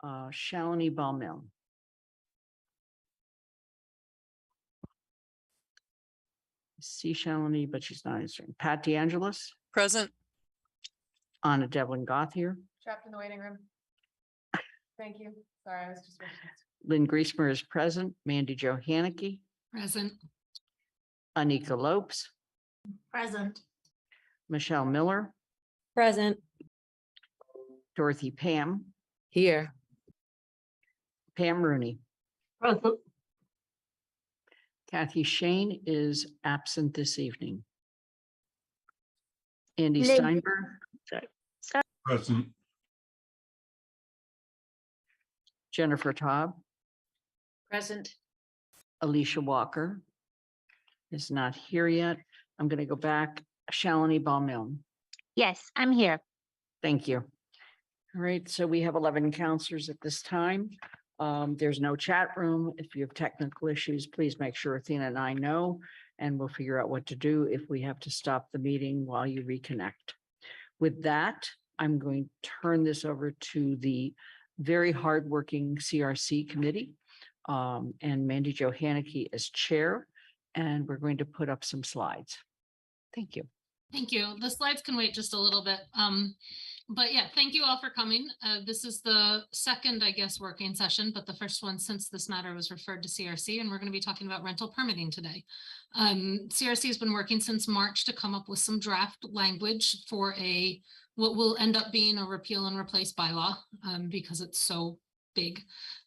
Shalini Ballmill. See Shalini, but she's not answering. Pat DeAngelis, Present. Anna Devlin Gothier, Trapped in the waiting room. Thank you. Sorry, I was just. Lynn Griesmer is present. Mandy Jo Haneke, Present. Anika Lopes, Present. Michelle Miller, Present. Dorothy Pam, Here. Pam Rooney. Present. Kathy Shane is absent this evening. Andy Lynn. Steinberg, Present. Jennifer Taub, Present. Alicia Walker is not here yet. I'm going to go back. Shalini Ballmill. Yes, I'm here. Thank you. All right, so we have 11 counselors at this time. There's no chat room. If you have technical issues, please make sure Athena and I know, and we'll figure out what to do if we have to stop the meeting while you reconnect. With that, I'm going to turn this over to the very hardworking CRC committee and Mandy Jo Haneke as chair, and we're going to put up some slides. Thank you. Thank you. The slides can wait just a little bit. But yeah, thank you all for coming. This is the second, I guess, working session, but the first one since this matter was referred to CRC, and we're going to be talking about rental permitting today. CRC has been working since March to come up with some draft language for what will end up being a repeal and replace bylaw because it's so big.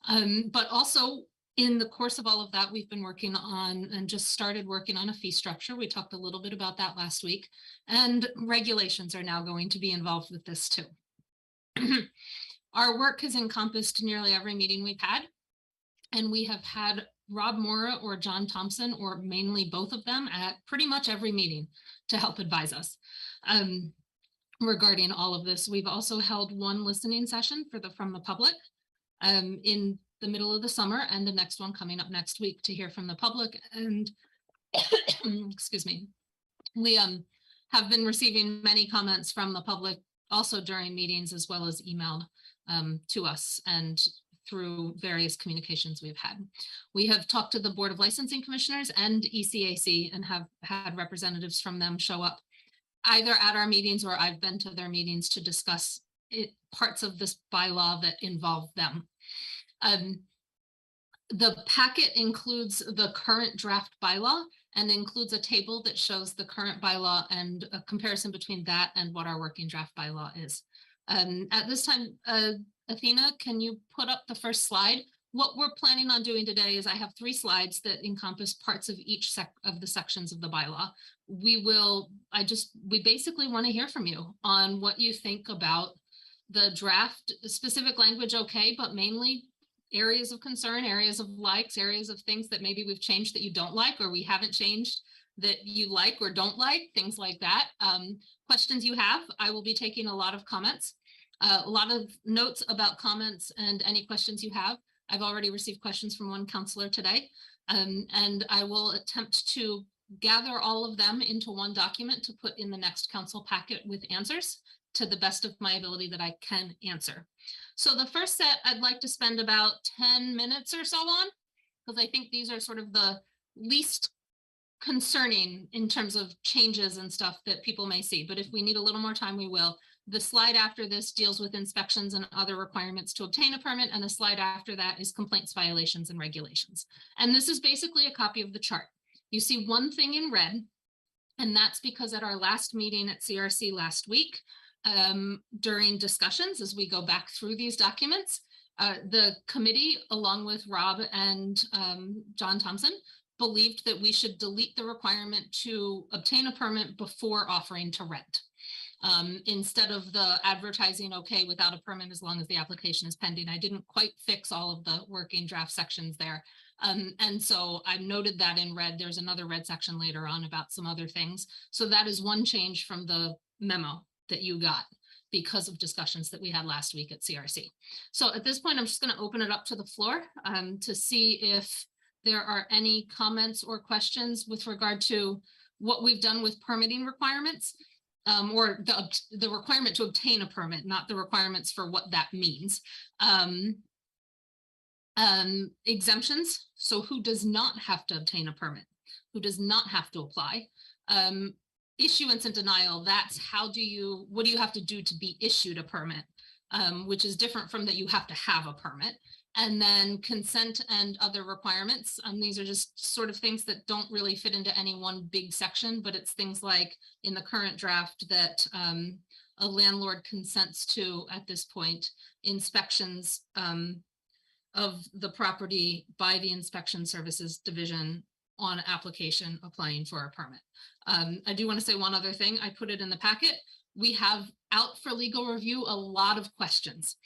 But also in the course of all of that, we've been working on and just started working on a fee structure. We talked a little bit about that last week, and regulations are now going to be involved with this too. Our work has encompassed nearly every meeting we've had, and we have had Rob Mora or John Thompson, or mainly both of them, at pretty much every meeting to help advise us regarding all of this. We've also held one listening session from the public in the middle of the summer, and the next one coming up next week to hear from the public. And excuse me, we have been receiving many comments from the public also during meetings, as well as emailed to us and through various communications we've had. We have talked to the Board of Licensing Commissioners and ECAC and have had representatives from them show up either at our meetings, or I've been to their meetings to discuss parts of this bylaw that involve them. The packet includes the current draft bylaw and includes a table that shows the current bylaw and a comparison between that and what our working draft bylaw is. At this time, Athena, can you put up the first slide? What we're planning on doing today is I have 3 slides that encompass parts of each of the sections of the bylaw. We basically want to hear from you on what you think about the draft specific language, okay, but mainly areas of concern, areas of likes, areas of things that maybe we've changed that you don't like, or we haven't changed that you like or don't like, things like that. Questions you have, I will be taking a lot of comments, a lot of notes about comments and any questions you have. I've already received questions from one counselor today, and I will attempt to gather all of them into one document to put in the next council packet with answers to the best of my ability that I can answer. So the first set I'd like to spend about 10 minutes or so on, because I think these are sort of the least concerning in terms of changes and stuff that people may see. But if we need a little more time, we will. The slide after this deals with inspections and other requirements to obtain a permit, and the slide after that is complaints, violations, and regulations. And this is basically a copy of the chart. You see one thing in red, and that's because at our last meeting at CRC last week, during discussions as we go back through these documents, the committee, along with Rob and John Thompson, believed that we should delete the requirement to obtain a permit before offering to rent. Instead of the advertising, okay, without a permit as long as the application is pending. I didn't quite fix all of the working draft sections there. And so I've noted that in red. There's another red section later on about some other things. So that is one change from the memo that you got because of discussions that we had last week at CRC. So at this point, I'm just going to open it up to the floor to see if there are any comments or questions with regard to what we've done with permitting requirements. or the requirement to obtain a permit, not the requirements for what that means. Exemptions, so who does not have to obtain a permit, who does not have to apply. Issuance and denial, that's what do you have to do to be issued a permit, which is different from that you have to have a permit. And then consent and other requirements. These are just sort of things that don't really fit into any one big section, but it's things like in the current draft that a landlord consents to at this point, inspections of the property by the Inspection Services Division on application applying for a permit. I do want to say one other thing. I put it in the packet. We have out for legal review a lot of questions.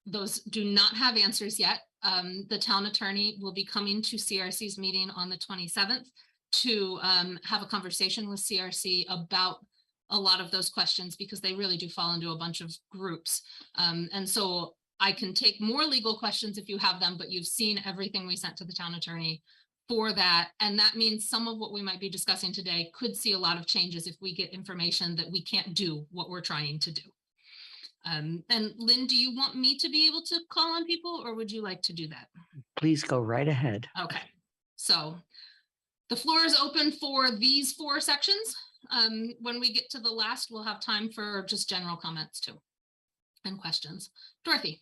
Those do not have answers yet. The town attorney will be coming to CRC's meeting on the 27th to have a conversation with CRC about a lot of those questions, because they really do fall into a bunch of groups. And so I can take more legal questions if you have them, but you've seen everything we sent to the town attorney for that. And that means some of what we might be discussing today could see a lot of changes if we get information that we can't do what we're trying to do. And Lynn, do you want me to be able to call on people, or would you like to do that? Please go right ahead. Okay, so the floor is open for these 4 sections. When we get to the last, we'll have time for just general comments too and questions. Dorothy.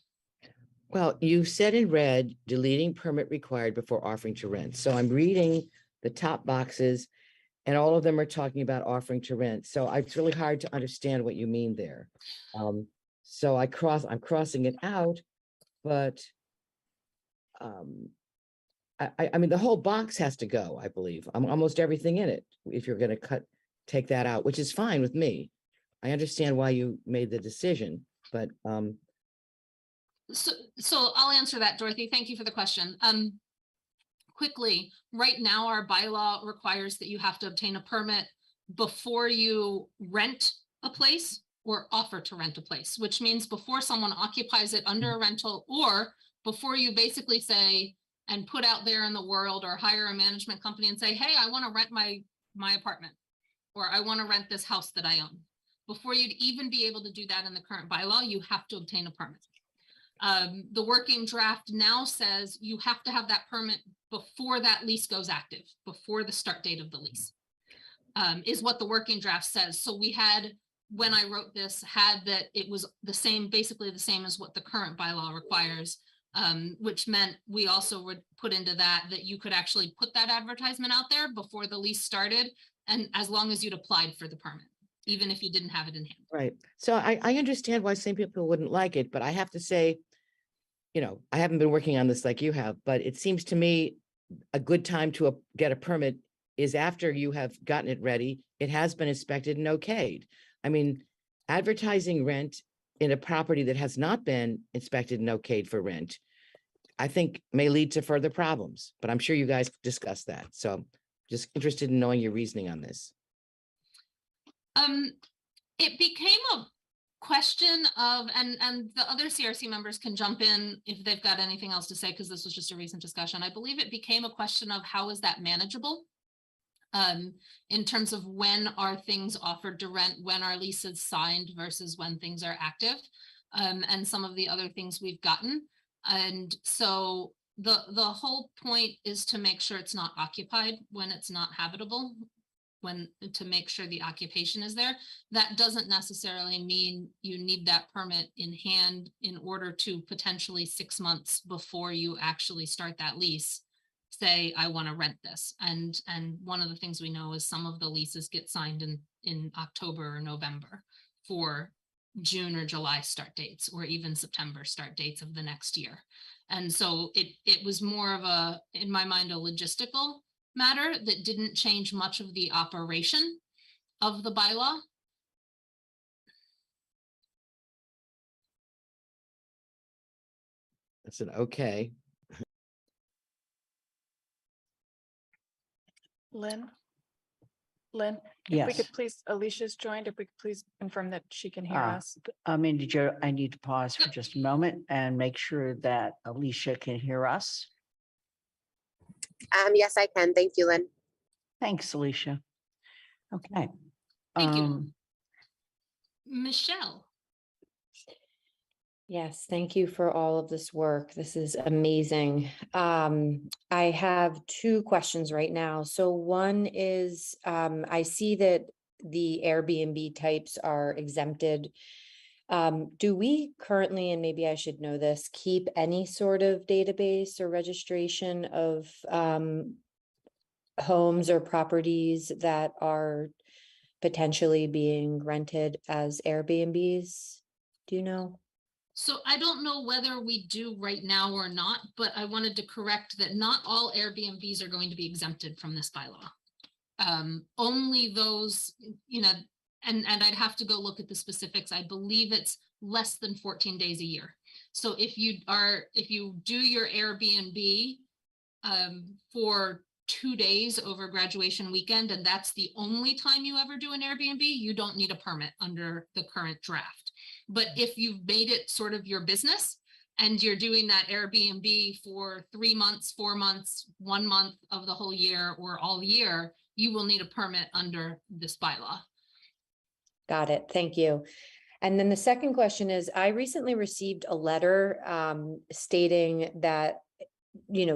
Well, you said in red, deleting permit required before offering to rent. So I'm reading the top boxes and all of them are talking about offering to rent. So it's really hard to understand what you mean there. So I'm crossing it out, but I mean, the whole box has to go, I believe. Almost everything in it, if you're going to take that out, which is fine with me. I understand why you made the decision, but So I'll answer that, Dorothy. Thank you for the question. Quickly, right now, our bylaw requires that you have to obtain a permit before you rent a place or offer to rent a place, which means before someone occupies it under a rental, or before you basically say and put out there in the world or hire a management company and say, hey, I want to rent my apartment, or I want to rent this house that I own. Before you'd even be able to do that in the current bylaw, you have to obtain a permit. The working draft now says you have to have that permit before that lease goes active, before the start date of the lease, is what the working draft says. So we had, when I wrote this, had that it was the same, basically the same as what the current bylaw requires, which meant we also would put into that you could actually put that advertisement out there before the lease started, and as long as you'd applied for the permit, even if you didn't have it in hand. right. So I understand why some people wouldn't like it, but I have to say, you know, I haven't been working on this like you have, but it seems to me a good time to get a permit is after you have gotten it ready. It has been inspected and okayed. I mean, advertising rent in a property that has not been inspected and okayed for rent, I think may lead to further problems, but I'm sure you guys discussed that. So just interested in knowing your reasoning on this. It became a question of, and the other CRC members can jump in if they've got anything else to say, because this was just a recent discussion. I believe it became a question of how is that manageable in terms of when are things offered to rent, when are leases signed versus when things are active, and some of the other things we've gotten. And so the whole point is to make sure it's not occupied when it's not habitable, to make sure the occupation is there. That doesn't necessarily mean you need that permit in hand in order to potentially 6 months before you actually start that lease, say, I want to rent this. And one of the things we know is some of the leases get signed in October or November for June or July start dates, or even September start dates of the next year. And so it was more of a, in my mind, a logistical matter that didn't change much of the operation of the bylaw. That's an okay. Lynn? If we Yes. could please, Alicia's joined, if we could please confirm that she can hear Ah. us. I mean, I need to pause for just a moment and make sure that Alicia can hear us. Yes, I can. Thank you, Lynn. Thanks, Alicia. Okay. Thank you. Michelle. Yes, thank you for all of this work. This is amazing. I have two questions right now. So one is, I see that the Airbnb types are exempted. Do we currently, and maybe I should know this, keep any sort of database or registration of homes or properties that are potentially being rented as Airbnbs? Do you know? So I don't know whether we do right now or not, but I wanted to correct that not all Airbnbs are going to be exempted from this bylaw. Only those, and I'd have to go look at the specifics. I believe it's less than 14 days a year. So if you do your Airbnb for 2 days over graduation weekend, and that's the only time you ever do an Airbnb, you don't need a permit under the current draft. But if you've made it sort of your business and you're doing that Airbnb for 3 months, 4 months, 1 month of the whole year or all year, you will need a permit under this bylaw. Got it. Thank you. And then the second question is, I recently received a letter stating that,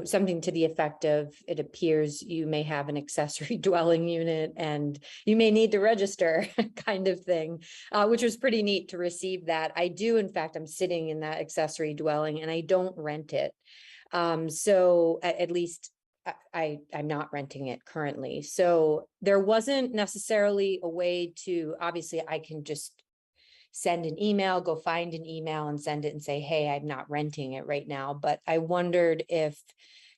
something to the effect of, it appears you may have an accessory dwelling unit and you may need to register kind of thing, which was pretty neat to receive that. I do, in fact, I'm sitting in that accessory dwelling and I don't rent it. So at least I'm not renting it currently. So there wasn't necessarily a way to, obviously I can just send an email, go find an email and send it and say, hey, I'm not renting it right now. But I wondered if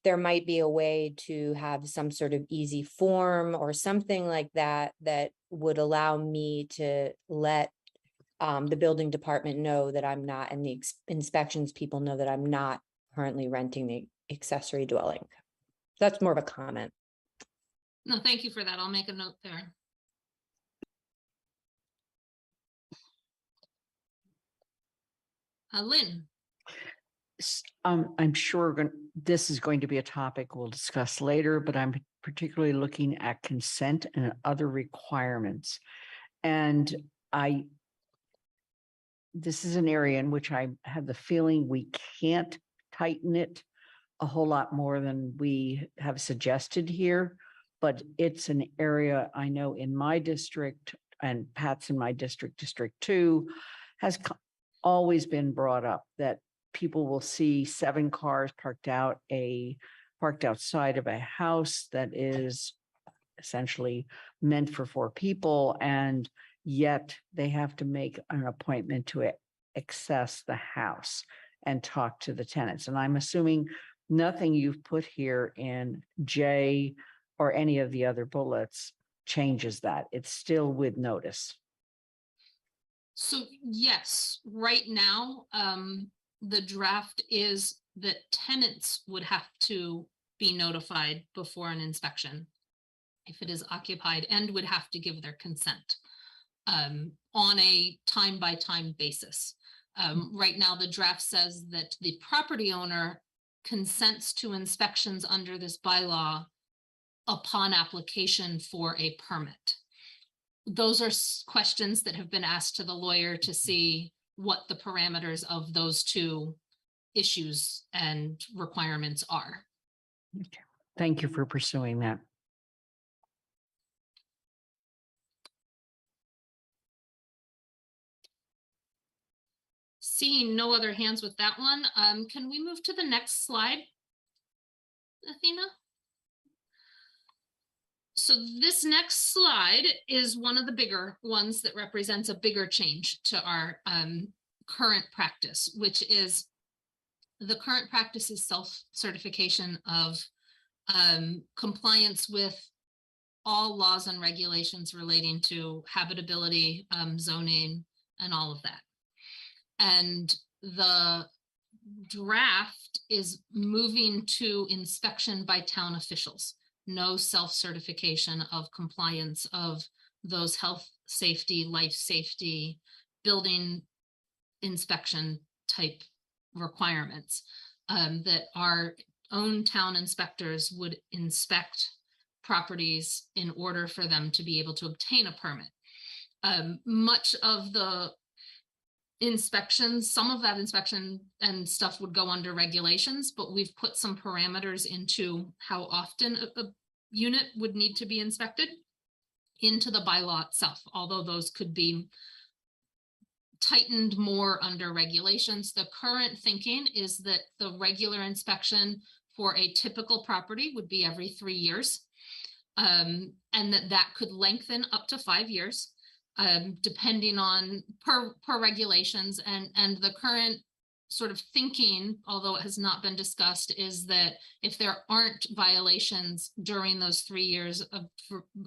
there might be a way to have some sort of easy form or something like that, that would allow me to let the building department know that I'm not, and the inspections people know that I'm not currently renting the accessory dwelling. That's more of a comment. No, thank you for that. I'll make a note there. Lynn. I'm sure this is going to be a topic we'll discuss later, but I'm particularly looking at consent and other requirements. And this is an area in which I have the feeling we can't tighten it a whole lot more than we have suggested here, but it's an area I know in my district, and Pat's in my district, District 2, has always been brought up that people will see 7 cars parked outside of a house that is essentially meant for 4 people, and yet they have to make an appointment to access the house and talk to the tenants. And I'm assuming nothing you've put here in J or any of the other bullets changes that. It's still with notice. So yes, right now, the draft is that tenants would have to be notified before an inspection if it is occupied, and would have to give their consent on a time-by-time basis. Right now, the draft says that the property owner consents to inspections under this bylaw upon application for a permit. Those are questions that have been asked to the lawyer to see what the parameters of those two issues and requirements are. Okay. Thank you for pursuing that. Seeing no other hands with that one, can we move to the next slide, Athena? So this next slide is one of the bigger ones that represents a bigger change to our current practice, which is the current practice is self-certification of compliance with all laws and regulations relating to habitability, zoning, and all of that. And the draft is moving to inspection by town officials. No self-certification of compliance of those health, safety, life safety, building inspection type requirements, that our own town inspectors would inspect properties in order for them to be able to obtain a permit. Much of the inspections, some of that inspection and stuff would go under regulations, but we've put some parameters into how often a unit would need to be inspected into the bylaw itself, although those could be tightened more under regulations. The current thinking is that the regular inspection for a typical property would be every 3 years. And that could lengthen up to 5 years, depending on per regulations, and the current sort of thinking, although it has not been discussed, is that if there aren't violations during those 3 years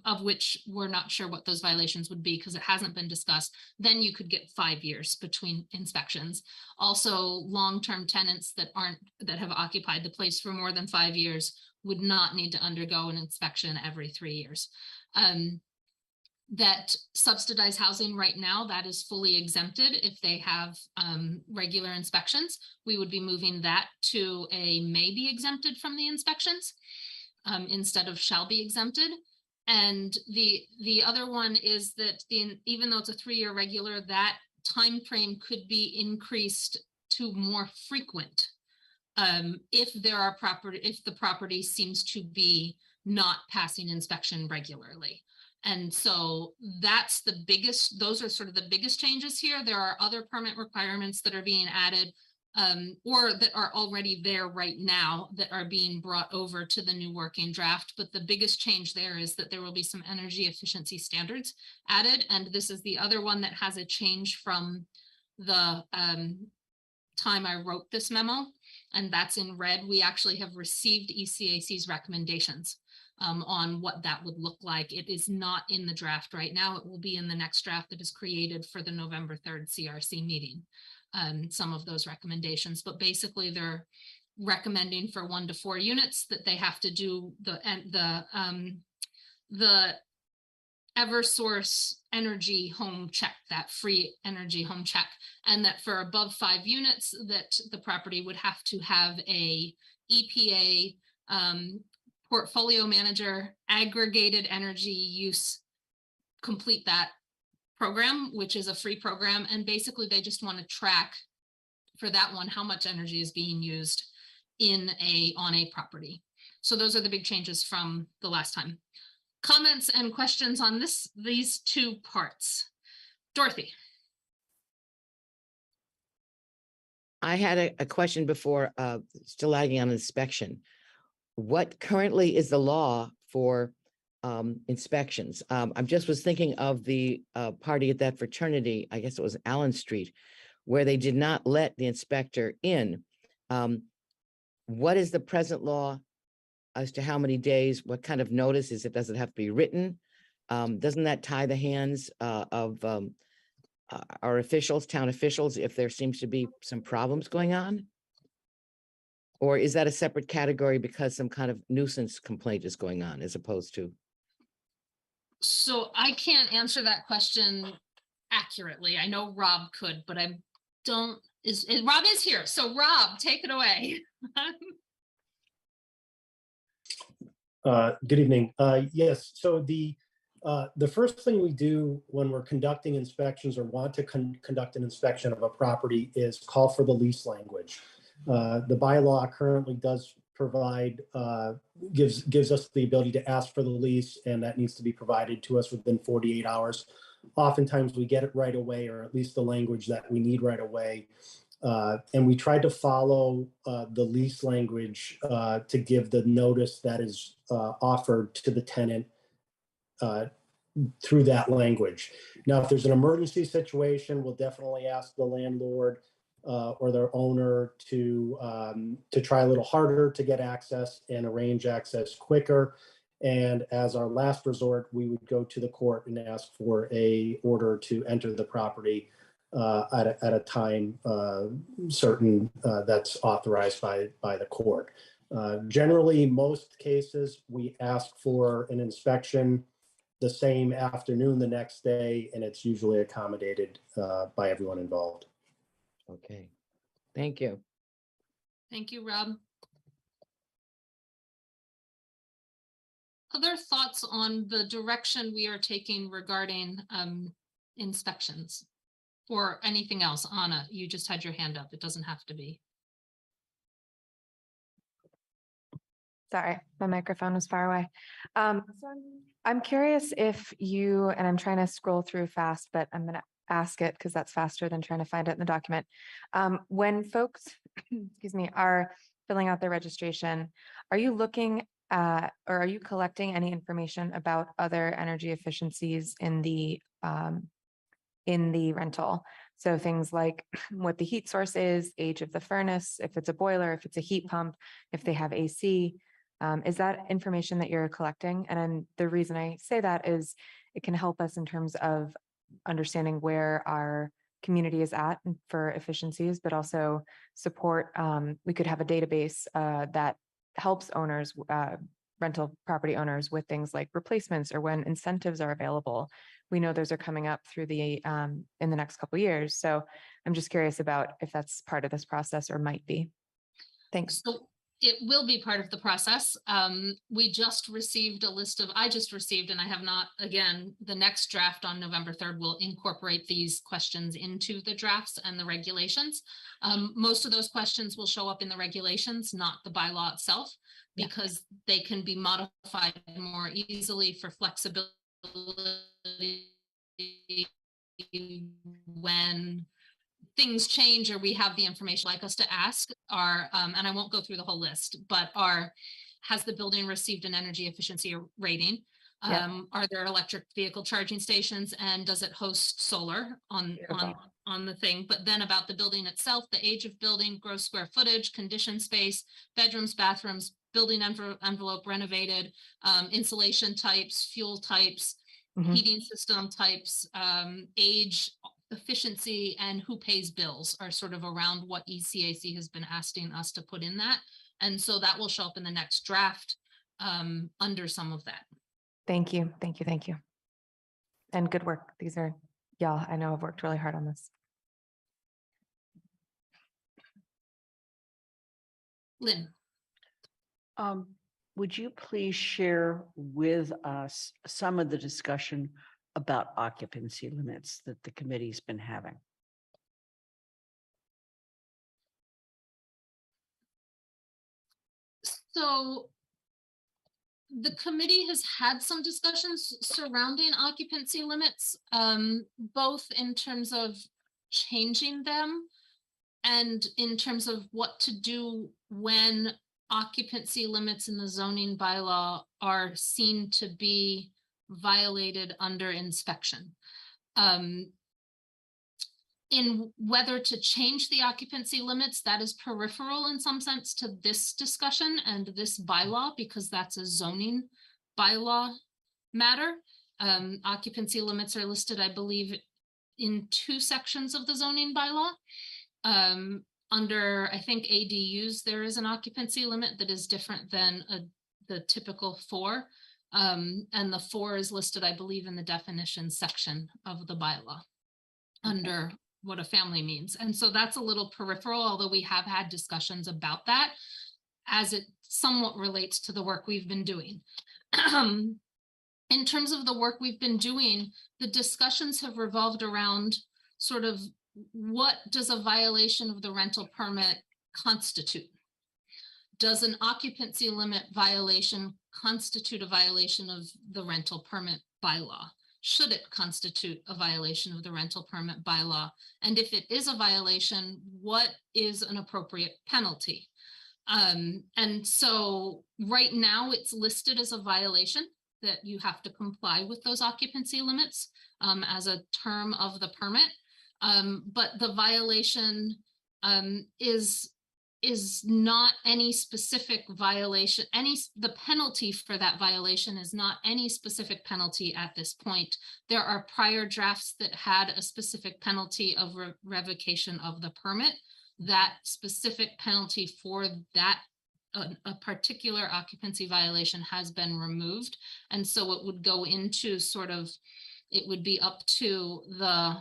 of which we're not sure what those violations would be because it hasn't been discussed, then you could get 5 years between inspections. Also, long-term tenants that have occupied the place for more than 5 years would not need to undergo an inspection every 3 years. That subsidized housing right now, that is fully exempted if they have regular inspections. We would be moving that to a may be exempted from the inspections instead of shall be exempted. And the other one is that even though it's a 3-year regular, that time frame could be increased to more frequent if the property seems to be not passing inspection regularly. And so that's those are sort of the biggest changes here. There are other permit requirements that are being added or that are already there right now that are being brought over to the new working draft. But the biggest change there is that there will be some energy efficiency standards added. And this is the other one that has a change from the time I wrote this memo. And that's in red. We actually have received ECAC's recommendations on what that would look like. It is not in the draft right now. It will be in the next draft that is created for the November 3rd CRC meeting. Some of those recommendations, but basically they're recommending for 1 to 4 units that they have to do the Eversource energy home check, that free energy home check, and that for above 5 units that the property would have to have a EPA portfolio manager aggregated energy use complete that program, which is a free program. And basically they just want to track for that one how much energy is being used on a property. So those are the big changes from the last time. Comments and questions on these 2 parts? Dorothy. I had a question before, still lagging on inspection. What currently is the law for inspections? I just was thinking of the party at that fraternity, I guess it was Allen Street, where they did not let the inspector in. What is the present law as to how many days, what kind of notice is it? Does it have to be written? Doesn't that tie the hands of our officials, town officials, if there seems to be some problems going on? Or is that a separate category because some kind of nuisance complaint is going on as opposed to? So I can't answer that question accurately. I know Rob could, but I don't, Rob is here. So Rob, take it away. Good evening. Yes, so the first thing we do when we're conducting inspections or want to conduct an inspection of a property is call for the lease language. The bylaw currently does provide, gives us the ability to ask for the lease, and that needs to be provided to us within 48 hours. Oftentimes we get it right away, or at least the language that we need right away. And we tried to follow the lease language to give the notice that is offered to the tenant through that language. Now, if there's an emergency situation, we'll definitely ask the landlord or their owner to try a little harder to get access and arrange access quicker. And as our last resort, we would go to the court and ask for a order to enter the property at a time certain that's authorized by the court. Generally, most cases, we ask for an inspection the same afternoon the next day, and it's usually accommodated by everyone involved. Okay, thank you. Thank you, Rob. Other thoughts on the direction we are taking regarding inspections or anything else. Anna, you just had your hand up. It doesn't have to be. Sorry, my microphone was far away. So I'm curious if you, and I'm trying to scroll through fast, but I'm going to ask it because that's faster than trying to find it in the document. When folks, excuse me, are filling out their registration, are you looking at, or are you collecting any information about other energy efficiencies in the rental? So things like what the heat source is, age of the furnace, if it's a boiler, if it's a heat pump, if they have AC. Is that information that you're collecting? And then the reason I say that is it can help us in terms of understanding where our community is at for efficiencies, but also support. We could have a database that helps owners, rental property owners, with things like replacements or when incentives are available. We know those are coming up through the in the next couple of years. So I'm just curious about if that's part of this process or might be. Thanks. So it will be part of the process. We just received a list of, I just received, and I have not, again, the next draft on November 3rd will incorporate these questions into the drafts and the regulations. Most of those questions will show up in the regulations, not the bylaw itself, because they can be modified more easily for flexibility when things change or we have the information. Like us to ask are, and I won't go through the whole list, but has the building received an energy efficiency rating? Are there electric vehicle charging stations, and does it host solar on the thing? But then about the building itself, the age of building, gross square footage, condition space, bedrooms, bathrooms, building envelope renovated, insulation types, fuel types, heating system types, age, efficiency, and who pays bills are sort of around what ECAC has been asking us to put in that. And so that will show up in the next draft under some of that. Thank you. Thank you. Thank you. And good work. These are, y'all, I know I've worked really hard on this. Lynn. Would you please share with us some of the discussion about occupancy limits that the committee's been having? So the committee has had some discussions surrounding occupancy limits, both in terms of changing them and in terms of what to do when occupancy limits in the zoning bylaw are seen to be violated under inspection. In whether to change the occupancy limits, that is peripheral in some sense to this discussion and this bylaw, because that's a zoning bylaw matter. Occupancy limits are listed, I believe, in 2 sections of the zoning bylaw. Under, I think, ADUs, there is an occupancy limit that is different than the typical 4. And the 4 is listed, I believe, in the definition section of the bylaw under what a family means. And so that's a little peripheral, although we have had discussions about that as it somewhat relates to the work we've been doing. In terms of the work we've been doing, the discussions have revolved around sort of what does a violation of the rental permit constitute? Does an occupancy limit violation constitute a violation of the rental permit bylaw? Should it constitute a violation of the rental permit bylaw? And if it is a violation, what is an appropriate penalty? And so right now it's listed as a violation that you have to comply with those occupancy limits as a term of the permit. But the violation is not any specific violation. The penalty for that violation is not any specific penalty at this point. There are prior drafts that had a specific penalty of revocation of the permit. That specific penalty for that a particular occupancy violation has been removed. And so it would go into sort of, it would be up to the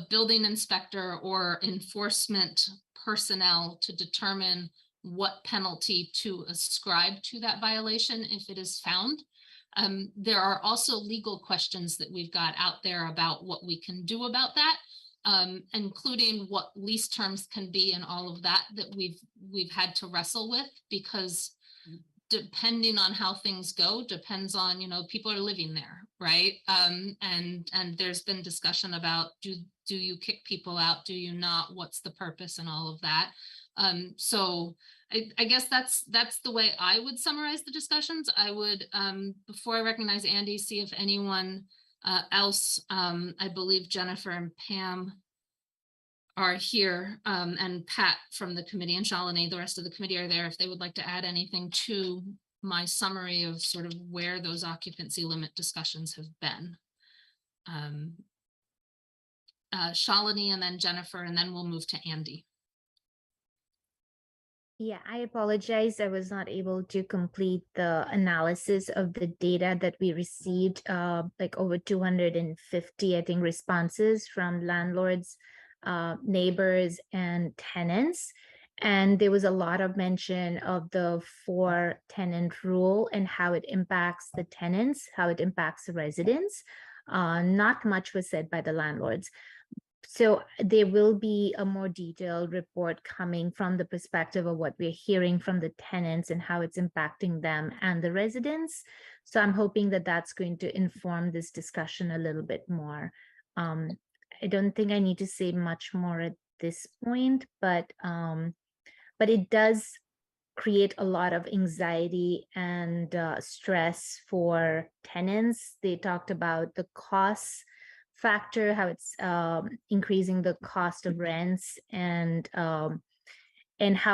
building inspector or enforcement personnel to determine what penalty to ascribe to that violation if it is found. There are also legal questions that we've got out there about what we can do about that, including what lease terms can be and all of that we've had to wrestle with, because depending on how things go, depends on, people are living there, right? And there's been discussion about, do you kick people out? Do you not? What's the purpose and all of that? So I guess that's the way I would summarize the discussions. I would, before I recognize Andy, see if anyone else, I believe Jennifer and Pam are here, and Pat from the committee and Shalini, the rest of the committee are there, if they would like to add anything to my summary of sort of where those occupancy limit discussions have been. Shalini and then Jennifer, and then we'll move to Andy. Yeah, I apologize. I was not able to complete the analysis of the data that we received, like over 250, I think, responses from landlords, neighbors, and tenants. And there was a lot of mention of the 4-tenant rule and how it impacts the tenants, how it impacts the residents. Not much was said by the landlords. So there will be a more detailed report coming from the perspective of what we're hearing from the tenants and how it's impacting them and the residents. So I'm hoping that that's going to inform this discussion a little bit more. I don't think I need to say much more at this point, but it does create a lot of anxiety and stress for tenants. They talked about the costs factor, how it's increasing the cost of rents, and how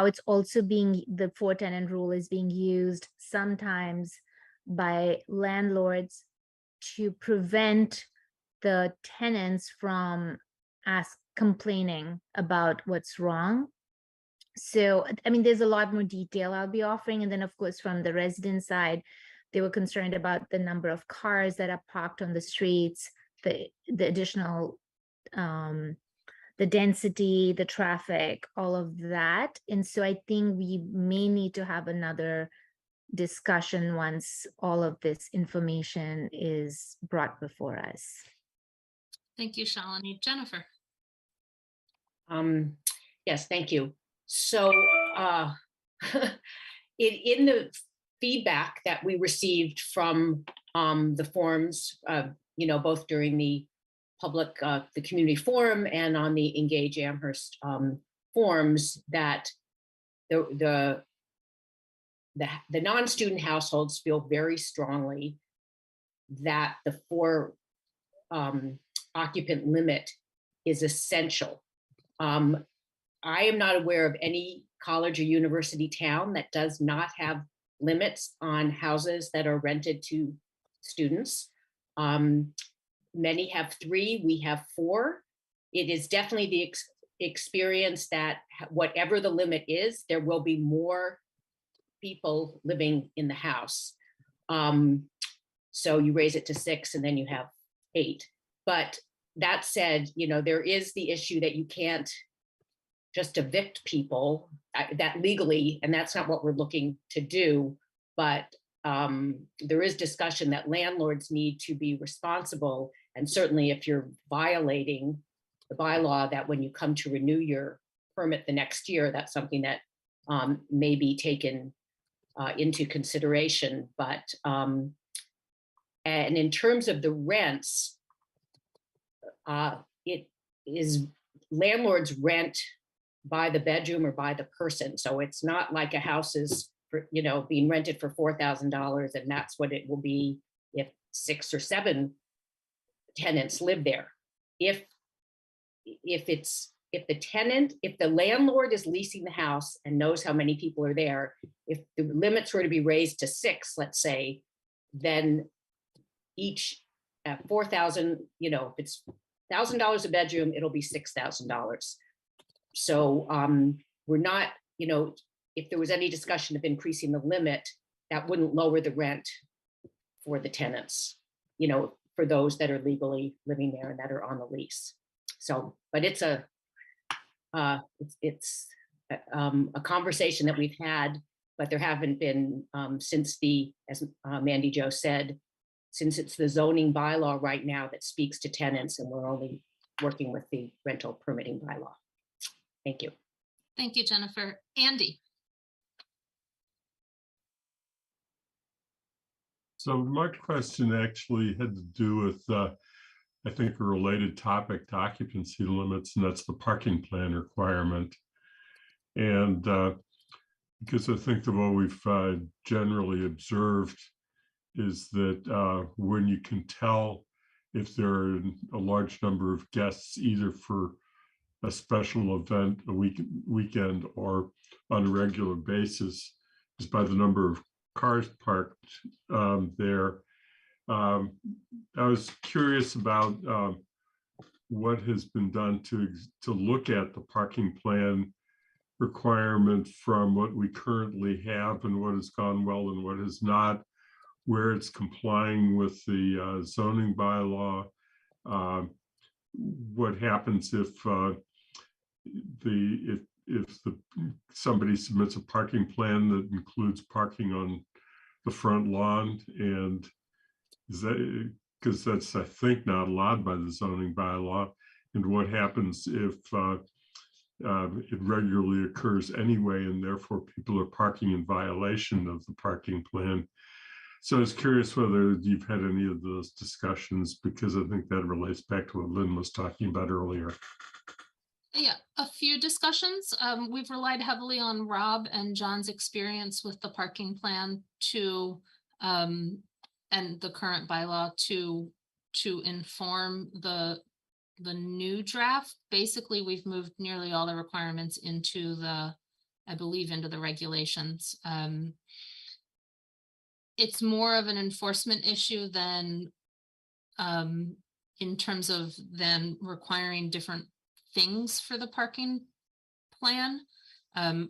it's also being, the 4-tenant rule is being used sometimes by landlords to prevent the tenants from complaining about what's wrong. So, I mean, there's a lot more detail I'll be offering. And then, of course, from the resident side, they were concerned about the number of cars that are parked on the streets, the additional, the density, the traffic, all of that. And so I think we may need to have another discussion once all of this information is brought before us. Thank you, Shalini. Jennifer. Yes, thank you. So in the feedback that we received from the forums, both during the public, the community forum and on the Engage Amherst forums, that the non-student households feel very strongly that the 4 occupant limit is essential. I am not aware of any college or university town that does not have limits on houses that are rented to students. Many have 3, we have 4. It is definitely the experience that whatever the limit is, there will be more people living in the house. So you raise it to 6 and then you have 8. But that said, there is the issue that you can't just evict people that legally, and that's not what we're looking to do. But there is discussion that landlords need to be responsible. And certainly if you're violating the bylaw, that when you come to renew your permit the next year, that's something that may be taken into consideration. But and in terms of the rents, it is landlords rent by the bedroom or by the person. So it's not like a house is, being rented for $4,000 and that's what it will be if 6 or 7 tenants live there. If the landlord is leasing the house and knows how many people are there, if the limits were to be raised to 6, let's say, then each 4,000, if it's $1,000 a bedroom, it'll be $6,000. So we're not, if there was any discussion of increasing the limit, that wouldn't lower the rent for the tenants, for those that are legally living there and that are on the lease. So, but it's a conversation that we've had, but there haven't been since as Mandy Jo said, since it's the zoning bylaw right now that speaks to tenants, and we're only working with the rental permitting bylaw. Thank you. Thank you, Jennifer. Andy? So my question actually had to do with, I think, a related topic to occupancy limits, and that's the parking plan requirement. And because I think that what we've generally observed is that when you can tell if there are a large number of guests, either for a special event, a weekend, or on a regular basis, just by the number of cars parked there. I was curious about what has been done to look at the parking plan requirement from what we currently have and what has gone well and what has not, where it's complying with the zoning bylaw. What happens if somebody submits a parking plan that includes parking on the front lawn, and is that, because that's, I think, not allowed by the zoning bylaw, and what happens if it regularly occurs anyway, and therefore people are parking in violation of the parking plan. So I was curious whether you've had any of those discussions, because I think that relates back to what Lynn was talking about earlier. Yeah, a few discussions. We've relied heavily on Rob and John's experience with the parking plan to and the current bylaw to inform the new draft. Basically, we've moved nearly all the requirements into the, I believe, into the regulations. It's more of an enforcement issue than in terms of then requiring different things for the parking plan,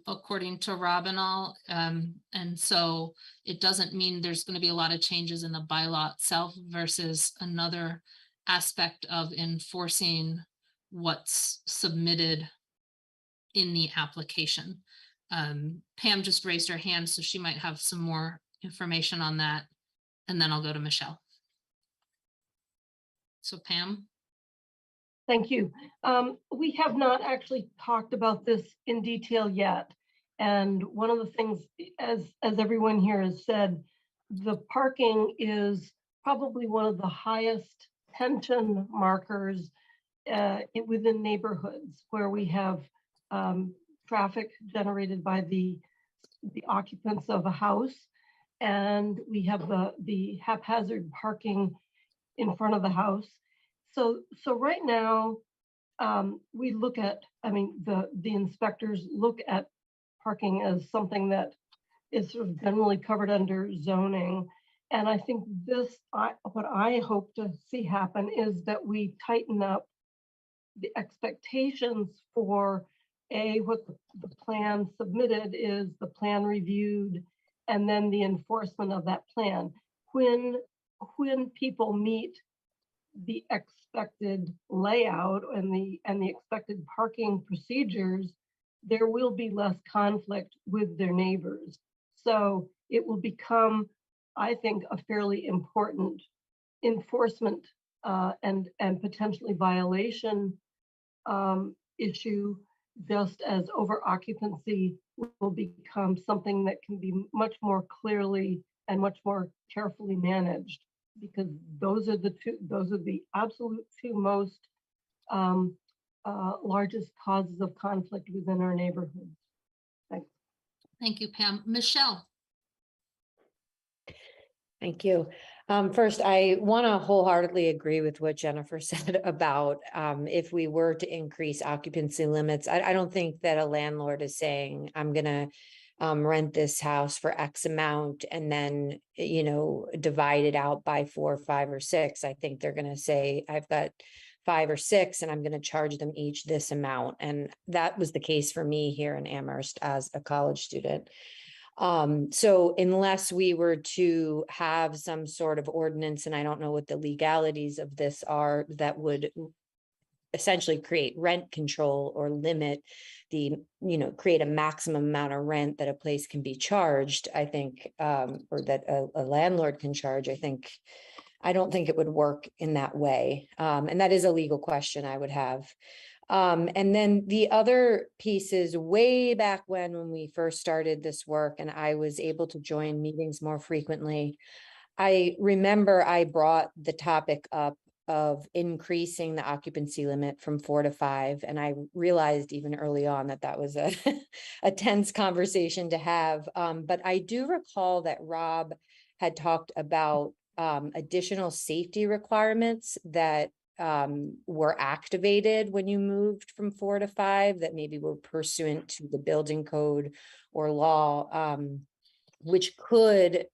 according to Rob and all. And so it doesn't mean there's going to be a lot of changes in the bylaw itself versus another aspect of enforcing what's submitted in the application. Pam just raised her hand, so she might have some more information on that, and then I'll go to Michelle. So Pam. Thank you. We have not actually talked about this in detail yet. And one of the things, as everyone here has said, the parking is probably one of the highest tension markers within neighborhoods where we have traffic generated by the occupants of a house. And we have the haphazard parking in front of the house. So right now, we look at, I mean, the inspectors look at parking as something that is sort of generally covered under zoning. And I think what I hope to see happen is that we tighten up the expectations for what the plan submitted is, the plan reviewed, and then the enforcement of that plan. When people meet the expected layout and the expected parking procedures, there will be less conflict with their neighbors. So it will become, I think, a fairly important enforcement and potentially violation issue, just as over occupancy will become something that can be much more clearly and much more carefully managed, because those are the absolute two most largest causes of conflict within our neighborhoods. Thanks. Thank you, Pam. Michelle. Thank you. First, I want to wholeheartedly agree with what Jennifer said about if we were to increase occupancy limits. I don't think that a landlord is saying, I'm going to rent this house for X amount and then, divide it out by 4, 5, or 6. I think they're going to say, I've got 5 or 6 and I'm going to charge them each this amount. And that was the case for me here in Amherst as a college student. So unless we were to have some sort of ordinance, and I don't know what the legalities of this are, that would essentially create rent control or limit create a maximum amount of rent that a place can be charged, I think, or that a landlord can charge, I think I don't think it would work in that way. And that is a legal question I would have. And then the other piece is way back when we first started this work and I was able to join meetings more frequently. I remember I brought the topic up of increasing the occupancy limit from 4 to 5. And I realized even early on that that was a, a tense conversation to have. But I do recall that Rob had talked about additional safety requirements that were activated when you moved from 4 to 5 that maybe were pursuant to the building code or law, which could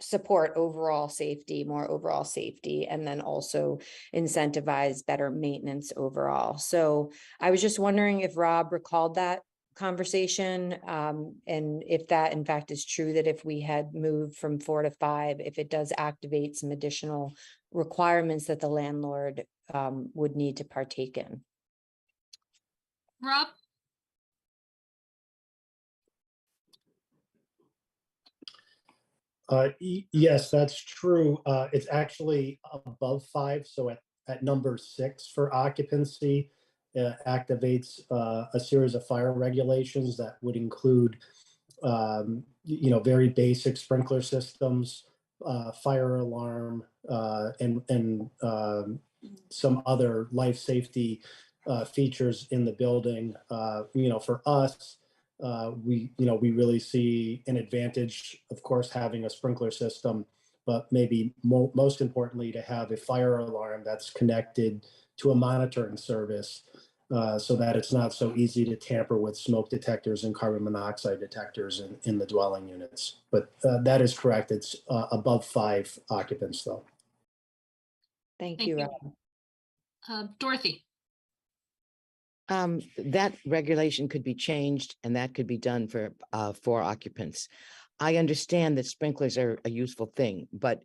support overall safety, more overall safety, and then also incentivize better maintenance overall. So I was just wondering if Rob recalled that conversation, and if that in fact is true, that if we had moved from 4 to 5, if it does activate some additional requirements that the landlord would need to partake in. Rob? Yes, that's true. It's actually above 5. So at number 6 for occupancy, activates a series of fire regulations that would include, very basic sprinkler systems, fire alarm, and some other life safety features in the building. For us, we really see an advantage, of course, having a sprinkler system, but maybe most importantly, to have a fire alarm that's connected to a monitoring service, so that it's not so easy to tamper with smoke detectors and carbon monoxide detectors in the dwelling units. But that is correct. It's above 5 occupants, though. Thank Thank you, you. Rob. Dorothy? That regulation could be changed and that could be done for 4 occupants. I understand that sprinklers are a useful thing, but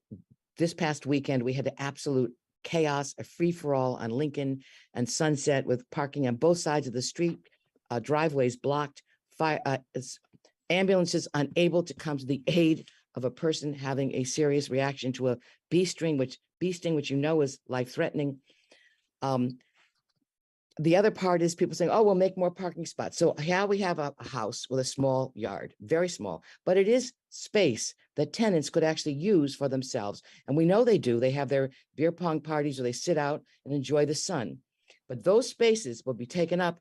this past weekend we had absolute chaos, a free-for-all on Lincoln and Sunset with parking on both sides of the street, driveways blocked, ambulances unable to come to the aid of a person having a serious reaction to a bee sting, which is life-threatening. The other part is people saying, oh, we'll make more parking spots. So here we have a house with a small yard, very small, but it is space that tenants could actually use for themselves. And we know they do. They have their beer pong parties or they sit out and enjoy the sun. But those spaces will be taken up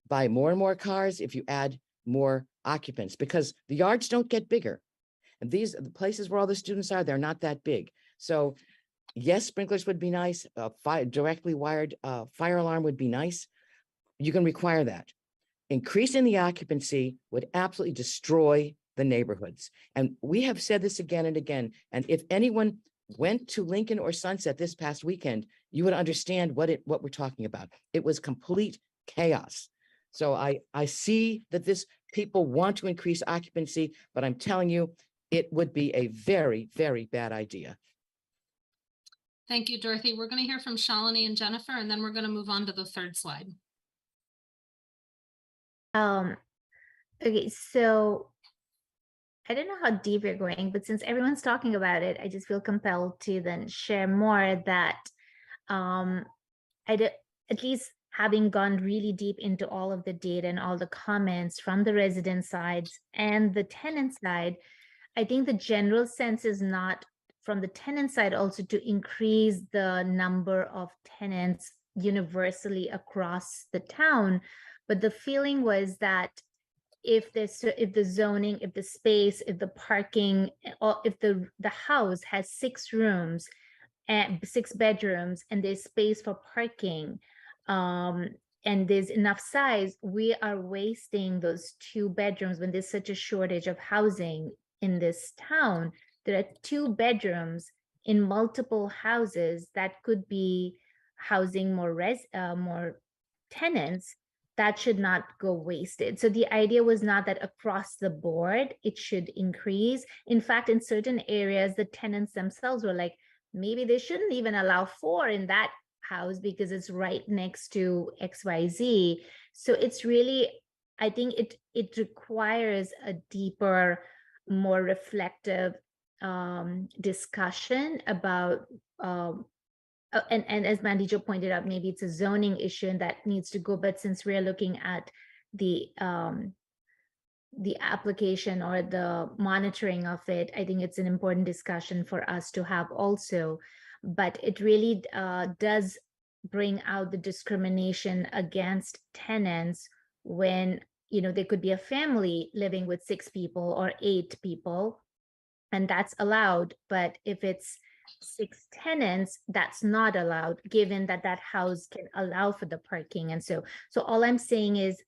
by more and more cars if you add more occupants, because the yards don't get bigger. And these are the places where all the students are, they're not that big. So yes, sprinklers would be nice. Directly wired fire alarm would be nice. You can require that. Increasing the occupancy would absolutely destroy the neighborhoods. And we have said this again and again. And if anyone went to Lincoln or Sunset this past weekend, you would understand what we're talking about. It was complete chaos. So I see that people want to increase occupancy, but I'm telling you, it would be a very, very bad idea. Thank you, Dorothy. We're going to hear from Shalini and Jennifer, and then we're going to move on to the third slide. Okay, so I don't know how deep you're going, but since everyone's talking about it, I just feel compelled to then share more that at least having gone really deep into all of the data and all the comments from the resident sides and the tenant side, I think the general sense is not from the tenant side also to increase the number of tenants universally across the town. But the feeling was that if the zoning, if the space, if the parking, or if the house has 6 rooms and 6 bedrooms and there's space for parking, and there's enough size, we are wasting those 2 bedrooms when there's such a shortage of housing in this town. There are 2 bedrooms in multiple houses that could be housing more tenants. That should not go wasted. So the idea was not that across the board it should increase. In fact, in certain areas, the tenants themselves were like, maybe they shouldn't even allow 4 in that house because it's right next to XYZ. So it's really, I think it requires a deeper, more reflective discussion about, and as Mandy Jo pointed out, maybe it's a zoning issue and that needs to go, but since we're looking at the application or the monitoring of it, I think it's an important discussion for us to have also. But it really does bring out the discrimination against tenants when, you know, there could be a family living with 6 people or 8 people, and that's allowed. But if it's 6 tenants, that's not allowed, given that that house can allow for the parking. And so all I'm saying is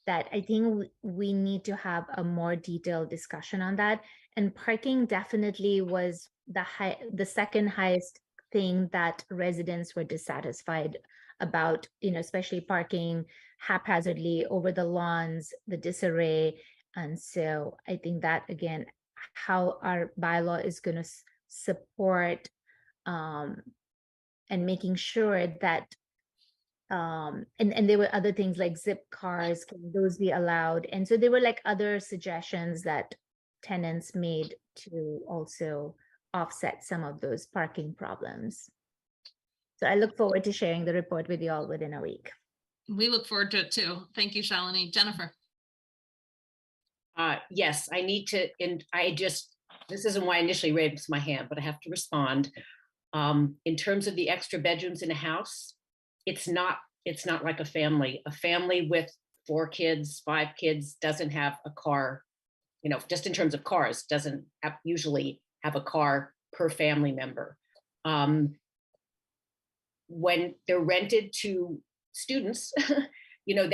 that I think we need to have a more detailed discussion on that. And parking definitely was the second highest thing that residents were dissatisfied about, you know, especially parking haphazardly over the lawns, the disarray. And so I think that, again, how our bylaw is going to support and making sure that and there were other things like zip cars, can those be allowed? And so there were like other suggestions that tenants made to also offset some of those parking problems. So I look forward to sharing the report with you all within a week. We look forward to it too. Thank you, Shalini. Jennifer. Yes, I need to, and this isn't why I initially raised my hand, but I have to respond. In terms of the extra bedrooms in a house, it's not like a family. A family with 4 kids, 5 kids doesn't have a car, you know, just in terms of cars, doesn't usually have a car per family member. When they're rented to students, you know,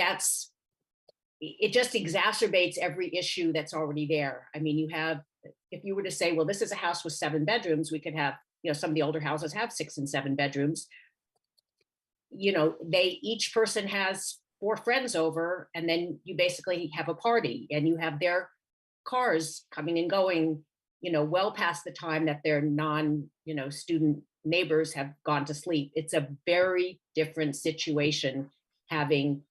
it just exacerbates every issue that's already there. I mean, if you were to say, well, this is a house with 7 bedrooms, we could have, you know, some of the older houses have 6 and 7 bedrooms. You know, each person has 4 friends over, and then you basically have a party, and you have their cars coming and going, you know, well past the time that their student neighbors have gone to sleep. It's a very different situation having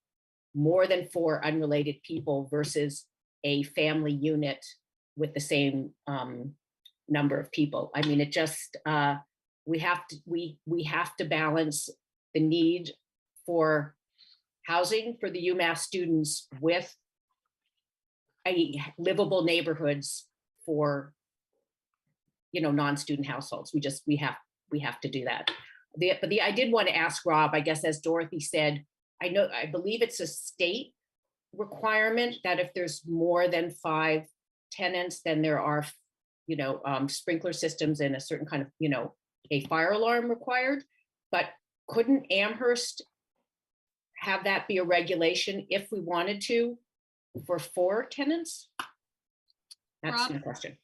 more than 4 unrelated people versus a family unit with the same number of people. I mean, it just we have to balance the need for housing for the UMass students with livable neighborhoods for, you know, non-student households. We have to do that. I did want to ask Rob, I guess, as Dorothy said, I believe it's a state requirement that if there's more than 5 tenants, then there are, you know, sprinkler systems and a certain kind of, you know, a fire alarm required. But couldn't Amherst have that be a regulation if we wanted to for 4 tenants? That's Rob? my question.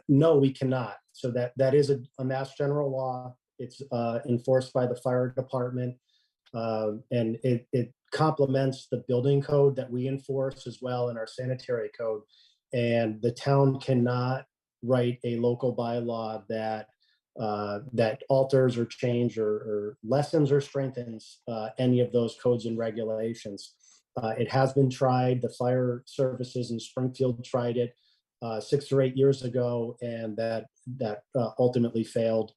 No, we cannot. So that is a Mass General law. It's enforced by the fire department, and it complements the building code that we enforce as well in our sanitary code. And the town cannot write a local bylaw that alters or change or lessens or strengthens any of those codes and regulations. It has been tried. The fire services in Springfield tried it 6 or 8 years ago, and that ultimately failed.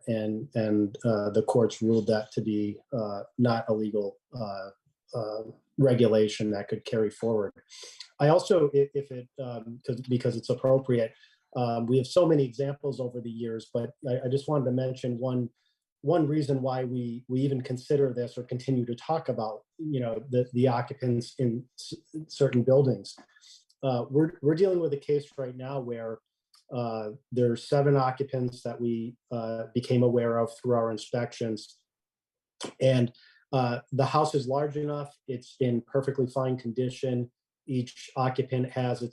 And the courts ruled that to be not a legal regulation that could carry forward. I also, because it's appropriate, we have so many examples over the years, but I just wanted to mention one reason why we even consider this or continue to talk about, you know, the occupants in certain buildings. We're dealing with a case right now where there's 7 occupants that we became aware of through our inspections. And the house is large enough, it's in perfectly fine condition. Each occupant has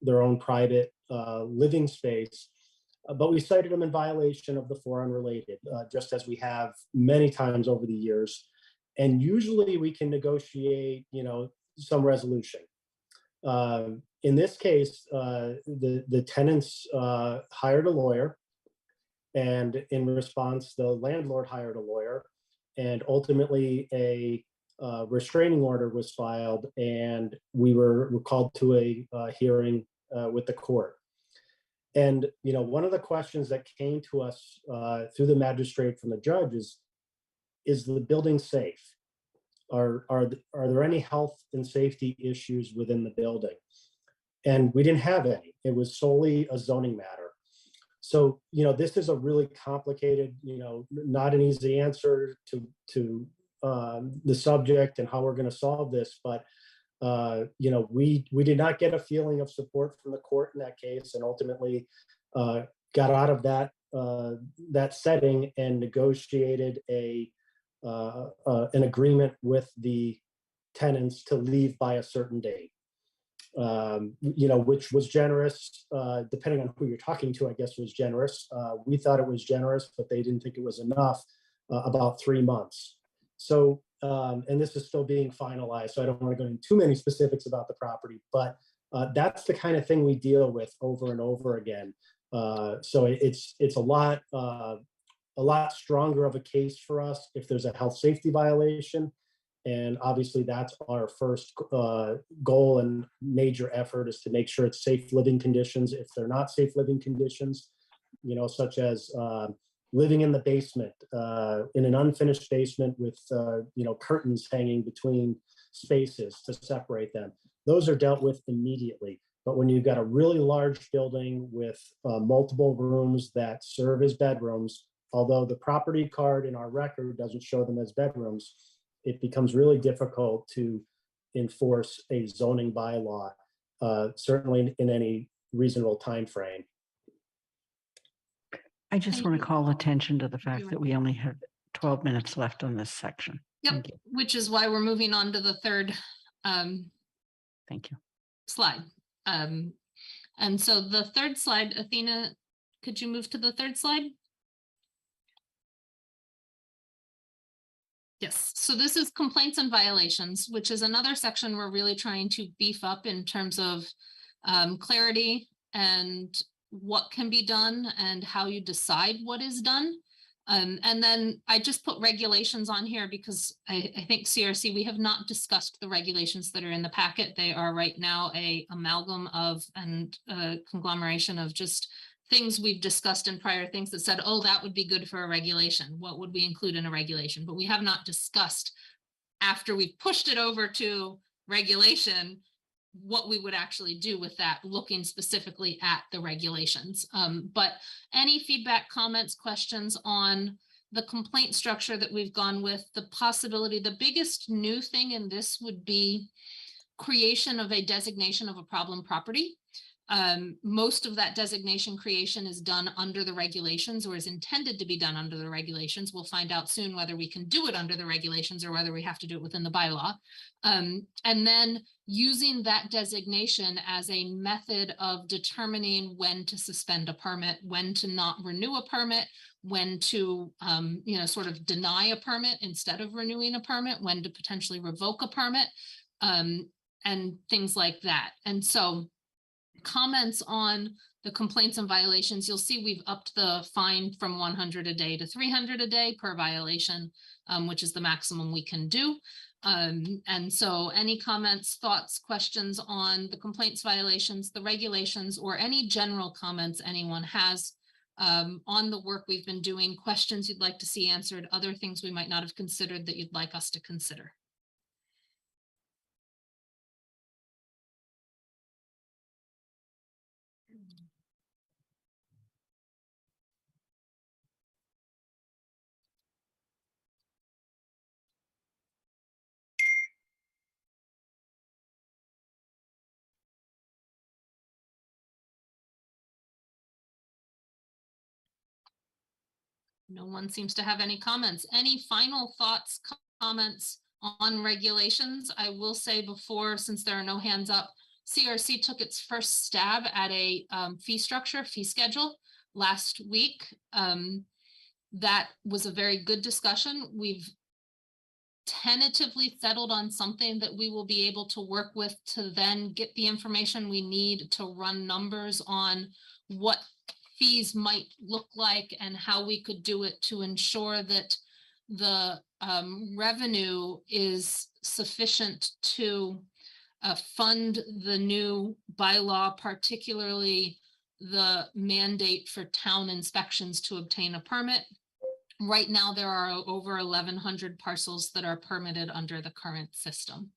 their own private living space, but we cited them in violation of the 4 unrelated, just as we have many times over the years. And usually we can negotiate, you know, some resolution. In this case, the tenants hired a lawyer, and in response, the landlord hired a lawyer, and ultimately a restraining order was filed, and we were called to a hearing with the court. And, you know, one of the questions that came to us through the magistrate from the judge is the building safe? Are there any health and safety issues within the building? And we didn't have any. It was solely a zoning matter. So, you know, this is a really complicated, you know, not an easy answer to the subject and how we're going to solve this. But, you know, we did not get a feeling of support from the court in that case, and ultimately got out of that setting and negotiated an agreement with the tenants to leave by a certain date. You know, which was generous, depending on who you're talking to, I guess was generous. We thought it was generous, but they didn't think it was enough, about 3 months. So, and this is still being finalized, so I don't want to go into too many specifics about the property, but that's the kind of thing we deal with over and over again. So it's a lot stronger of a case for us if there's a health safety violation. And obviously that's our first goal and major effort, is to make sure it's safe living conditions. If they're not safe living conditions, you know, such as living in the basement, in an unfinished basement with, you know, curtains hanging between spaces to separate them, those are dealt with immediately. But when you've got a really large building with multiple rooms that serve as bedrooms, although the property card in our record doesn't show them as bedrooms, it becomes really difficult to enforce a zoning bylaw, certainly in any reasonable time frame. I just Thank want you. to call attention to the fact you. that we only have 12 minutes left on this section. Yep, Thank you. which is why we're moving on to the third Thank you. slide. And so the third slide, Athena, could you move to the third slide? Yes, so this is complaints and violations, which is another section we're really trying to beef up in terms of clarity and what can be done and how you decide what is done. And then I just put regulations on here because I think CRC, we have not discussed the regulations that are in the packet. They are right now a amalgam of and a conglomeration of just things we've discussed in prior things that said, oh, that would be good for a regulation. What would we include in a regulation? But we have not discussed, after we've pushed it over to regulation, what we would actually do with that, looking specifically at the regulations. But any feedback, comments, questions on the complaint structure that we've gone with, the possibility, the biggest new thing in this would be creation of a designation of a problem property. Most of that designation creation is done under the regulations, or is intended to be done under the regulations. We'll find out soon whether we can do it under the regulations or whether we have to do it within the bylaw. And then using that designation as a method of determining when to suspend a permit, when to not renew a permit, when to, you know, sort of deny a permit instead of renewing a permit, when to potentially revoke a permit, and things like that. And so comments on the complaints and violations, you'll see we've upped the fine from 100 a day to 300 a day per violation, which is the maximum we can do. And so any comments, thoughts, questions on the complaints, violations, the regulations, or any general comments anyone has on the work we've been doing, questions you'd like to see answered, other things we might not have considered that you'd like us to consider. No one seems to have any comments. Any final thoughts, comments on regulations? I will say before, since there are no hands up, CRC took its first stab at a fee schedule last week. That was a very good discussion. We've tentatively settled on something that we will be able to work with to then get the information we need to run numbers on what fees might look like and how we could do it to ensure that the revenue is sufficient to fund the new bylaw, particularly the mandate for town inspections to obtain a permit. Right now, there are over 1,100 parcels that are permitted under the current system.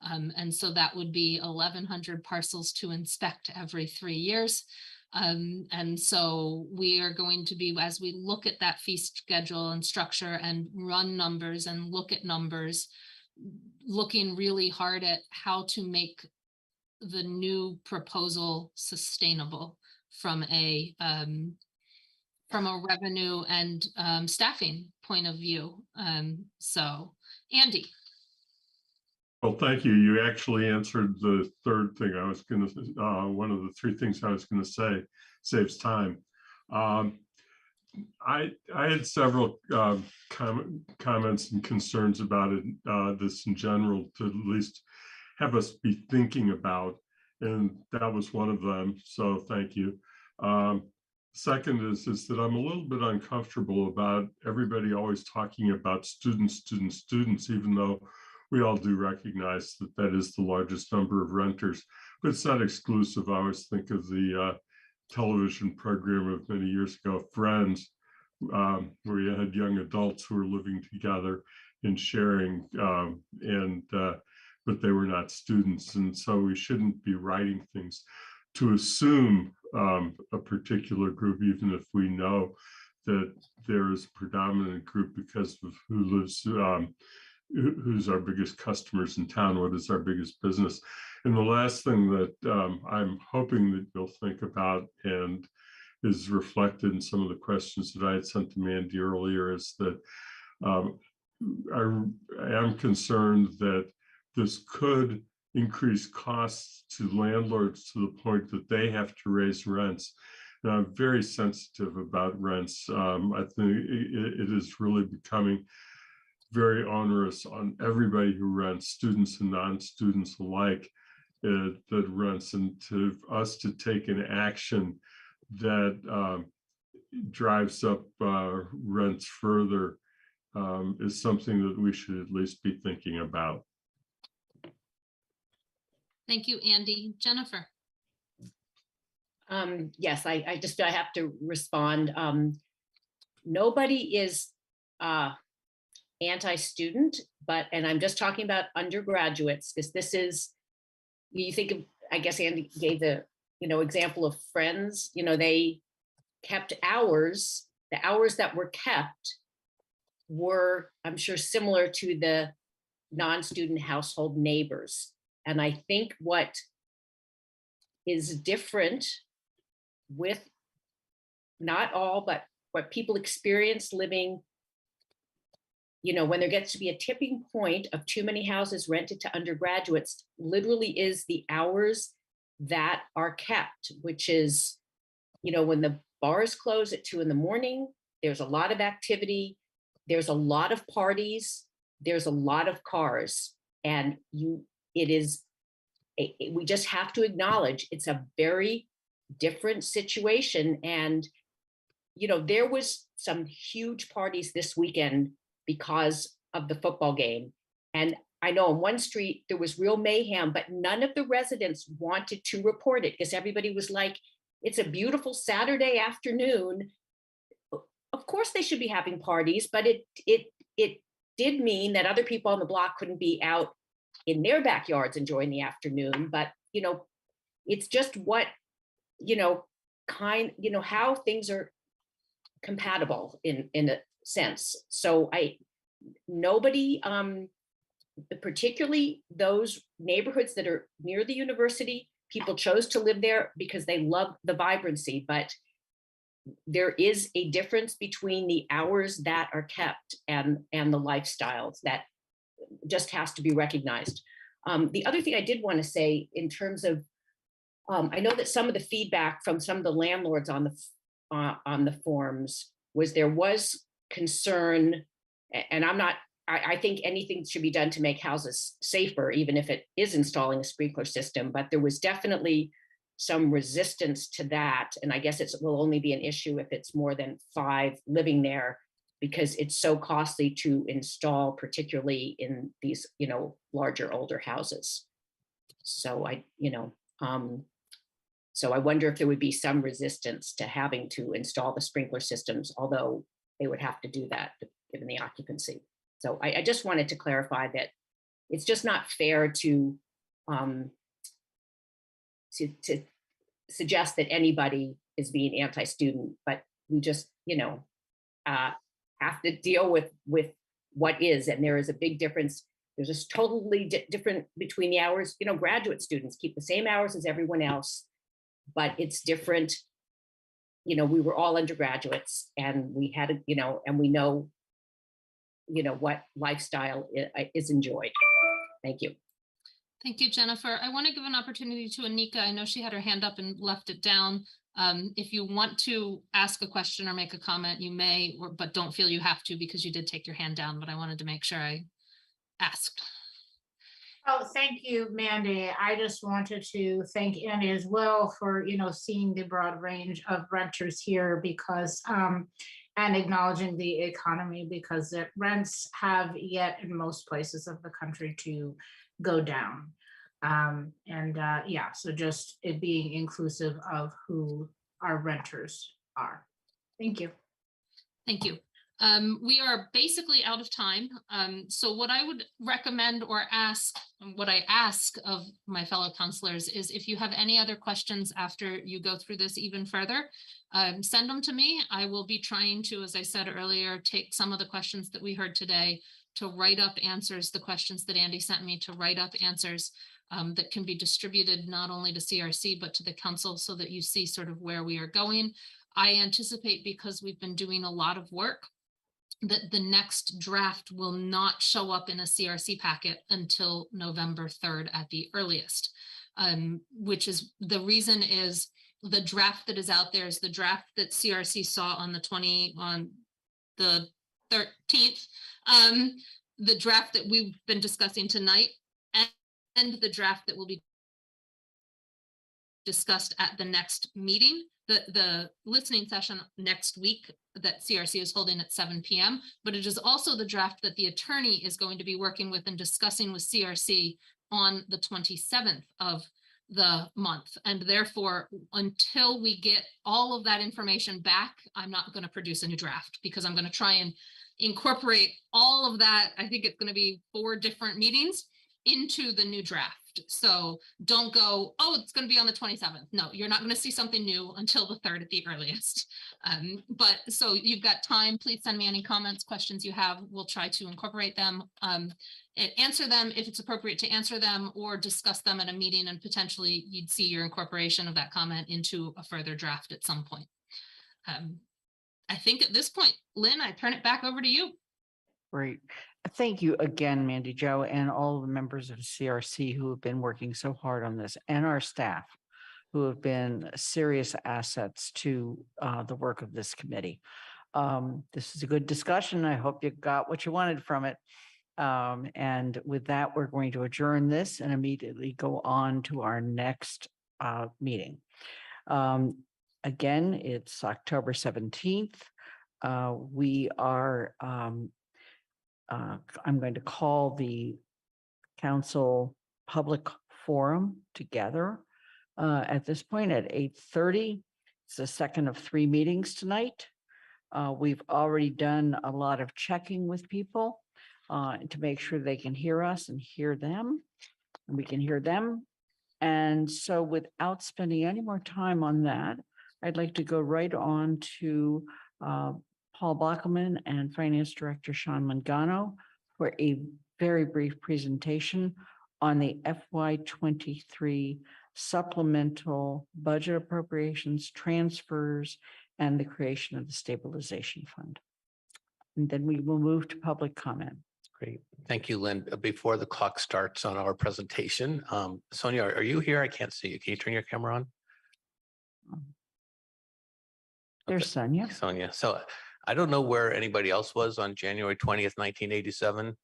And so that would be 1,100 parcels to inspect every 3 years. And so we are going to be, as we look at that fee schedule and structure and run numbers and look at numbers, looking really hard at how to make the new proposal sustainable from a revenue and staffing point of view. So, Andy. Well, thank you. You actually answered the third thing I was going to, one of the three things I was going to say, saves time. I had several comments and concerns about it, this in general, to at least have us be thinking about, and that was one of them. So thank you. Second is that I'm a little bit uncomfortable about everybody always talking about students, even though we all do recognize that that is the largest number of renters, but it's not exclusive. I always think of the television program of many years ago, Friends, where you had young adults who were living together and sharing, but they were not students. And so we shouldn't be writing things to assume a particular group, even if we know that there is a predominant group because of who lives, who's our biggest customers in town, what is our biggest business. And the last thing that I'm hoping that you'll think about and is reflected in some of the questions that I had sent to Mandy earlier is that I am concerned that this could increase costs to landlords to the point that they have to raise rents. And I'm very sensitive about rents. I think it is really becoming very onerous on everybody who rents, students and non-students alike, that rents, and to us to take an action that drives up rents further is something that we should at least be thinking about. Thank you, Andy. Jennifer. Yes, I have to respond. Nobody is anti-student, and I'm just talking about undergraduates, because this is, you think of, I guess Andy gave the, example of Friends, they kept hours, the hours that were kept were, I'm sure, similar to the non-student household neighbors. And I think what is different with not all, but what people experience living, when there gets to be a tipping point of too many houses rented to undergraduates, literally is the hours that are kept, which is, when the bars close at 2 a.m, there's a lot of activity, there's a lot of parties, there's a lot of cars, and we just have to acknowledge it's a very different situation. And, there was some huge parties this weekend because of the football game. And I know on one street there was real mayhem, but none of the residents wanted to report it because everybody was like, it's a beautiful Saturday afternoon. Of course they should be having parties, but it did mean that other people on the block couldn't be out in their backyards enjoying the afternoon. But, it's just what, how things are compatible in a sense. So nobody, particularly those neighborhoods that are near the university, people chose to live there because they love the vibrancy, but there is a difference between the hours that are kept and the lifestyles that just has to be recognized. The other thing I did want to say in terms of, I know that some of the feedback from some of the landlords on the forums was there was concern, and I think anything should be done to make houses safer, even if it is installing a sprinkler system, but there was definitely some resistance to that. And I guess it will only be an issue if it's more than 5 living there. because it's so costly to install, particularly in these, larger, older houses. So so I wonder if there would be some resistance to having to install the sprinkler systems, although they would have to do that given the occupancy. So I just wanted to clarify that it's just not fair to suggest that anybody is being anti-student, but we just, have to deal with what is, and there is a big difference. There's a totally different between the hours. Graduate students keep the same hours as everyone else, but it's different. We were all undergraduates, and we had and we know, what lifestyle is enjoyed. Thank you. Thank you, Jennifer. I want to give an opportunity to Anika. I know she had her hand up and left it down. If you want to ask a question or make a comment, you may, but don't feel you have to because you did take your hand down, but I wanted to make sure I asked. Oh, thank you, Mandy. I just wanted to thank Andy as well for, seeing the broad range of renters here because, and acknowledging the economy because the rents have yet in most places of the country to go down. So just it being inclusive of who our renters are. Thank you. Thank you. We are basically out of time. So what I would recommend or ask, what I ask of my fellow counselors is if you have any other questions after you go through this even further, send them to me. I will be trying to, as I said earlier, take some of the questions that we heard today to write up answers, the questions that Andy sent me to write up answers that can be distributed not only to CRC, but to the council so that you see sort of where we are going. I anticipate, because we've been doing a lot of work, that the next draft will not show up in a CRC packet until November 3rd at the earliest, which is the reason is the draft that is out there is the draft that CRC saw on the 13th, the draft that we've been discussing tonight, and the draft that will be discussed at the next meeting, the listening session next week that CRC is holding at 7 p.m. But it is also the draft that the attorney is going to be working with and discussing with CRC on the 27th of the month. And therefore, until we get all of that information back, I'm not going to produce a new draft because I'm going to try and incorporate all of that. I think it's going to be 4 different meetings into the new draft. So don't go, oh, it's going to be on the 27th. No, you're not going to see something new until the 3rd at the earliest. But so you've got time. Please send me any comments, questions you have. We'll try to incorporate them, and answer them if it's appropriate to answer them, or discuss them at a meeting, and potentially you'd see your incorporation of that comment into a further draft at some point. I think at this point, Lynn, I turn it back over to you. Great. Thank you again, Mandy Jo, and all the members of CRC who have been working so hard on this, and our staff who have been serious assets to the work of this committee. This is a good discussion. I hope you got what you wanted from it. And with that, we're going to adjourn this and immediately go on to our next meeting. Again, it's October 17th. We are I'm going to call the council public forum together at this point at 8:30. It's the second of 3 meetings tonight. We've already done a lot of checking with people to make sure they can hear us and hear them, and we can hear them. And so without spending any more time on that, I'd like to go right on to Paul Bockelman and Finance Director Sean Mangano for a very brief presentation on the FY23 supplemental budget appropriations, transfers, and the creation of the stabilization fund. And then we will move to public comment. Great. Thank you, Lynn. Before the clock starts on our presentation, Sonia, are you here? I can't see you. Can you turn your camera on? There's Sonia. Sonia. So I don't know where anybody else was on January 20th, 1987,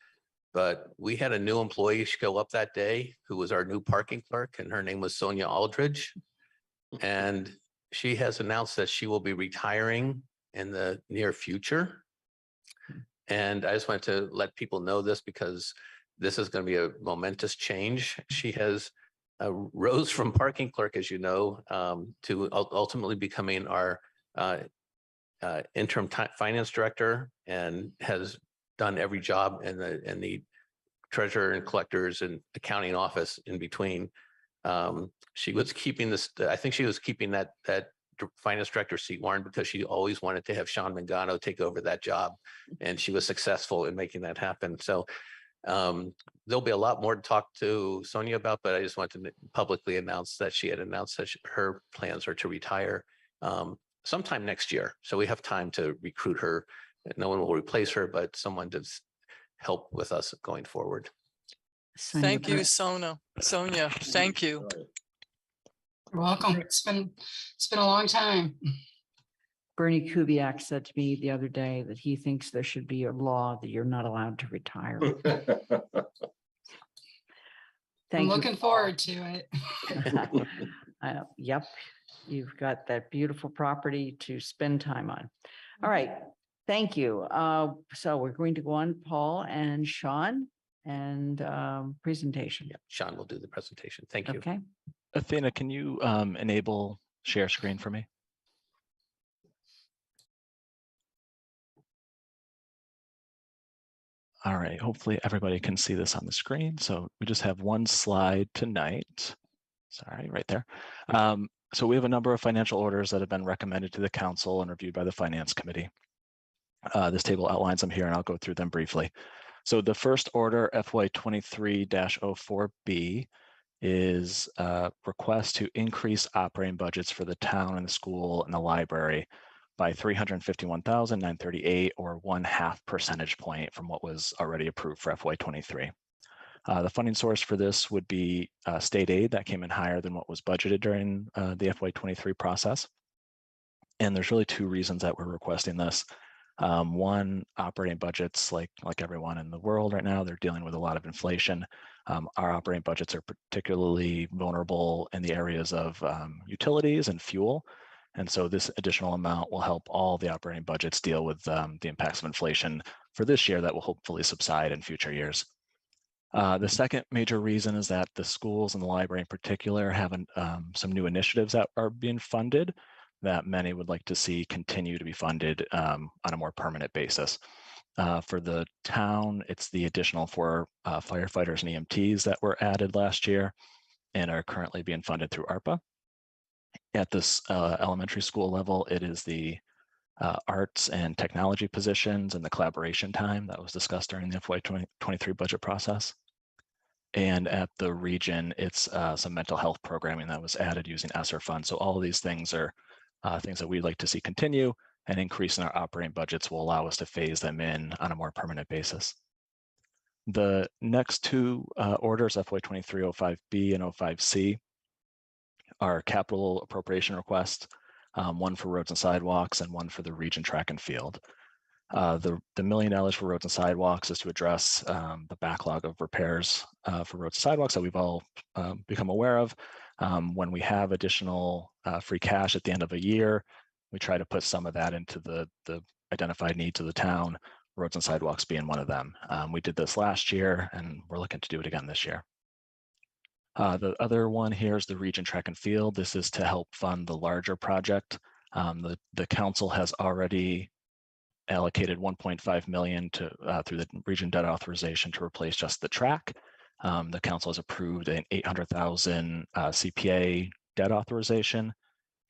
but we had a new employee show up that day who was our new parking clerk, and her name was Sonia Aldridge. And she has announced that she will be retiring in the near future. And I just wanted to let people know this because this is going to be a momentous change. She has rose from parking clerk, as you know, to ultimately becoming our interim finance director, and has done every job in the treasurer and collectors and accounting office in between. She was keeping this, I think she was keeping that finance director seat, Warren, because she always wanted to have Sean Mangano take over that job. And she was successful in making that happen. So there'll be a lot more to talk to Sonia about, but I just wanted to publicly announce that she had announced that her plans are to retire sometime next year. So we have time to recruit her. No one will replace her, but someone to help with us going forward. Thank you, Sonia. Thank you. You're welcome. It's been a long time. Bernie Kubiak said to me the other day that he thinks there should be a law that you're not allowed to retire. I'm looking forward to it. Yep, you've got that beautiful property to spend time on. All right, thank you. So we're going to go on, Paul and Sean, and presentation. Yeah, Sean will do the presentation. Thank you. Okay. Athena, can you enable share screen for me? All right, hopefully everybody can see this on the screen. So we just have one slide tonight. Sorry, right there. So we have a number of financial orders that have been recommended to the council and reviewed by the finance committee. This table outlines them here, and I'll go through them briefly. So the first order, FY23-04B, is a request to increase operating budgets for the town and the school and the library by $351,938, or 1/2 percentage point from what was already approved for FY23. The funding source for this would be state aid that came in higher than what was budgeted during the FY23 process. And there's really two reasons that we're requesting this. One, operating budgets, like everyone in the world right now, they're dealing with a lot of inflation. Our operating budgets are particularly vulnerable in the areas of utilities and fuel. And so this additional amount will help all the operating budgets deal with the impacts of inflation for this year that will hopefully subside in future years. The second major reason is that the schools and the library in particular have some new initiatives that are being funded that many would like to see continue to be funded on a more permanent basis. For the town, it's the additional 4 firefighters and EMTs that were added last year and are currently being funded through ARPA. At this elementary school level, it is the arts and technology positions and the collaboration time that was discussed during the FY23 budget process. And at the region, it's some mental health programming that was added using ESSER funds. So all of these things are things that we'd like to see continue, and increase in our operating budgets will allow us to phase them in on a more permanent basis. The next two orders, FY23-05B and 05C, are capital appropriation requests, one for roads and sidewalks and one for the region track and field. The $1 million for roads and sidewalks is to address the backlog of repairs for roads and sidewalks that we've all become aware of. When we have additional free cash at the end of a year, we try to put some of that into the identified needs of the town, roads and sidewalks being one of them. We did this last year, and we're looking to do it again this year. The other one here is the region track and field. This is to help fund the larger project. The council has already allocated $1.5 million through the region debt authorization to replace just the track. The council has approved an $800,000 CPA debt authorization.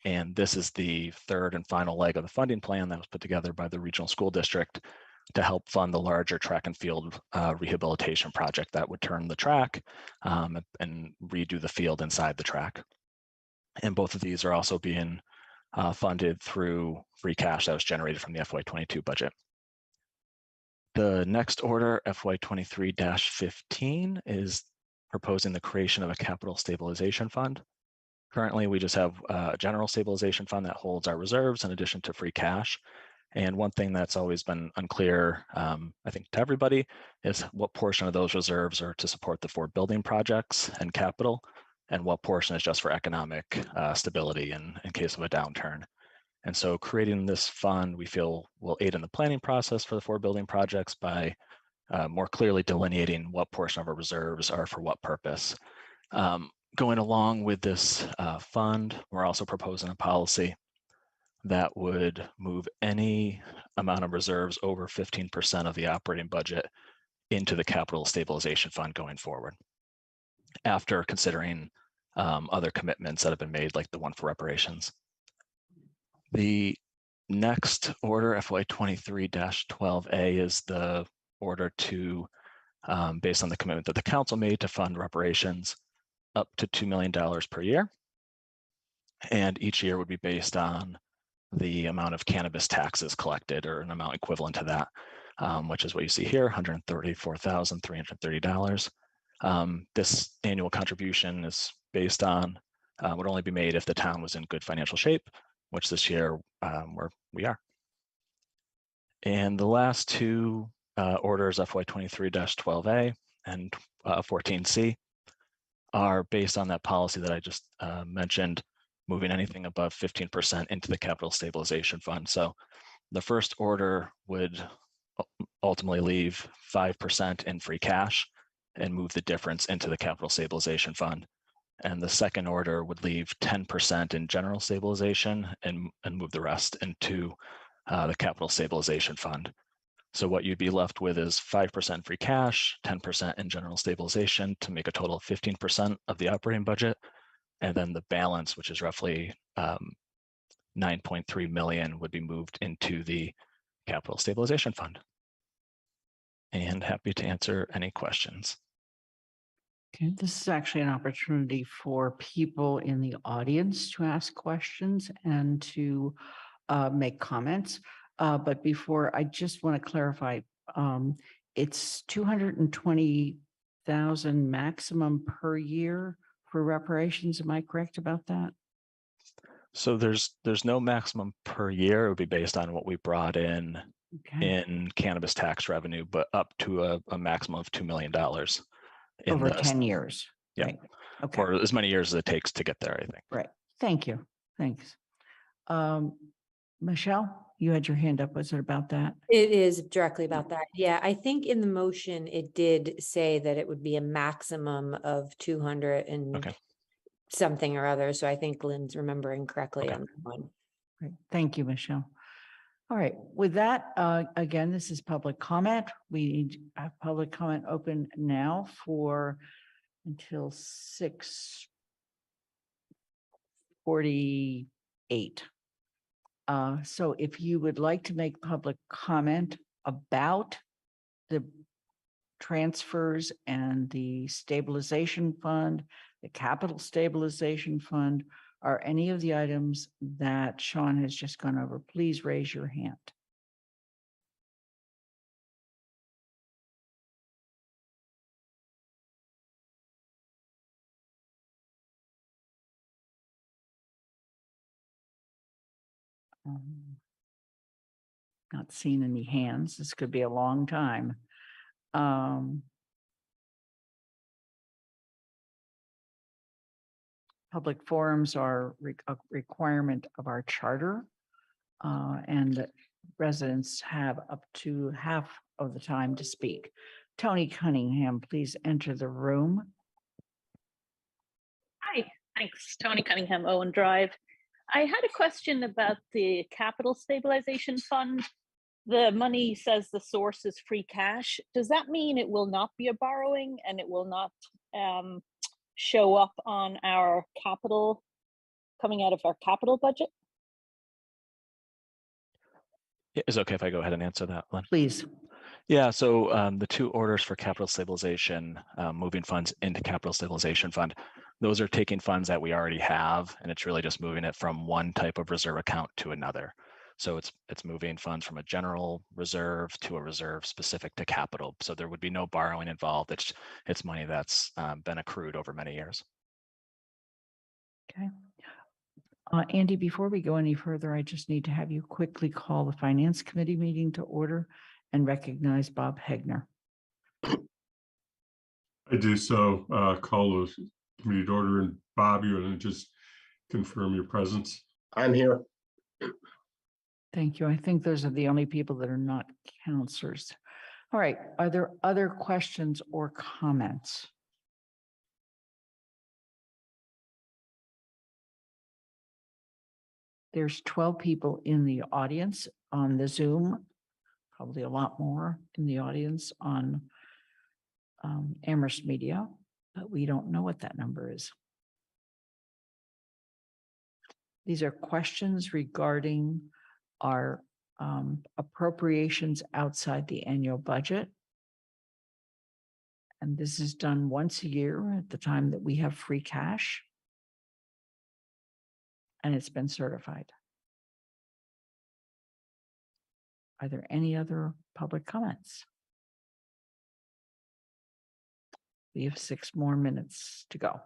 And this is the third and final leg of the funding plan that was put together by the regional school district to help fund the larger track and field rehabilitation project that would turn the track and redo the field inside the track. And both of these are also being funded through free cash that was generated from the FY22 budget. The next order, FY23-15, is proposing the creation of a capital stabilization fund. Currently, we just have a general stabilization fund that holds our reserves in addition to free cash. And one thing that's always been unclear, I think, to everybody is what portion of those reserves are to support the 4 building projects and capital, and what portion is just for economic stability in case of a downturn. And so creating this fund, we feel will aid in the planning process for the 4 building projects by more clearly delineating what portion of our reserves are for what purpose. Going along with this fund, we're also proposing a policy that would move any amount of reserves over 15% of the operating budget into the capital stabilization fund going forward, after considering other commitments that have been made, like the one for reparations. The next order, FY 23-12A, is the order to, based on the commitment that the council made to fund reparations up to $2 million per year. And each year would be based on the amount of cannabis taxes collected, or an amount equivalent to that, which is what you see here, $134,330. This annual contribution is based on, would only be made if the town was in good financial shape, which this year we are. And the last 2 orders, FY 23-12A and 14C, are based on that policy that I just mentioned, moving anything above 15% into the capital stabilization fund. So the first order would ultimately leave 5% in free cash and move the difference into the capital stabilization fund. And the second order would leave 10% in general stabilization and move the rest into the capital stabilization fund. So what you'd be left with is 5% free cash, 10% in general stabilization, to make a total of 15% of the operating budget. And then the balance, which is roughly 9.3 million, would be moved into the capital stabilization fund. And happy to answer any questions. Okay, this is actually an opportunity for people in the audience to ask questions and to make comments. But before, I just want to clarify, it's 220,000 maximum per year for reparations. Am I correct about that? So there's no maximum per year. It would be based on what we brought in cannabis tax revenue, but up to a maximum of $2 million over 10 years. Yeah. Right. Okay. Or as many years as it takes to get there, I think. Right. Thank you. Thanks. Michelle, you had your hand up. Was it about that? It is directly about that. Yeah, I think in the motion, it did say that it would be a maximum of 200 and something or other. So I think Lynn's remembering correctly on that one. Great. Thank you, Michelle. All right. With that, again, this is public comment. We need to have public comment open now for until 6:48. So if you would like to make public comment about the transfers and the stabilization fund, the capital stabilization fund, or any of the items that Sean has just gone over, please raise your hand. Not seeing any hands. This could be a long time. Public forums are a requirement of our charter, and residents have up to half of the time to speak. Tony Cunningham, please enter the room. Hi, thanks. Tony Cunningham, Owen Drive. I had a question about the capital stabilization fund. The money says the source is free cash. Does that mean it will not be a borrowing and it will not show up on our capital, coming out of our capital budget? Is it okay if I go ahead and answer that, Lynn? Please. Yeah, so the 2 orders for capital stabilization, moving funds into capital stabilization fund, those are taking funds that we already have, and it's really just moving it from one type of reserve account to another. So it's moving funds from a general reserve to a reserve specific to capital. So there would be no borrowing involved. It's money that's been accrued over many years. Okay. Andy, before we go any further, I just need to have you quickly call the Finance Committee meeting to order and recognize Bob Hegner. I do so. Call the committee to order, and Bob, you want to just confirm your presence? I'm here. Thank you. I think those are the only people that are not counselors. All right, are there other questions or comments? There's 12 people in the audience on the Zoom, probably a lot more in the audience on Amherst Media, but we don't know what that number is. These are questions regarding our appropriations outside the annual budget. And this is done once a year at the time that we have free cash. And it's been certified. Are there any other public comments? We have 6 more minutes to go.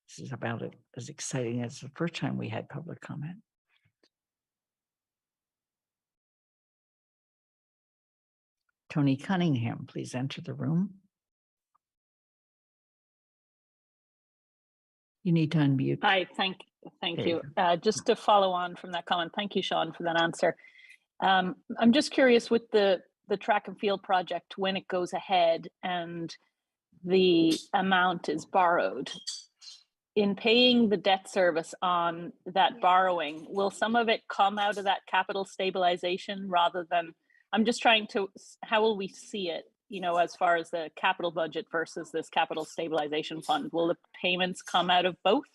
This is about as exciting as the first time we had public comment. Tony Cunningham, please enter the room. You need to unmute. Hi, thank There you. you Just to follow on from that comment, thank you, Sean, for that answer. I'm just curious with the track and field project, when it goes ahead and the amount is borrowed, in paying the debt service on that borrowing, will some of it come out of that capital stabilization rather than, I'm just trying to, how will we see it, you know, as far as the capital budget versus this capital stabilization fund? Will the payments come out of both?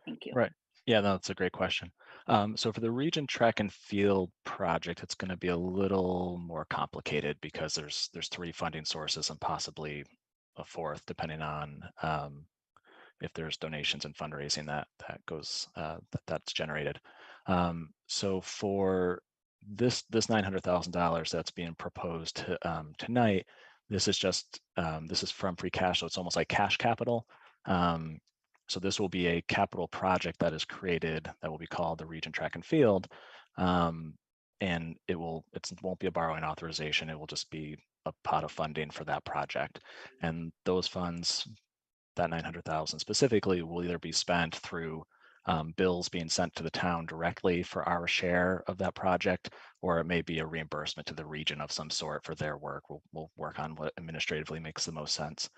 Thank you. Right. Yeah, no, that's a great question. So for the region track and field project, it's going to be a little more complicated because there's 3 funding sources and possibly a 4th, depending on if there's donations and fundraising that goes that's generated. So for this $900,000 that's being proposed tonight, this is just this is from free cash, so it's almost like cash capital. So this will be a capital project that is created that will be called the Region Track and Field, and it won't be a borrowing authorization. It will just be a pot of funding for that project, and those funds, that 900,000 specifically, will either be spent through bills being sent to the town directly for our share of that project, or it may be a reimbursement to the region of some sort for their work. We'll work on what administratively makes the most sense.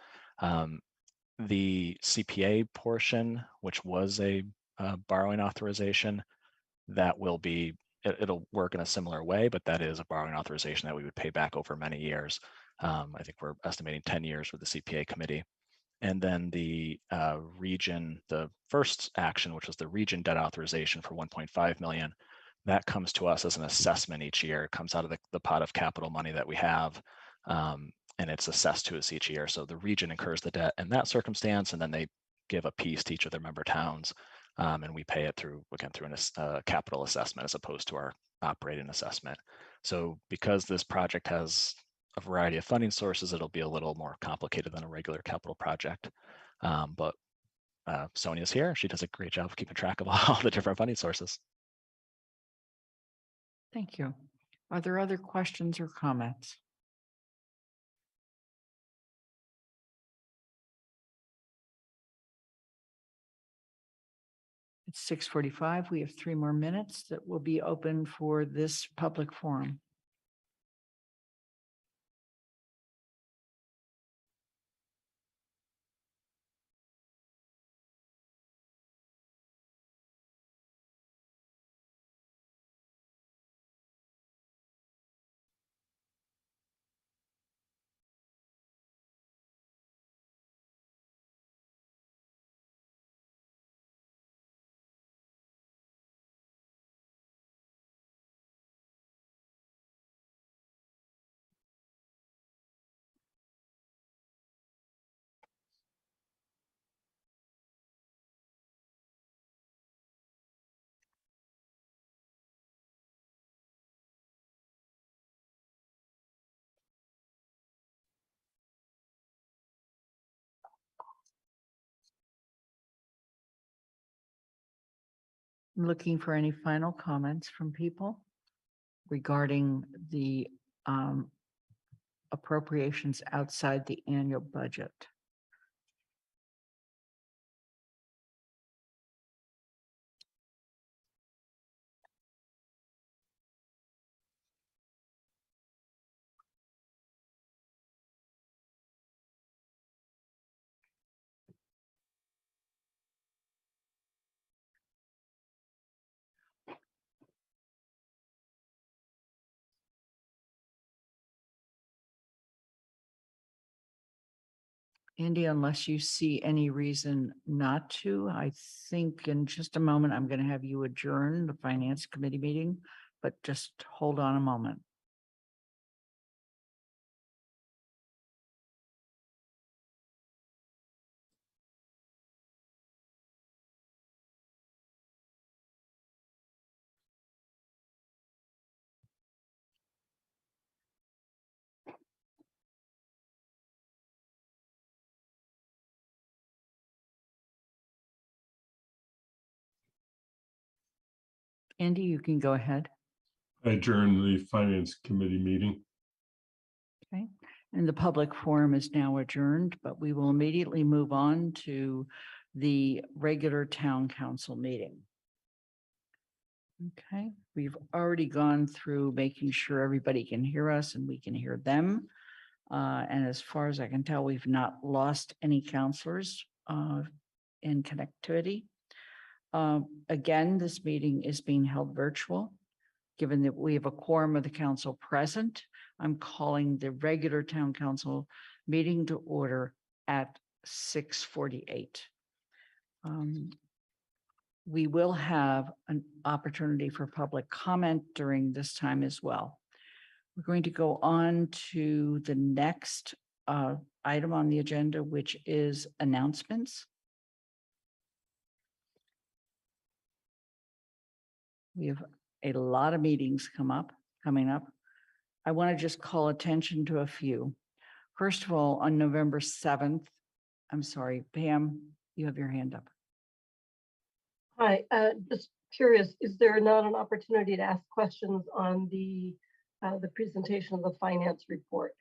The CPA portion, which was a borrowing authorization, that will be, it'll work in a similar way, but that is a borrowing authorization that we would pay back over many years. I think we're estimating 10 years with the CPA committee. And then the region, the first action, which was the region debt authorization for 1.5 million, that comes to us as an assessment each year. It comes out of the pot of capital money that we have, and it's assessed to us each year. So the region incurs the debt in that circumstance, and then they give a piece to each of their member towns, and we pay it through, again, through a capital assessment as opposed to our operating assessment. So because this project has a variety of funding sources, it'll be a little more complicated than a regular capital project. But Sonia's here. She does a great job of keeping track of all the different funding sources. Thank you. Are there other questions or comments? It's 6:45. We have 3 more minutes that will be open for this public forum. I'm looking for any final comments from people regarding the appropriations outside the annual budget. Andy, unless you see any reason not to, I think in just a moment, I'm going to have you adjourn the Finance Committee meeting, but just hold on a moment. Andy, you can go ahead. I adjourn the Finance Committee meeting. Okay, and the public forum is now adjourned, but we will immediately move on to the regular town council meeting. Okay, we've already gone through making sure everybody can hear us and we can hear them. And as far as I can tell, we've not lost any counselors in connectivity. Again, this meeting is being held virtual. Given that we have a quorum of the council present, I'm calling the regular town council meeting to order at 6:48. We will have an opportunity for public comment during this time as well. We're going to go on to the next item on the agenda, which is announcements. We have a lot of meetings coming up. I want to just call attention to a few. First of all, on November 7th, I'm sorry, Pam, you have your hand up. Hi, just curious, is there not an opportunity to ask questions on the presentation of the finance report?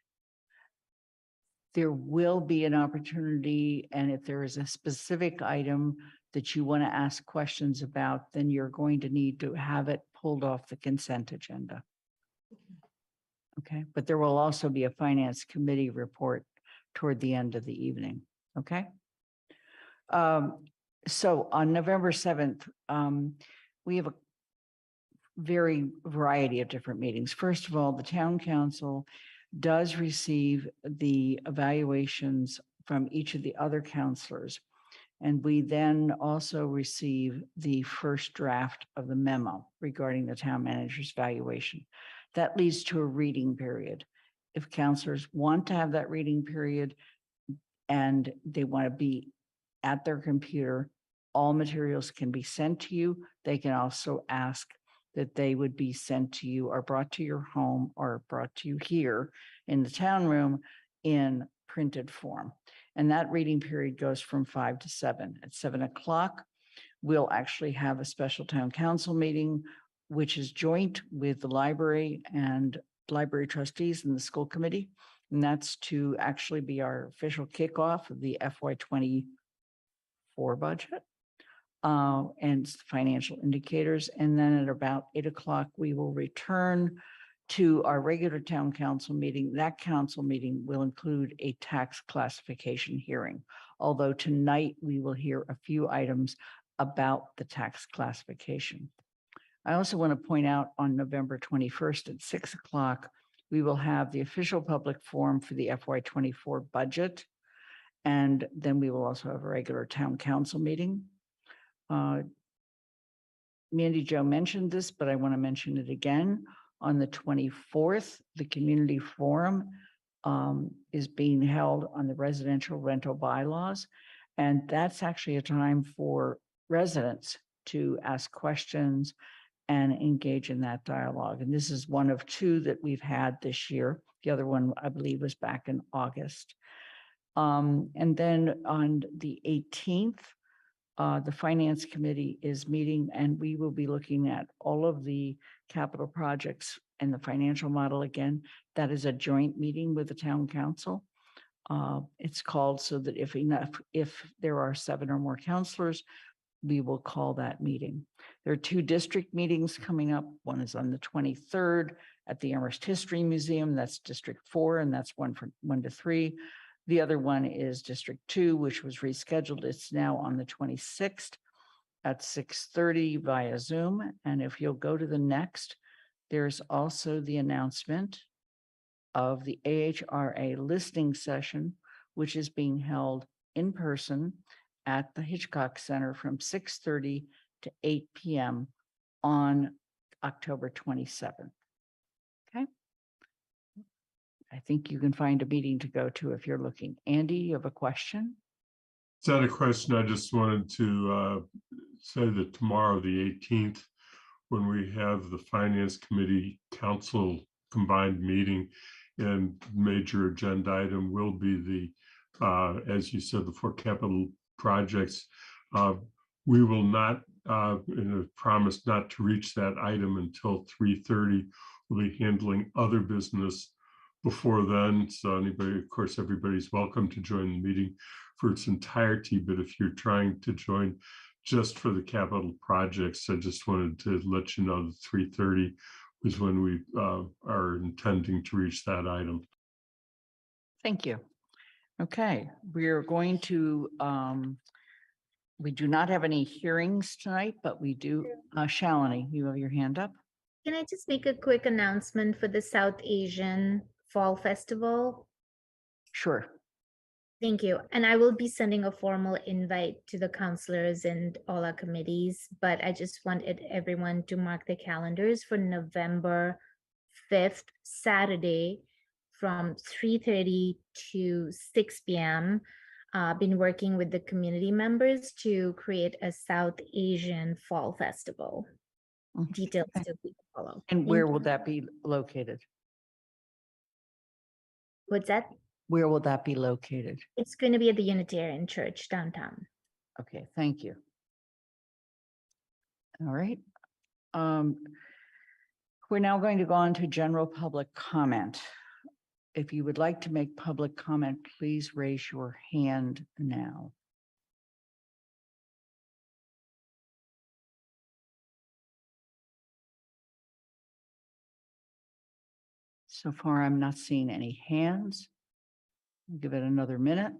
There will be an opportunity, and if there is a specific item that you want to ask questions about, then you're going to need to have it pulled off the consent agenda. Okay, but there will also be a finance committee report toward the end of the evening. Okay. So on November 7th, we have a variety of different meetings. First of all, the town council does receive the evaluations from each of the other counselors. And we then also receive the first draft of the memo regarding the town manager's valuation. That leads to a reading period. If counselors want to have that reading period and they want to be at their computer, all materials can be sent to you. They can also ask that they would be sent to you or brought to your home or brought to you here in the town room in printed form. And that reading period goes from 5 to 7. At 7 o'clock, we'll actually have a special town council meeting, which is joint with the library and library trustees and the school committee. And that's to actually be our official kickoff of the FY24 budget and financial indicators. And then at about 8 o'clock, we will return to our regular town council meeting. That council meeting will include a tax classification hearing. Although tonight we will hear a few items about the tax classification. I also want to point out on November 21st at 6 o'clock, we will have the official public forum for the FY24 budget. And then we will also have a regular town council meeting. Mandy Jo mentioned this, but I want to mention it again. On the 24th, the community forum is being held on the residential rental bylaws. And that's actually a time for residents to ask questions and engage in that dialogue. And this is one of two that we've had this year. The other one, I believe, was back in August. And then on the 18th, the Finance Committee is meeting, and we will be looking at all of the capital projects and the financial model again. That is a joint meeting with the town council. It's called so that if there are 7 or more counselors, we will call that meeting. There are 2 district meetings coming up. One is on the 23rd at the Amherst History Museum. That's District 4, and that's 1 to 3. The other one is District 2, which was rescheduled. It's now on the 26th at 6:30 via Zoom. And if you'll go to the next, there's also the announcement of the AHRA listening session, which is being held in person at the Hitchcock Center from 6:30 to 8 p.m. on October 27th. Okay. I think you can find a meeting to go to if you're looking. Andy, you have a question? Is that a question? I just wanted to say that tomorrow, the 18th, when we have the Finance Committee Council combined meeting, and major agenda item will be the, as you said, the 4 capital projects. We will not, promise not to reach that item until 3:30. We'll be handling other business before then. So anybody, of course, everybody's welcome to join the meeting for its entirety. But if you're trying to join just for the capital projects, I just wanted to let you know that 3:30 is when we are intending to reach that item. Thank you. Okay, we're going to, we do not have any hearings tonight, but we do, Shalini, you have your hand up. Can I just make a quick announcement for the South Asian Fall Festival? Sure. Thank you. And I will be sending a formal invite to the counselors and all our committees, but I just wanted everyone to mark their calendars for November 5th, Saturday, from 3:30 to 6 p.m. Been working with the community members to create a South Asian Fall Festival. Details to follow. And where will that be located? What's that? Where will that be located? It's going to be at the Unitarian Church downtown. Okay, thank you. All right. We're now going to go on to general public comment. If you would like to make public comment, please raise your hand now. So far, I'm not seeing any hands. I'll give it another minute.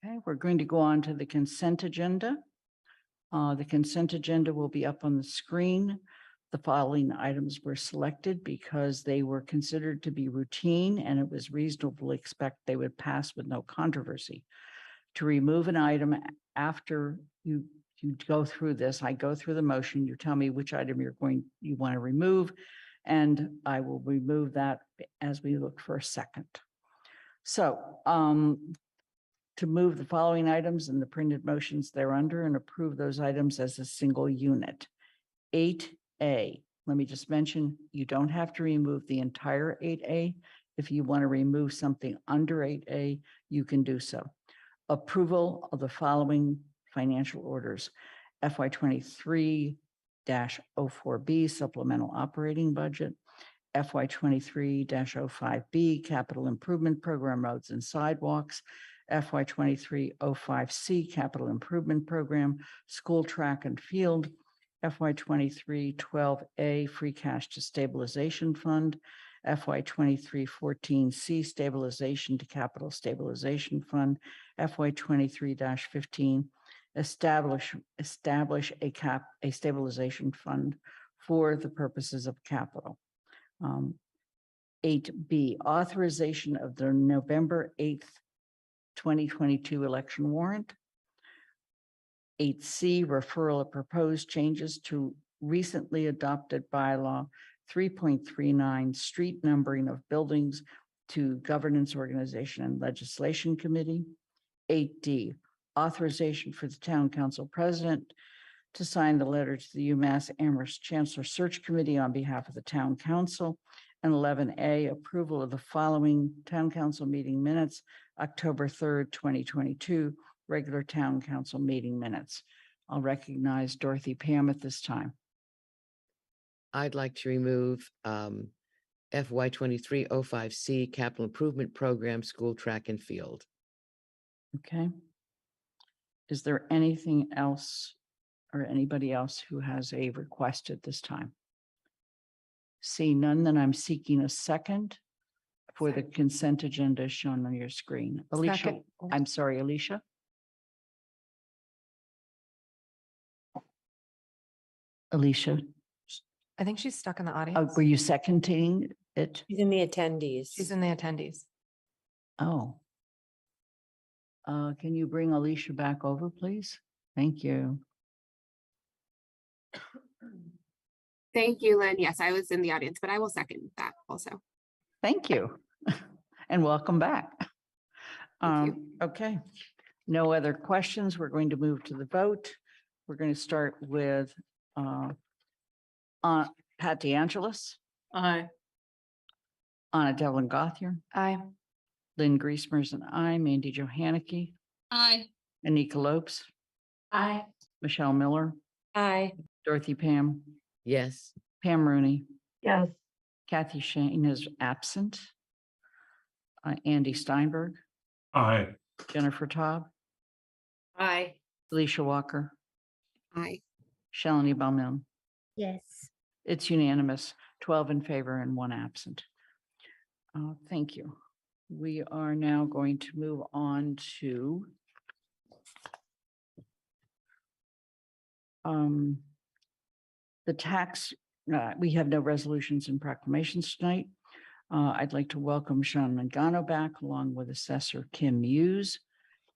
Okay, we're going to go on to the consent agenda. The consent agenda will be up on the screen. The following items were selected because they were considered to be routine and it was reasonable to expect they would pass with no controversy. To remove an item after you go through this, I go through the motion, you tell me which item you want to remove, and I will remove that as we look for a second. So to move the following items and the printed motions thereunder and approve those items as a single unit. 8A, let me just mention, you don't have to remove the entire 8A. If you want to remove something under 8A, you can do so. Approval of the following financial orders. FY23-04B supplemental operating budget, FY23-05B capital improvement program roads and sidewalks, FY23-05C capital improvement program, school track and field, FY23-12A free cash to stabilization fund, FY23-14C stabilization to capital stabilization fund, FY23-15 establish a stabilization fund for the purposes of capital. 8B authorization of the November 8th 2022 election warrant. 8C referral of proposed changes to recently adopted bylaw 3.39 street numbering of buildings to Governance, Organization, and Legislation Committee. 8D authorization for the Town Council President to sign the letter to the UMass Amherst Chancellor Search Committee on behalf of the Town Council. And 11A, approval of the following Town Council meeting minutes, October 3rd, 2022, regular Town Council meeting minutes. I'll recognize Dorothy Pam at this time. I'd like to remove FY 2305C Capital Improvement Program, School Track and Field. Okay. Is there anything else or anybody else who has a request at this time? See none, then I'm seeking a second for the consent agenda shown on your screen. Alicia, Second. I'm sorry, Alicia. Alicia, I think she's stuck in the were audience. you seconding it? She's in the attendees. She's in the attendees. Oh. Can you bring Alicia back over, please? Thank you. Thank you, Lynn. Yes, I was in the audience, but I will second that also. Thank you. And welcome back. Thank you. Okay. No other questions. We're going to move to the vote. We're going to start with Pat DeAngelis. Aye. Anna Devlin Gothier. Aye. Lynn Griesmer's and I, Mandy Johanicky, Aye. Anika Lopes, Aye. Michelle Miller, Aye. Dorothy Pam, Yes. Pam Rooney, Yes. Kathy Shane is absent. Andy Steinberg, Aye. Jennifer Taub, Aye. Alicia Walker, Aye. Shalini Balmilne. Yes. It's unanimous, 12 in favor and 1 absent. Thank you. We are now going to move on to the tax. We have no resolutions and proclamations tonight. I'd like to welcome Sean Mangano back along with Assessor Kim Hughes,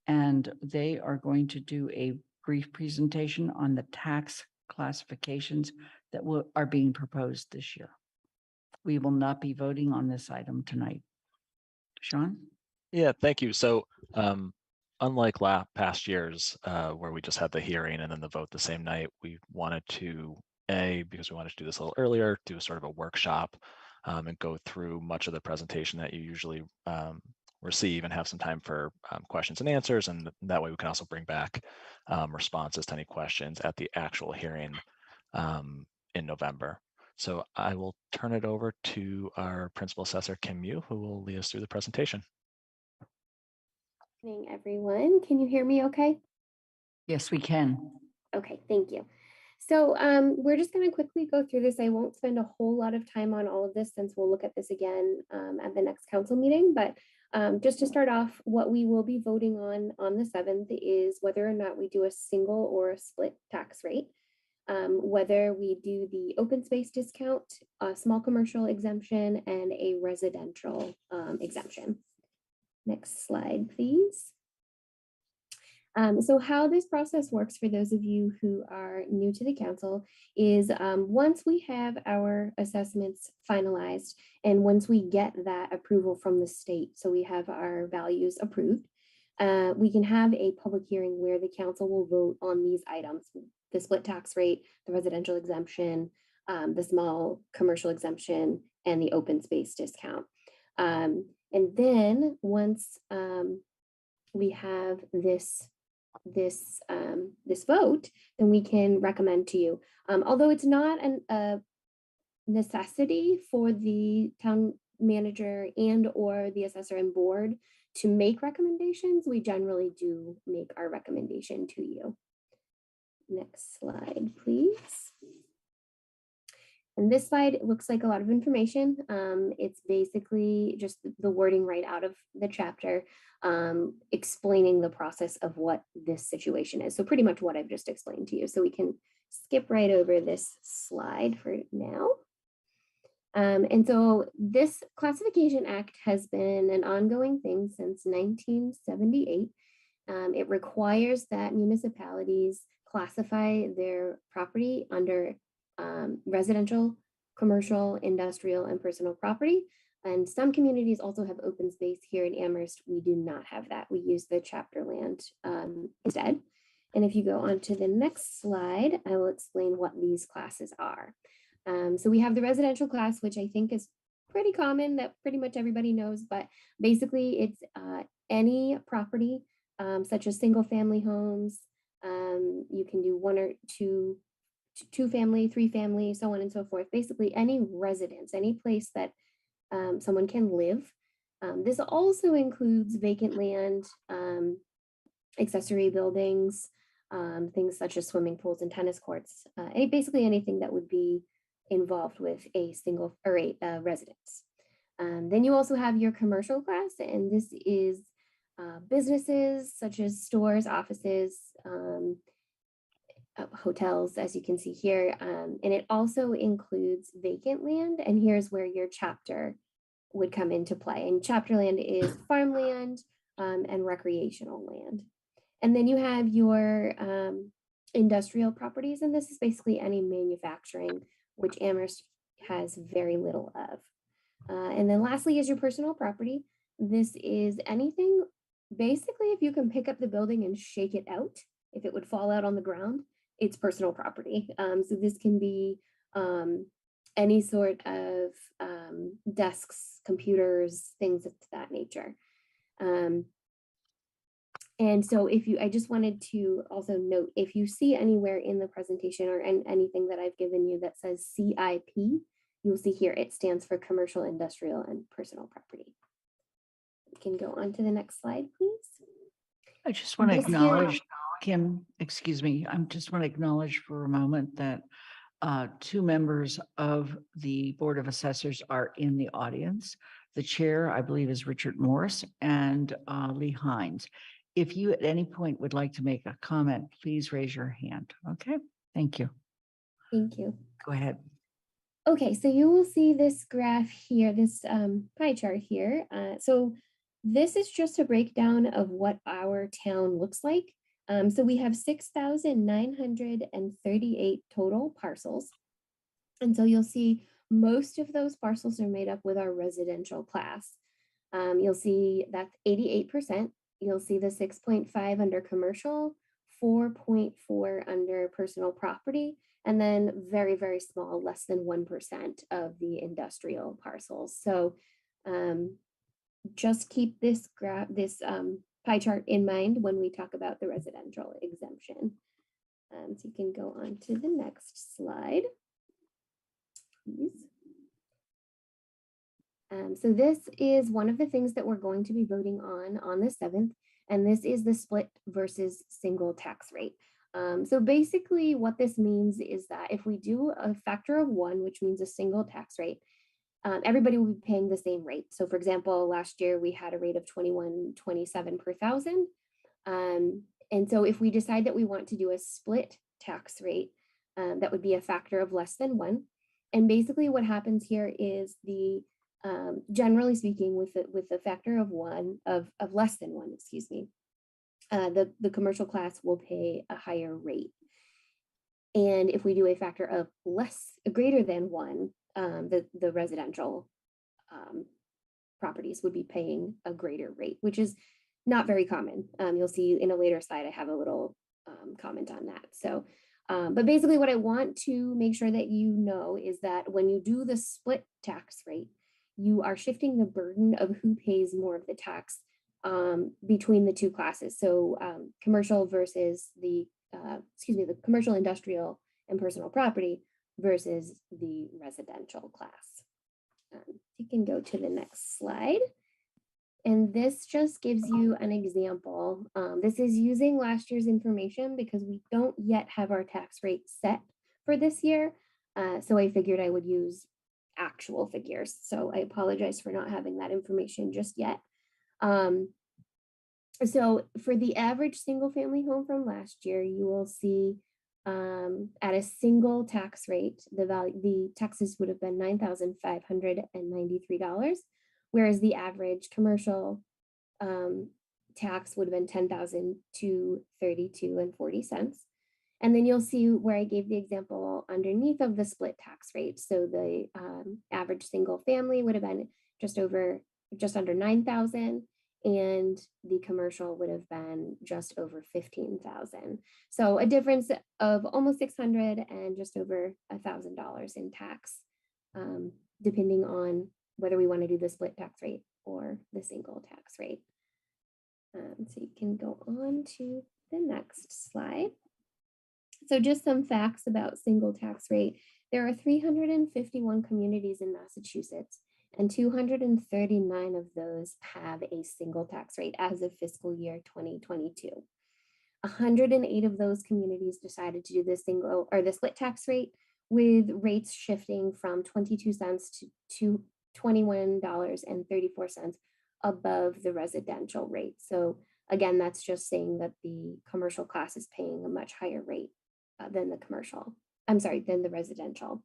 and they are going to do a brief presentation on the tax classifications that are being proposed this year. We will not be voting on this item tonight. Sean? Yeah, thank you. So unlike past years where we just had the hearing and then the vote the same night, we wanted to, because we wanted to do this a little earlier, do sort of a workshop and go through much of the presentation that you usually receive and have some time for questions and answers. And that way we can also bring back responses to any questions at the actual hearing in November. So I will turn it over to our Principal Assessor, Kim Mew, who will lead us through the presentation. Good evening, everyone. Can you hear me okay? Yes, we can. Okay, thank you. So we're just going to quickly go through this. I won't spend a whole lot of time on all of this since we'll look at this again at the next council meeting. But just to start off, what we will be voting on the 7th is whether or not we do a single or a split tax rate. Whether we do the open space discount, a small commercial exemption, and a residential exemption. Next slide, please. So how this process works for those of you who are new to the council is once we have our assessments finalized and once we get that approval from the state, so we have our values approved, we can have a public hearing where the council will vote on these items: the split tax rate, the residential exemption, the small commercial exemption, and the open space discount. And then once we have this vote, then we can recommend to you. Although it's not a necessity for the town manager and or the assessor and board to make recommendations, we generally do make our recommendation to you. Next slide, please. And this slide looks like a lot of information. It's basically just the wording right out of the chapter, explaining the process of what this situation is. So pretty much what I've just explained to you. So we can skip right over this slide for now. And so this Classification Act has been an ongoing thing since 1978. It requires that municipalities classify their property under residential, commercial, industrial, and personal property. And some communities also have open space. Here in Amherst, we do not have that. We use the chapter land instead. And if you go on to the next slide, I will explain what these classes are. So we have the residential class, which I think is pretty common that pretty much everybody knows, but basically it's any property such as single family homes. You can do one or two family, three family, so on and so forth. Basically any residence, any place that someone can live. This also includes vacant land, accessory buildings, things such as swimming pools and tennis courts, basically anything that would be involved with a single or a residence. Then you also have your commercial class, and this is businesses such as stores, offices, hotels, as you can see here. And it also includes vacant land, and here's where your chapter would come into play. And chapter land is farmland and recreational land. And then you have your industrial properties, and this is basically any manufacturing, which Amherst has very little of. And then lastly is your personal property. This is anything, basically, if you can pick up the building and shake it out, if it would fall out on the ground, it's personal property. So this can be any sort of desks, computers, things of that nature. And so I just wanted to also note, if you see anywhere in the presentation or anything that I've given you that says CIP, you'll see here it stands for commercial, industrial, and personal property. We can go on to the next slide, please. I just want to This here- acknowledge, Kim, excuse me, I just want to acknowledge for a moment that two members of the Board of Assessors are in the audience. The chair, I believe, is Richard Morris, and Lee Hines. If you at any point would like to make a comment, please raise your hand. Okay, thank you. Thank you. Go ahead. Okay, so you will see this graph here, this pie chart here. So this is just a breakdown of what our town looks like. So we have 6,938 total parcels. And so you'll see most of those parcels are made up with our residential class. You'll see that's 88%. You'll see the 6.5 under commercial, 4.4 under personal property, and then very, very small, less than 1% of the industrial parcels. So just keep this pie chart in mind when we talk about the residential exemption. So you can go on to the next slide, please. So this is one of the things that we're going to be voting on the 7th, and this is the split versus single tax rate. So basically what this means is that if we do a factor of 1, which means a single tax rate, everybody will be paying the same rate. So for example, last year we had a rate of $21.27 per thousand. And so if we decide that we want to do a split tax rate, that would be a factor of less than 1. And basically what happens here is the generally speaking, with the factor of less than 1, excuse me, the commercial class will pay a higher rate. And if we do a factor of greater than 1, the residential properties would be paying a greater rate, which is not very common. You'll see in a later slide, I have a little comment on that. So, but basically what I want to make sure that you know is that when you do the split tax rate, you are shifting the burden of who pays more of the tax between the two classes. So commercial versus the commercial, industrial, and personal property versus the residential class. You can go to the next slide. And this just gives you an example. This is using last year's information because we don't yet have our tax rate set for this year. So I figured I would use actual figures. So I apologize for not having that information just yet. So for the average single family home from last year, you will see at a single tax rate, the taxes would have been $9,593, whereas the average commercial tax would have been $10,232.40. And then you'll see where I gave the example underneath of the split tax rate. So the average single family would have been just under 9,000, and the commercial would have been just over 15,000. So a difference of almost 600 and just over $1,000 in tax, depending on whether we want to do the split tax rate or the single tax rate. So you can go on to the next slide. So just some facts about single tax rate. There are 351 communities in Massachusetts, and 239 of those have a single tax rate as of fiscal year 2022. 108 of those communities decided to do the single or the split tax rate, with rates shifting from 22 cents to $21.34 above the residential rate. So again, that's just saying that the commercial class is paying a much higher rate than the residential.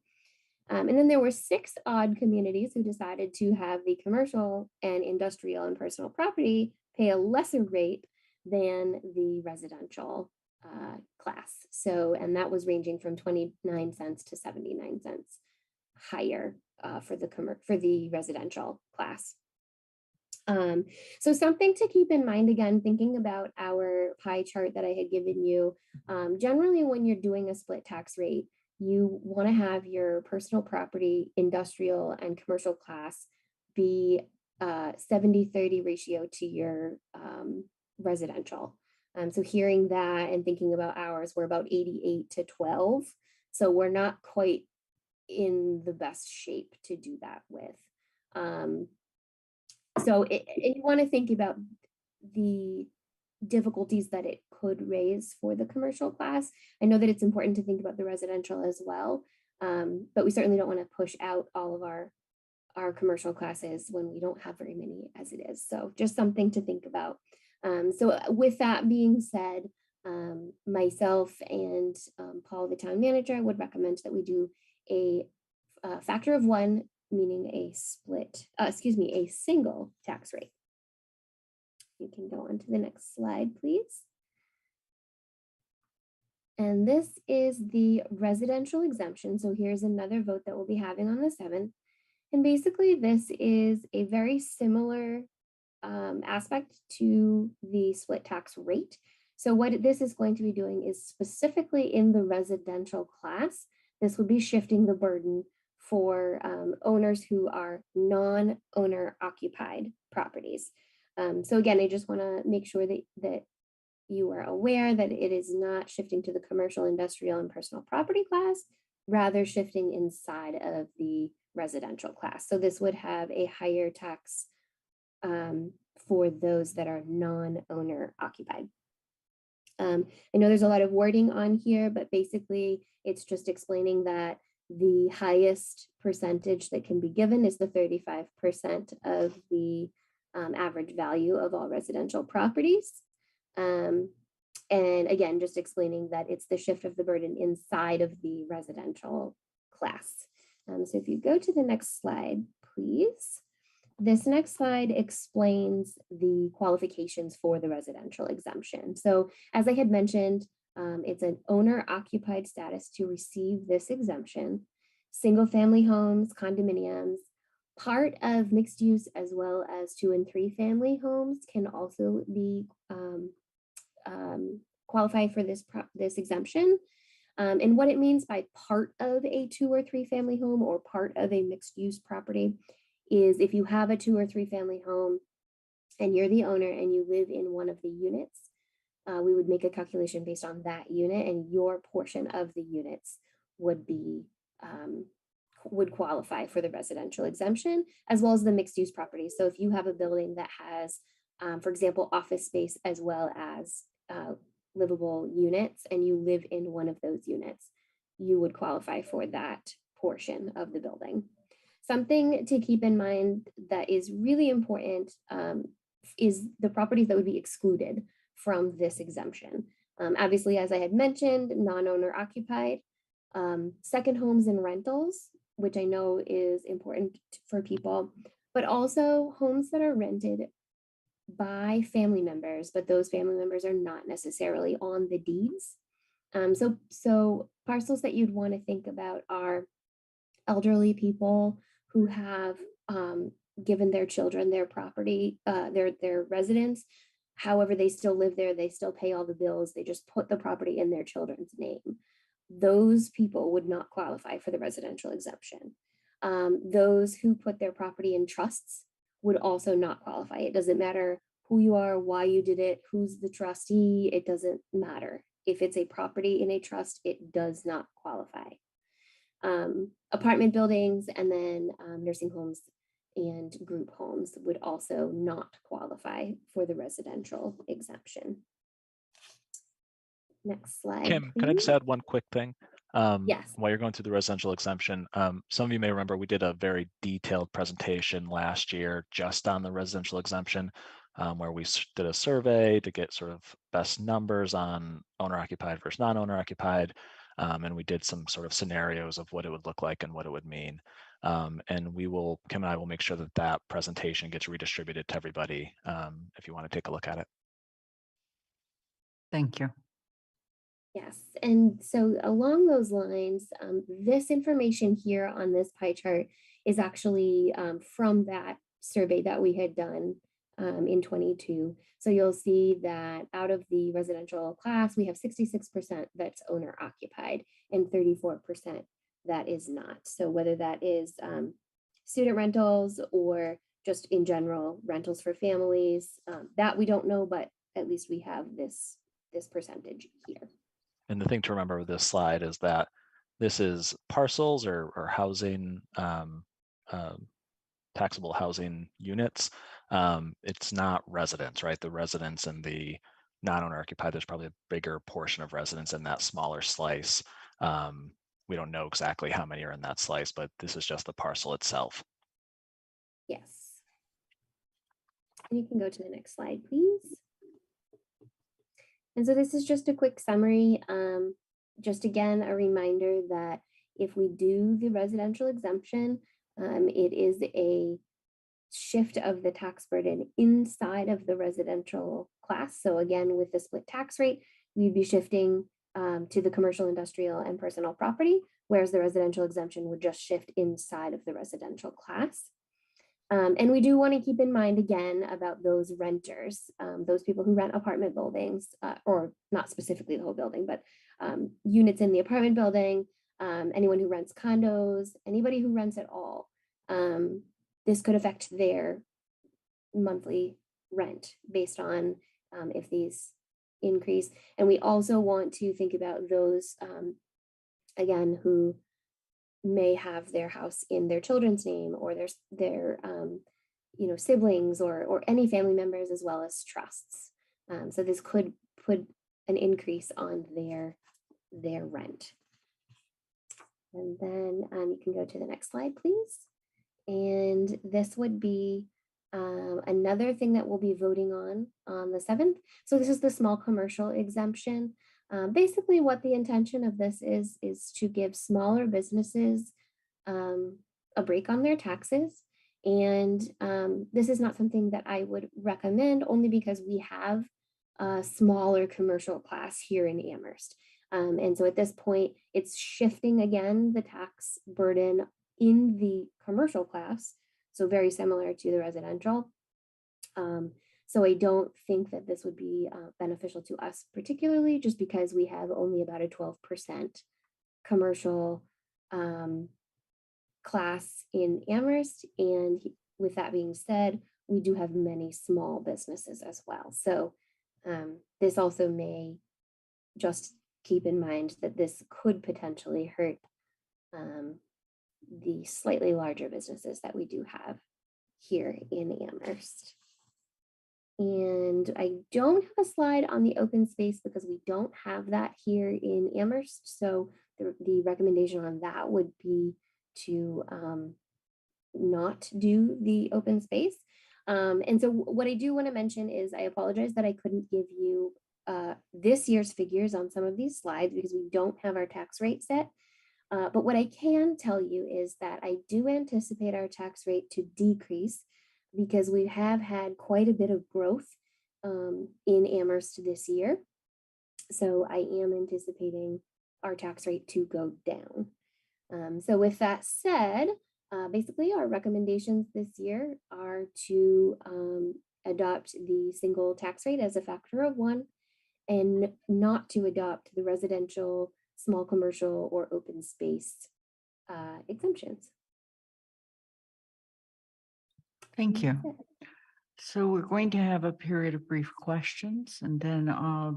And then there were 6 odd communities who decided to have the commercial and industrial and personal property pay a lesser rate than the residential class. So, and that was ranging from 29 cents to 79 cents higher for the residential class. So something to keep in mind, again, thinking about our pie chart that I had given you, generally when you're doing a split tax rate, you want to have your personal property, industrial, and commercial class be 70-30 ratio to your residential. So hearing that and thinking about ours, we're about 88-12. So we're not quite in the best shape to do that with. So you want to think about the difficulties that it could raise for the commercial class. I know that it's important to think about the residential as well, but we certainly don't want to push out all of our commercial classes when we don't have very many as it is. So just something to think about. So with that being said, myself and Paul, the town manager, would recommend that we do a factor of 1, meaning a single tax rate. You can go on to the next slide, please. And this is the residential exemption. So here's another vote that we'll be having on the 7th. And basically this is a very similar aspect to the split tax rate. So what this is going to be doing is specifically in the residential class, this would be shifting the burden for owners who are non-owner occupied properties. So again, I just want to make sure that you are aware that it is not shifting to the commercial, industrial, and personal property class, rather shifting inside of the residential class. So this would have a higher tax for those that are non-owner occupied. I know there's a lot of wording on here, but basically it's just explaining that the highest percentage that can be given is the 35% of the average value of all residential properties. And again, just explaining that it's the shift of the burden inside of the residential class. So if you go to the next slide, please. This next slide explains the qualifications for the residential exemption. So as I had mentioned, it's an owner occupied status to receive this exemption. Single family homes, condominiums, part of mixed use, as well as 2 and 3 family homes can also be qualify for this exemption. And what it means by part of a 2 or 3 family home or part of a mixed use property is if you have a 2 or 3 family home and you're the owner and you live in one of the units, we would make a calculation based on that unit, and your portion of the units would be would qualify for the residential exemption, as well as the mixed use property. So if you have a building that has, for example, office space as well as livable units, and you live in one of those units, you would qualify for that portion of the building. Something to keep in mind that is really important is the properties that would be excluded from this exemption. Obviously, as I had mentioned, non-owner occupied, second homes and rentals, which I know is important for people, but also homes that are rented by family members, but those family members are not necessarily on the deeds. So parcels that you'd want to think about are elderly people who have given their children their property, their residence. However, they still live there, they still pay all the bills, they just put the property in their children's name. Those people would not qualify for the residential exemption. Those who put their property in trusts would also not qualify. It doesn't matter who you are, why you did it, who's the trustee, it doesn't matter. If it's a property in a trust, it does not qualify. Apartment buildings and then nursing homes and group homes would also not qualify for the residential exemption. Next slide. Kim, can I just please. add one quick thing? Yes. While you're going through the residential exemption, some of you may remember we did a very detailed presentation last year just on the residential exemption, where we did a survey to get sort of best numbers on owner occupied versus non-owner occupied. And we did some sort of scenarios of what it would look like and what it would mean. And Kim and I will make sure that that presentation gets redistributed to everybody if you want to take a look at it. Thank you. Yes, and so along those lines, this information here on this pie chart is actually from that survey that we had done in 22. So you'll see that out of the residential class, we have 66% that's owner occupied and 34% that is not. So whether that is student rentals or just in general rentals for families, that we don't know, but at least we have this percentage here. And the thing to remember with this slide is that this is parcels or housing, taxable housing units. It's not residents, right? The residents and the non-owner occupied, there's probably a bigger portion of residents in that smaller slice. We don't know exactly how many are in that slice, but this is just the parcel itself. Yes. And you can go to the next slide, please. And so this is just a quick summary. Just again, a reminder that if we do the residential exemption, it is a shift of the tax burden inside of the residential class. So again, with the split tax rate, we'd be shifting to the commercial, industrial, and personal property, whereas the residential exemption would just shift inside of the residential class. And we do want to keep in mind again about those renters, those people who rent apartment buildings, or not specifically the whole building, but units in the apartment building, anyone who rents condos, anybody who rents at all. This could affect their monthly rent based on if these increase. And we also want to think about those, again, who may have their house in their children's name or their siblings or any family members, as well as trusts. So this could put an increase on their rent. And then you can go to the next slide, please. And this would be another thing that we'll be voting on the 7th. So this is the small commercial exemption. Basically what the intention of this is to give smaller businesses a break on their taxes. And this is not something that I would recommend, only because we have a smaller commercial class here in Amherst. And so at this point, it's shifting again the tax burden in the commercial class. So very similar to the residential. So I don't think that this would be beneficial to us, particularly just because we have only about a 12% commercial class in Amherst. And with that being said, we do have many small businesses as well. So this also may just keep in mind that this could potentially hurt the slightly larger businesses that we do have here in Amherst. And I don't have a slide on the open space because we don't have that here in Amherst. So the recommendation on that would be to not do the open space. And so what I do want to mention is I apologize that I couldn't give you this year's figures on some of these slides because we don't have our tax rate set. But what I can tell you is that I do anticipate our tax rate to decrease because we have had quite a bit of growth in Amherst this year. So I am anticipating our tax rate to go down. So with that said, Basically, our recommendations this year are to adopt the single tax rate as a factor of 1 and not to adopt the residential, small commercial, or open space exemptions. Thank you. So we're going to have a period of brief questions, and then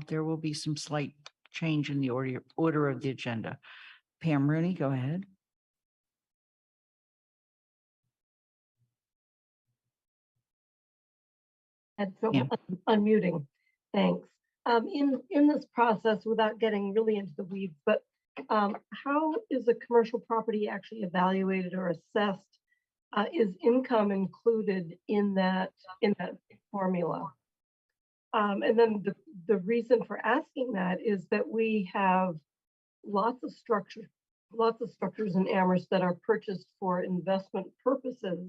there will be some slight change in the order of the agenda. Pam Rooney, go ahead. Had trouble unmuting. Thanks. In this process, without getting really into the weeds, but how is a commercial property actually evaluated or assessed? Is income included in that formula? And then the reason for asking that is that we have lots of structures in Amherst that are purchased for investment purposes.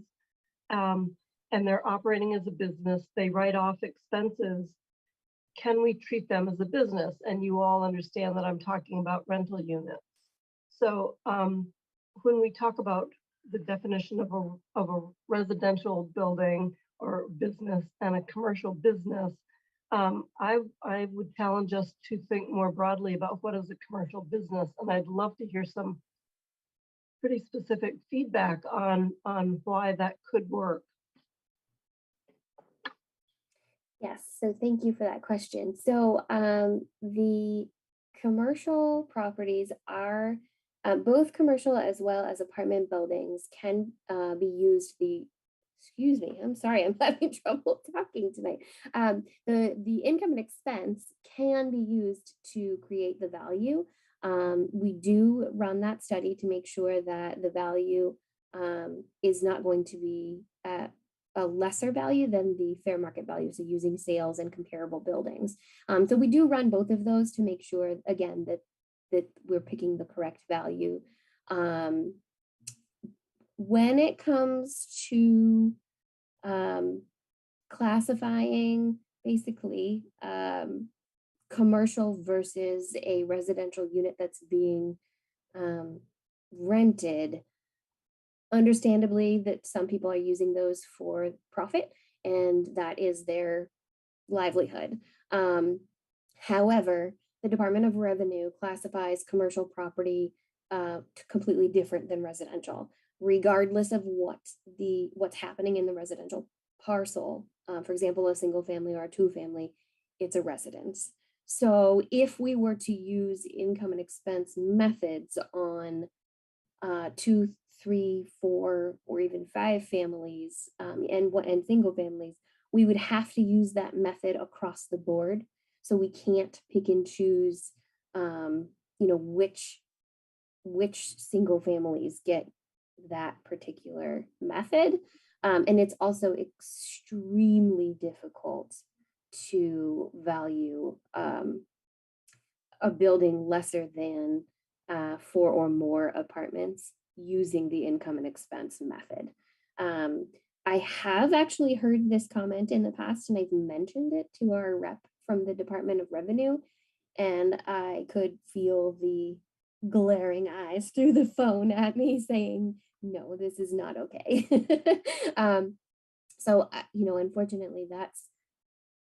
And they're operating as a business. They write off expenses. Can we treat them as a business? And you all understand that I'm talking about rental units. So when we talk about the definition of a residential building or business and a commercial business, I would challenge us to think more broadly about what is a commercial business. And I'd love to hear some pretty specific feedback on why that could work. Yes, so thank you for that question. So the commercial properties are both commercial as well as apartment buildings can be used. Excuse me, I'm sorry, I'm having trouble talking tonight. The income and expense can be used to create the value. We do run that study to make sure that the value is not going to be a lesser value than the fair market value, so using sales and comparable buildings. So we do run both of those to make sure, again, that we're picking the correct value. When it comes to classifying basically commercial versus a residential unit that's being rented, understandably that some people are using those for profit and that is their livelihood. However, the Department of Revenue classifies commercial property completely different than residential, regardless of what's happening in the residential parcel. For example, a single family or a 2-family, it's a residence. So if we were to use income and expense methods on 2, 3, 4, or even 5 families and single families, we would have to use that method across the board. So we can't pick and choose, which single families get that particular method. And it's also extremely difficult to value a building lesser than 4 or more apartments using the income and expense method. I have actually heard this comment in the past, and I've mentioned it to our rep from the Department of Revenue, and I could feel the glaring eyes through the phone at me saying, no, this is not okay. So, unfortunately,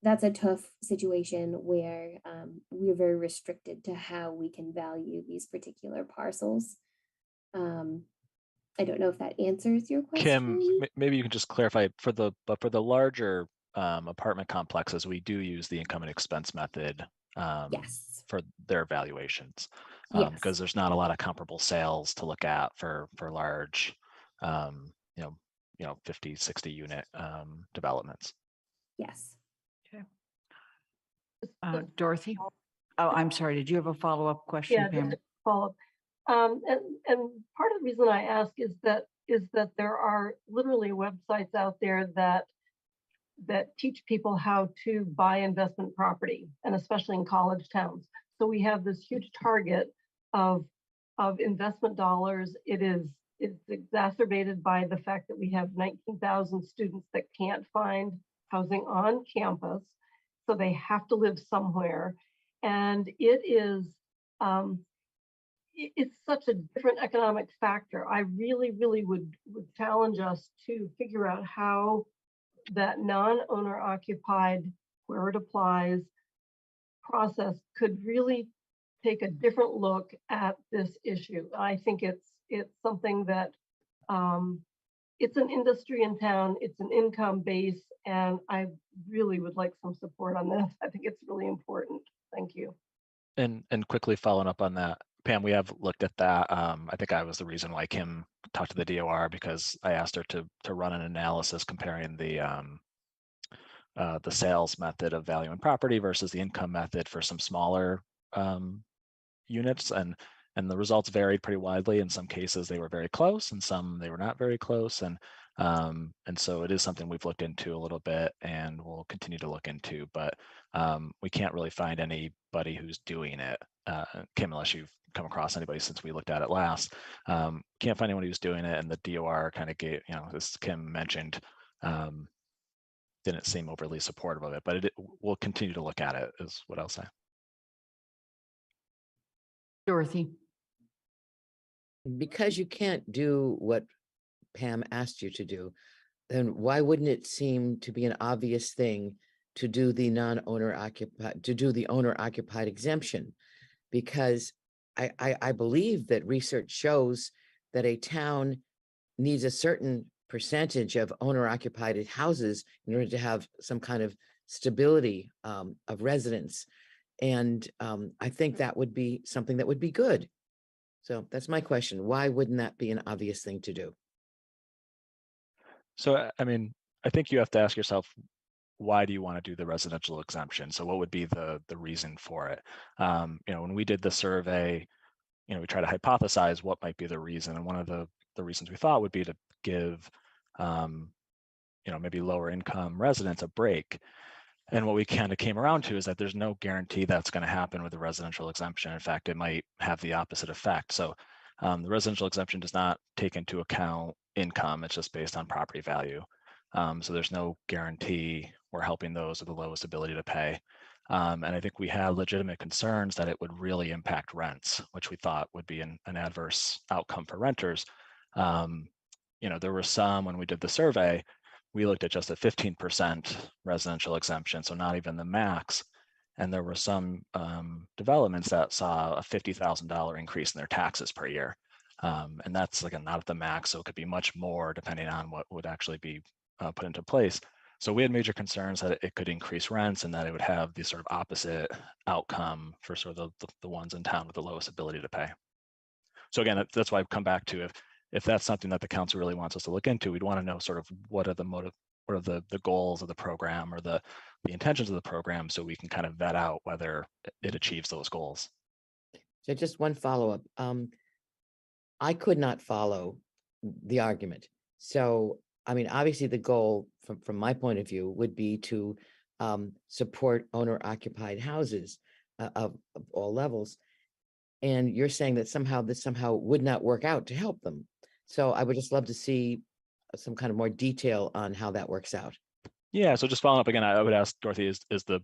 that's a tough situation where we're very restricted to how we can value these particular parcels. I don't know if that answers your question. Kim, maybe you can just clarify for the larger apartment complexes, we do use the income and expense method yes. for their valuations Yes. because there's not a lot of comparable sales to look at for large, 50, 60 unit developments. Yes. Okay. Dorothy? Oh, I'm sorry. Did you have a follow-up question, Pam? Follow-up. And part of the reason I ask is that there are literally websites out there that teach people how to buy investment property, and especially in college towns. So we have this huge target of investment dollars. It's exacerbated by the fact that we have 19,000 students that can't find housing on campus, so they have to live somewhere, and it is it's such a different economic factor. I really, really would challenge us to figure out how that non-owner occupied, where it applies, process could really take a different look at this issue. I think it's something that it's an industry in town, it's an income base, and I really would like some support on this. I think it's really important. Thank you. And quickly following up on that, Pam, we have looked at that. I think I was the reason why Kim talked to the DOR, because I asked her to run an analysis comparing the sales method of value and property versus the income method for some smaller units, and the results varied pretty widely. In some cases they were very close, and some they were not very close, and so it is something we've looked into a little bit and we'll continue to look into, but we can't really find anybody who's doing it. Kim, unless you've come across anybody since we looked at it last, can't find anyone who's doing it, and the DOR kind of gave, as Kim mentioned, didn't seem overly supportive of it, but we'll continue to look at it, is what I'll say. Dorothy. Because you can't do what Pam asked you to do, then why wouldn't it seem to be an obvious thing to do the non-owner occupied, to do the owner occupied exemption? Because I believe that research shows that a town needs a certain percentage of owner occupied houses in order to have some kind of stability of residents. And I think that would be something that would be good. So that's my question. Why wouldn't that be an obvious thing to do? So, I mean, I think you have to ask yourself, why do you want to do the residential exemption? So what would be the reason for it? When we did the survey, we try to hypothesize what might be the reason. And one of the reasons we thought would be to give, maybe lower income residents a break. And what we kind of came around to is that there's no guarantee that's going to happen with the residential exemption. In fact, it might have the opposite effect. So the residential exemption does not take into account income. It's just based on property value. So there's no guarantee we're helping those with the lowest ability to pay. And I think we had legitimate concerns that it would really impact rents, which we thought would be an adverse outcome for renters. There were some, when we did the survey, we looked at just a 15% residential exemption, so not even the max. And there were some developments that saw a $50,000 increase in their taxes per year. And that's again, not at the max, so it could be much more depending on what would actually be put into place. So we had major concerns that it could increase rents and that it would have the sort of opposite outcome for sort of the ones in town with the lowest ability to pay. So again, that's why I've come back to, if that's something that the council really wants us to look into, we'd want to know sort of what are the goals of the program or the intentions of the program, so we can kind of vet out whether it achieves those goals. So just one follow-up. I could not follow the argument. So, I mean, obviously the goal from my point of view would be to support owner-occupied houses of all levels. And you're saying that this somehow would not work out to help them. So I would just love to see some kind of more detail on how that works out. Yeah, so just following up again, I would ask Dorothy, is the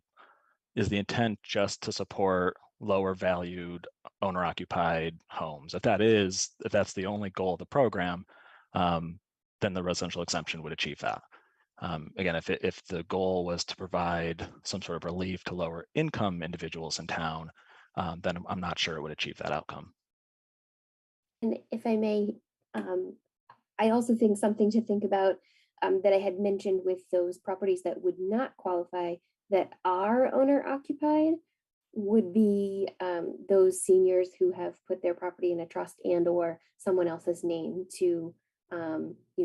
intent just to support lower valued owner occupied homes? If that's the only goal of the program, then the residential exemption would achieve that. Again, if the goal was to provide some sort of relief to lower income individuals in town, then I'm not sure it would achieve that outcome. And if I may, I also think something to think about that I had mentioned with those properties that would not qualify, that are owner occupied, would be those seniors who have put their property in a trust and or someone else's name to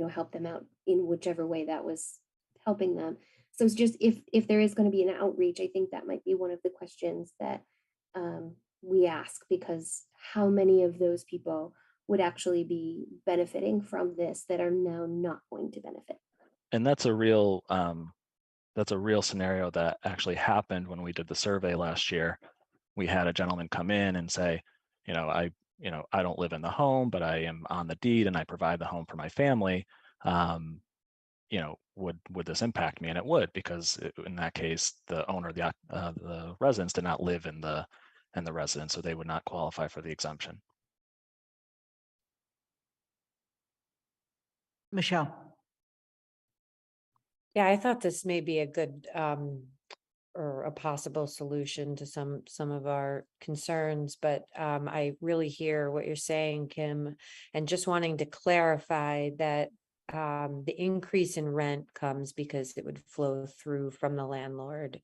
help them out in whichever way that was helping them. So it's just, if there is going to be an outreach, I think that might be one of the questions that we ask, because how many of those people would actually be benefiting from this that are now not going to benefit? And that's a real scenario that actually happened when we did the survey last year. We had a gentleman come in and say, I don't live in the home, but I am on the deed and I provide the home for my family. Would this impact me? And it would, because in that case, the owner, the residents did not live in the residence, so they would not qualify for the exemption. Michelle. Yeah, I thought this may be a good or a possible solution to some of our concerns, but I really hear what you're saying, Kim, and just wanting to clarify that the increase in rent comes because it would flow through from the landlord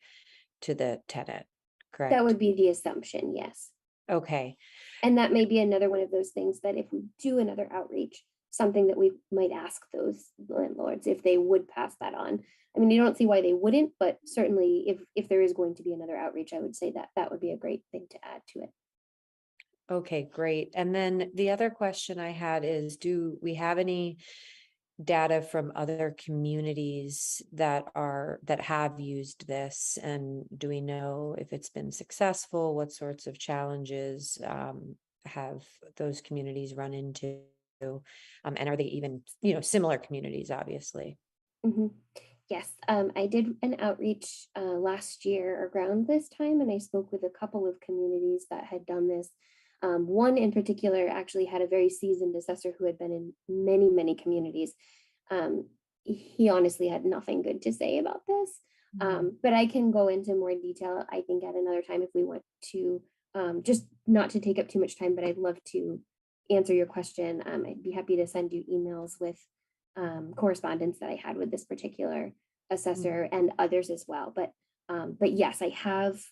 to the tenant, correct? That would be the assumption, yes. Okay. And that may be another one of those things that if we do another outreach, something that we might ask those landlords if they would pass that on. I mean, you don't see why they wouldn't, but certainly if there is going to be another outreach, I would say that that would be a great thing to add to it. Okay, great. And then the other question I had is, do we have any data from other communities that have used this? And do we know if it's been successful? What sorts of challenges have those communities run into? And are they even, similar communities, obviously? Mhm. Yes, I did an outreach last year around this time, and I spoke with a couple of communities that had done this. One in particular actually had a very seasoned assessor who had been in many, many communities. He honestly had nothing good to say about this, but I can go into more detail, I think, at another time if we want to, just not to take up too much time, but I'd love to answer your question. I'd be happy to send you emails with correspondence that I had with this particular assessor and others as well. But yes, I have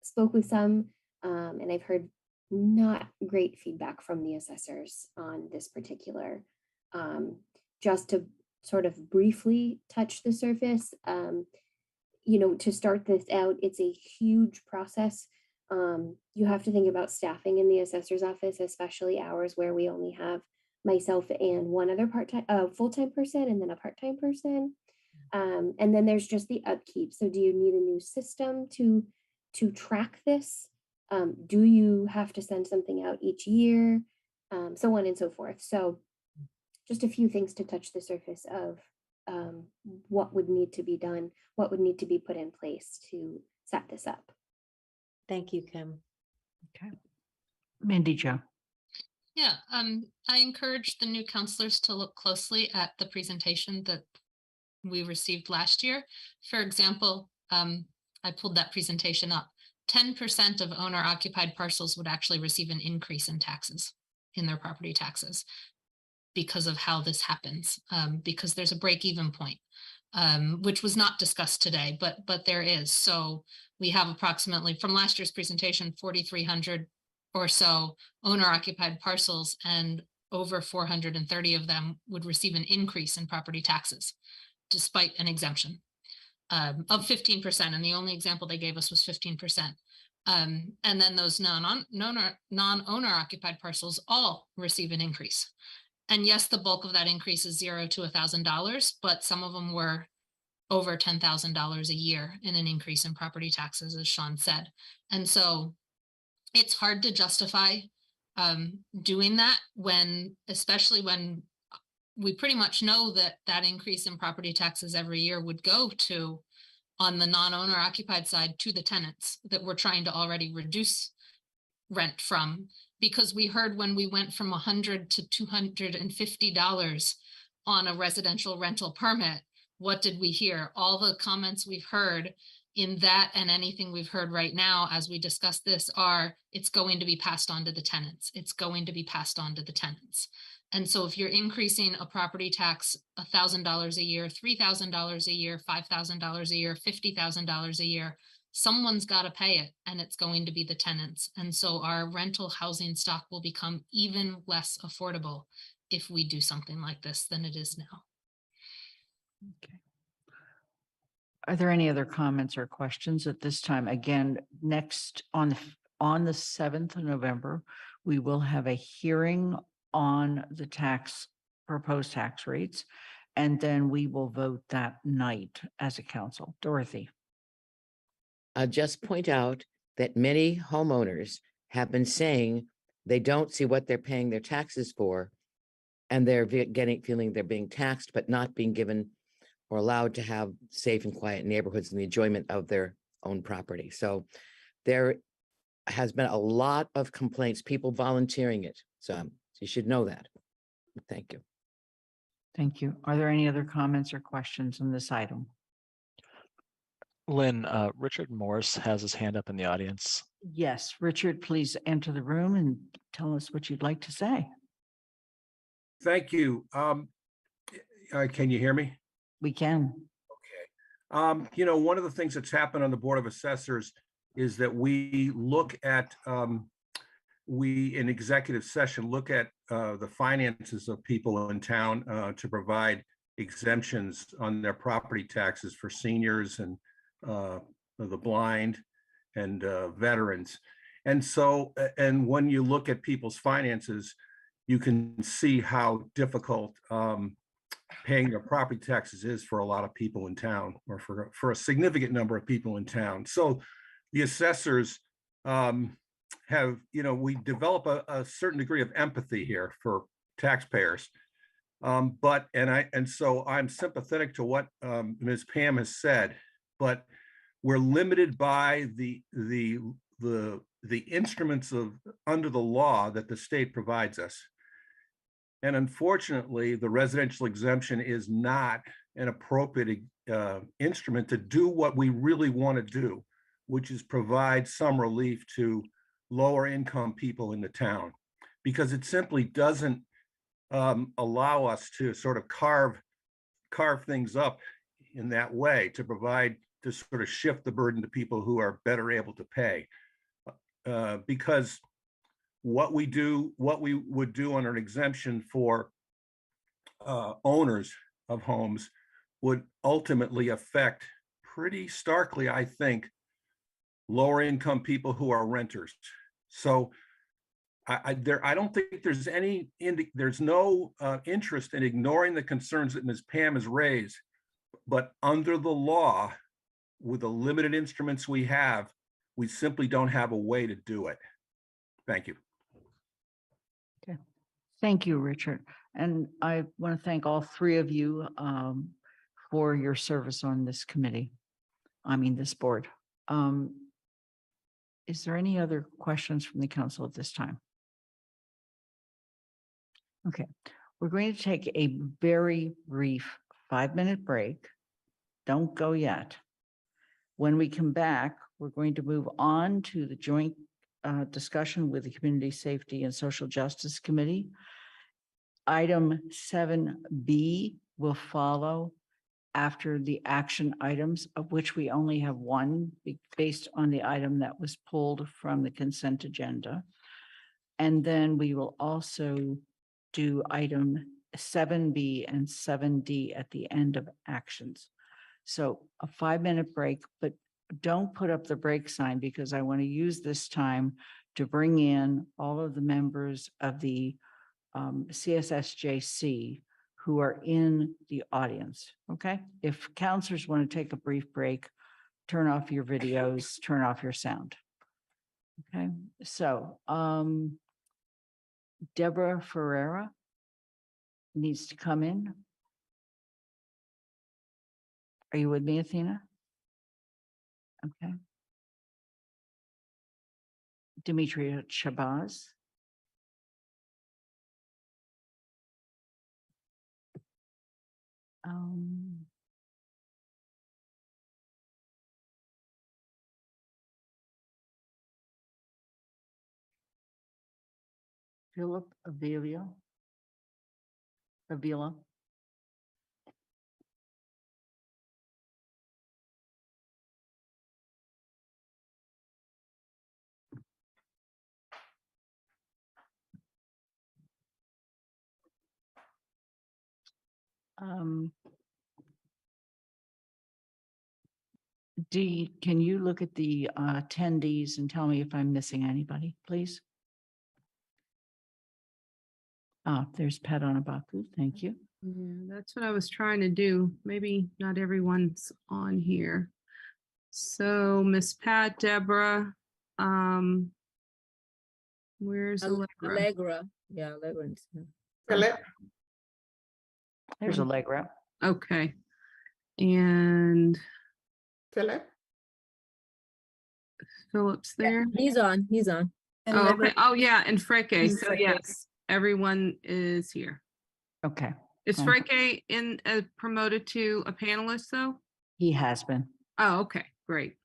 spoke with some, and I've heard not great feedback from the assessors on this particular. Just to sort of briefly touch the surface, to start this out, it's a huge process. You have to think about staffing in the assessor's office, especially hours where we only have myself and one other full-time person and then a part-time person. And then there's just the upkeep. So do you need a new system to track this? Do you have to send something out each year? So on and so forth. So just a few things to touch the surface of what would need to be done, what would need to be put in place to set this up. Thank you, Kim. Okay. Mindy Jo. Yeah, I encourage the new counselors to look closely at the presentation that we received last year. For example, I pulled that presentation up. 10% of owner occupied parcels would actually receive an increase in taxes, in their property taxes, because of how this happens, because there's a break-even point, which was not discussed today, but there is. So we have approximately, from last year's presentation, 4,300 or so owner occupied parcels, and over 430 of them would receive an increase in property taxes, despite an exemption of 15%. And the only example they gave us was 15%. And then those non-owner occupied parcels all receive an increase. And yes, the bulk of that increase is $0 to $1,000, but some of them were over $10,000 a year in an increase in property taxes, as Sean said. And so it's hard to justify doing that especially when we pretty much know that increase in property taxes every year would go to, on the non-owner occupied side, to the tenants that we're trying to already reduce rent from. Because we heard when we went from $100 to $250 on a residential rental permit, what did we hear? All the comments we've heard in that, and anything we've heard right now as we discuss this, are it's going to be passed on to the tenants. It's going to be passed on to the tenants. And so if you're increasing a property tax $1,000 a year, $3,000 a year, $5,000 a year, $50,000 a year, someone's got to pay it, and it's going to be the tenants. And so our rental housing stock will become even less affordable if we do something like this than it is now. Okay. Are there any other comments or questions at this time? Again, next on the 7th of November, we will have a hearing on the proposed tax rates, and then we will vote that night as a council. Dorothy. I'll just point out that many homeowners have been saying they don't see what they're paying their taxes for, and they're feeling they're being taxed, but not being given or allowed to have safe and quiet neighborhoods and the enjoyment of their own property. So there has been a lot of complaints, people volunteering it. So you should know that. Thank you. Thank you. Are there any other comments or questions on this item? Lynn, Richard Morris has his hand up in the audience. Yes, Richard, please enter the room and tell us what you'd like to say. Thank you. Can you hear me? We can. You know, one of the things that's happened on the Board of Assessors is that we look at, we in executive session, look at the finances of people in town to provide exemptions on their property taxes for seniors and the blind and veterans. And so, and when you look at people's finances, you can see how difficult paying their property taxes is for a lot of people in town, or for a significant number of people in town. So the assessors have, you know, we develop a certain degree of empathy here for taxpayers. So I'm sympathetic to what Ms. Pam has said, but we're limited by the instruments of under the law that the state provides us. And unfortunately, the residential exemption is not an appropriate instrument to do what we really want to do, which is provide some relief to lower income people in the town, because it simply doesn't allow us to sort of carve things up in that way to provide, to sort of shift the burden to people who are better able to pay. Because what we would do under an exemption for owners of homes would ultimately affect pretty starkly, I think, lower income people who are renters. So I don't think there's no interest in ignoring the concerns that Ms. Pam has raised, but under the law, with the limited instruments we have, we simply don't have a way to do it. Thank you. Okay. Thank you, Richard. And I want to thank all three of you for your service on this committee. I mean, this board. Is there any other questions from the council at this time? Okay, we're going to take a very brief 5-minute break. Don't go yet. When we come back, we're going to move on to the joint discussion with the Community Safety and Social Justice Committee. Item 7B will follow after the action items, of which we only have one based on the item that was pulled from the consent agenda. And then we will also do item 7B and 7D at the end of actions. So a 5-minute break, but don't put up the break sign, because I want to use this time to bring in all of the members of the CSSJC who are in the audience. Okay. If counselors want to take a brief break, turn off your videos, turn off your sound. Okay. So Deborah Ferreira needs to come in. Are you with me, Athena? Okay. Demetria Shabazz. Philip Avila. Dee, can you look at the attendees and tell me if I'm missing anybody, please? There's Pat Anabaku. Thank you. Yeah, that's what I was trying to do. Maybe not everyone's on here. So Miss Pat, Deborah, where's Allegra? Yeah, Allegra's here. Philip? There's Allegra. Okay. And Philip? Philip's there. He's on. Oh, okay. Oh, yeah, and Freke. So Freke. yes, everyone is here. Okay. Is Okay. Freke promoted to a panelist though? He has been. Oh, okay, great.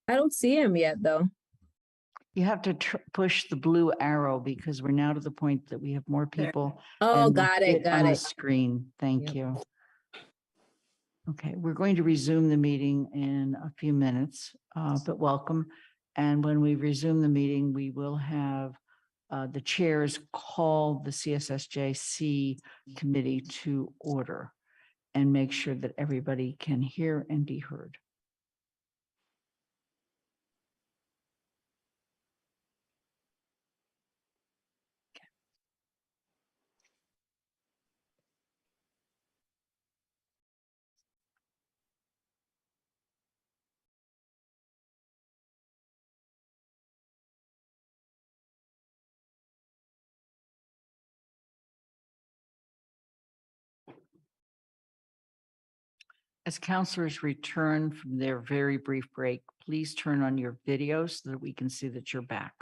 I don't see him yet, though. You have to push the blue arrow because we're now to the point that we have more people. Oh, than got it, fit got on the it. screen. Thank Yep. you. Okay, we're going to resume the meeting in a few minutes, but welcome. And when we resume the meeting, we will have the chairs call the CSSJC committee to order and make sure that everybody can hear and be heard. As counselors return from their very brief break, please turn on your video so that we can see that you're back.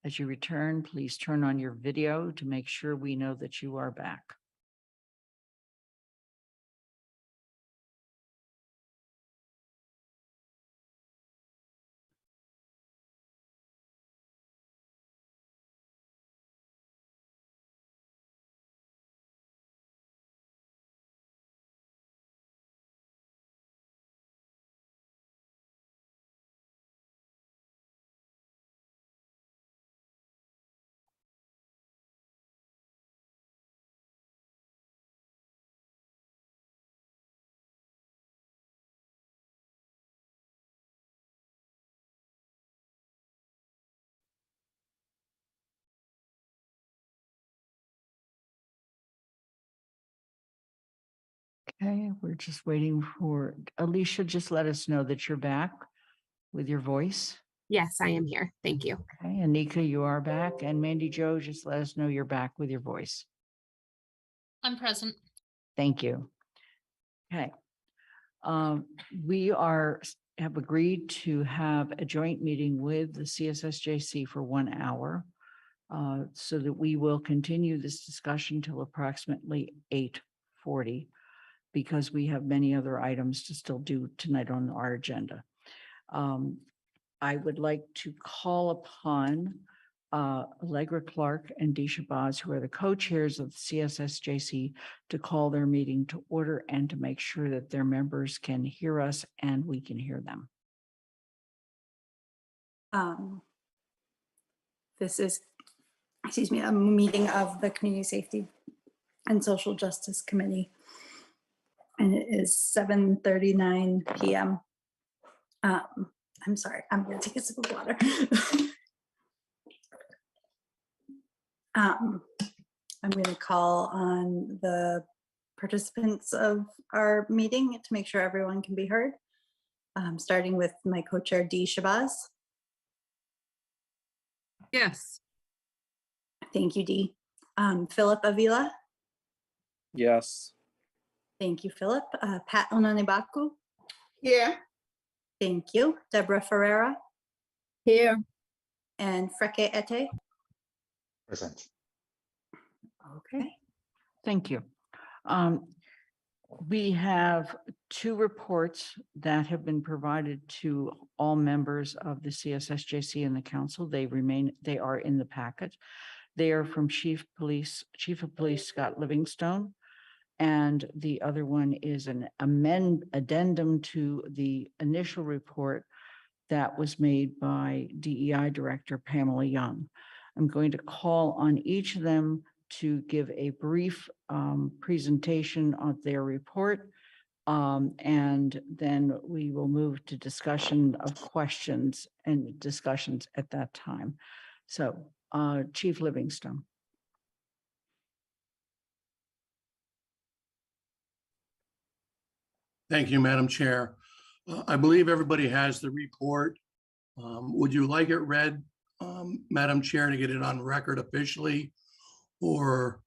As you return, please turn on your video to make sure we know that you are back. Okay, we're just waiting for Alicia. Just let us know that you're back with your voice. Yes, I am here. Thank you. Okay, Anika, you are back. And Mandy Jo, just let us know you're back with your voice. I'm present. Thank you. Okay. We have agreed to have a joint meeting with the CSSJC for 1 hour so that we will continue this discussion till approximately 8:40 because we have many other items to still do tonight on our agenda. I would like to call upon Allegra Clark and Dee Shabazz, who are the co-chairs of the CSSJC, to call their meeting to order and to make sure that their members can hear us and we can hear them. This is, excuse me, a meeting of the Community Safety and Social Justice Committee. And it is 7:39 p.m. I'm sorry, I'm going to take a sip of water. I'm going to call on the participants of our meeting to make sure everyone can be heard, starting with my co-chair, Dee Shabazz. Yes. Thank you, Dee. Philip Avila. Yes. Thank you, Philip. Pat Onanibaku. Here. Thank you. Deborah Ferreira. Here. And Freke Ete. Present. Okay. Thank you. We have 2 reports that have been provided to all members of the CSSJC and the council. They are in the packet. They are from Chief of Police Scott Livingstone. And the other one is an addendum to the initial report that was made by DEI Director Pamela Young. I'm going to call on each of them to give a brief presentation of their report. And then we will move to discussion of questions and discussions at that time. So Chief Livingstone. Thank you, Madam Chair. I believe everybody has the report. Would you like it read, Madam Chair, to get it on record officially? Or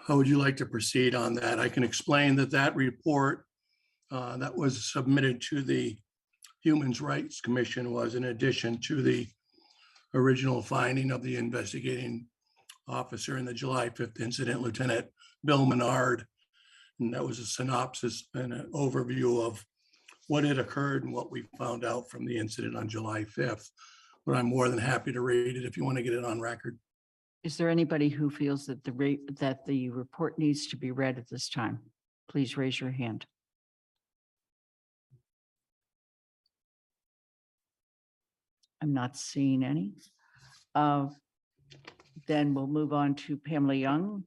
how would you like to proceed on that? I can explain that that report that was submitted to the Human Rights Commission was in addition to the original finding of the investigating officer in the July 5th incident, Lieutenant Bill Menard. And that was a synopsis and an overview of what had occurred and what we found out from the incident on July 5th. But I'm more than happy to read it if you want to get it on record. Is there anybody who feels that the report needs to be read at this time? Please raise your hand. I'm not seeing any. Then we'll move on to Pamela Young.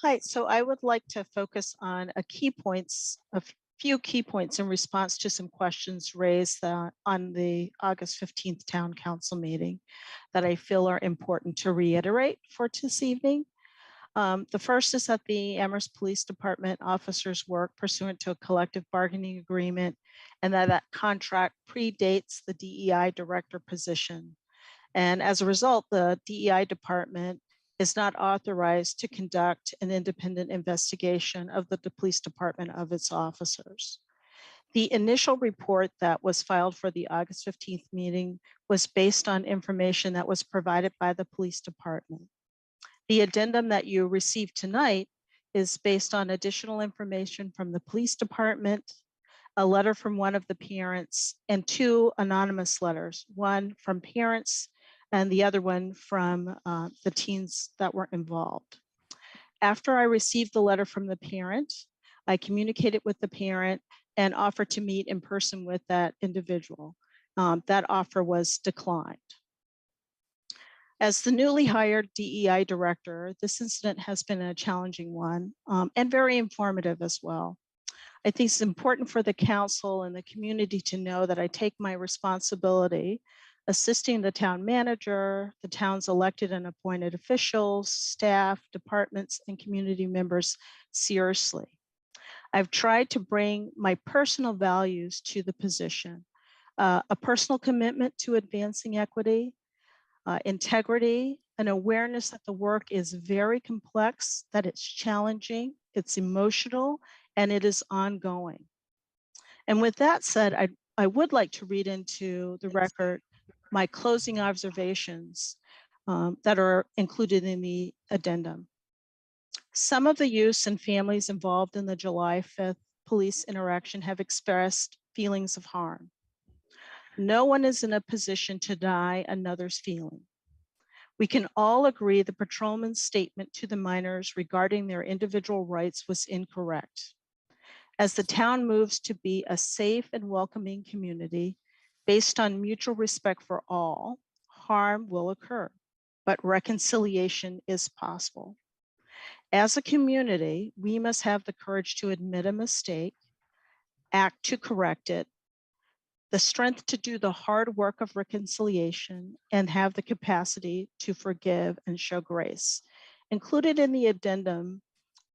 Hi, so I would like to focus on a few key points in response to some questions raised on the August 15th Town Council meeting that I feel are important to reiterate for this evening. The first is that the Amherst Police Department officers work pursuant to a collective bargaining agreement, and that contract predates the DEI director position. And as a result, the DEI department is not authorized to conduct an independent investigation of the police department of its officers. The initial report that was filed for the August 15th meeting was based on information that was provided by the police department. The addendum that you received tonight is based on additional information from the police department, a letter from one of the parents, and 2 anonymous letters, one from parents and the other one from the teens that were involved. After I received the letter from the parent, I communicated with the parent and offered to meet in person with that individual. That offer was declined. As the newly hired DEI director, this incident has been a challenging one and very informative as well. I think it's important for the council and the community to know that I take my responsibility assisting the town manager, the town's elected and appointed officials, staff, departments, and community members seriously. I've tried to bring my personal values to the position, a personal commitment to advancing equity, integrity, an awareness that the work is very complex, that it's challenging, it's emotional, and it is ongoing. And with that said, I would like to read into the record my closing observations that are included in the addendum. Some of the youths and families involved in the July 5th police interaction have expressed feelings of harm. No one is in a position to deny another's feeling. We can all agree the patrolman's statement to the minors regarding their individual rights was incorrect. As the town moves to be a safe and welcoming community based on mutual respect for all, harm will occur, but reconciliation is possible. As a community, we must have the courage to admit a mistake, act to correct it, the strength to do the hard work of reconciliation, and have the capacity to forgive and show grace. Included in the addendum,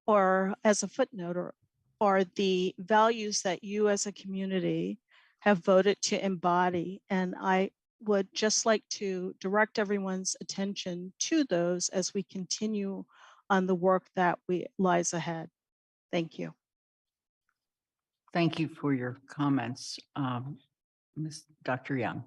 or as a footnote, are the values that you as a community have voted to embody. And I would just like to direct everyone's attention to those as we continue on the work that lies ahead. Thank you. Thank you for your comments, Dr. Young.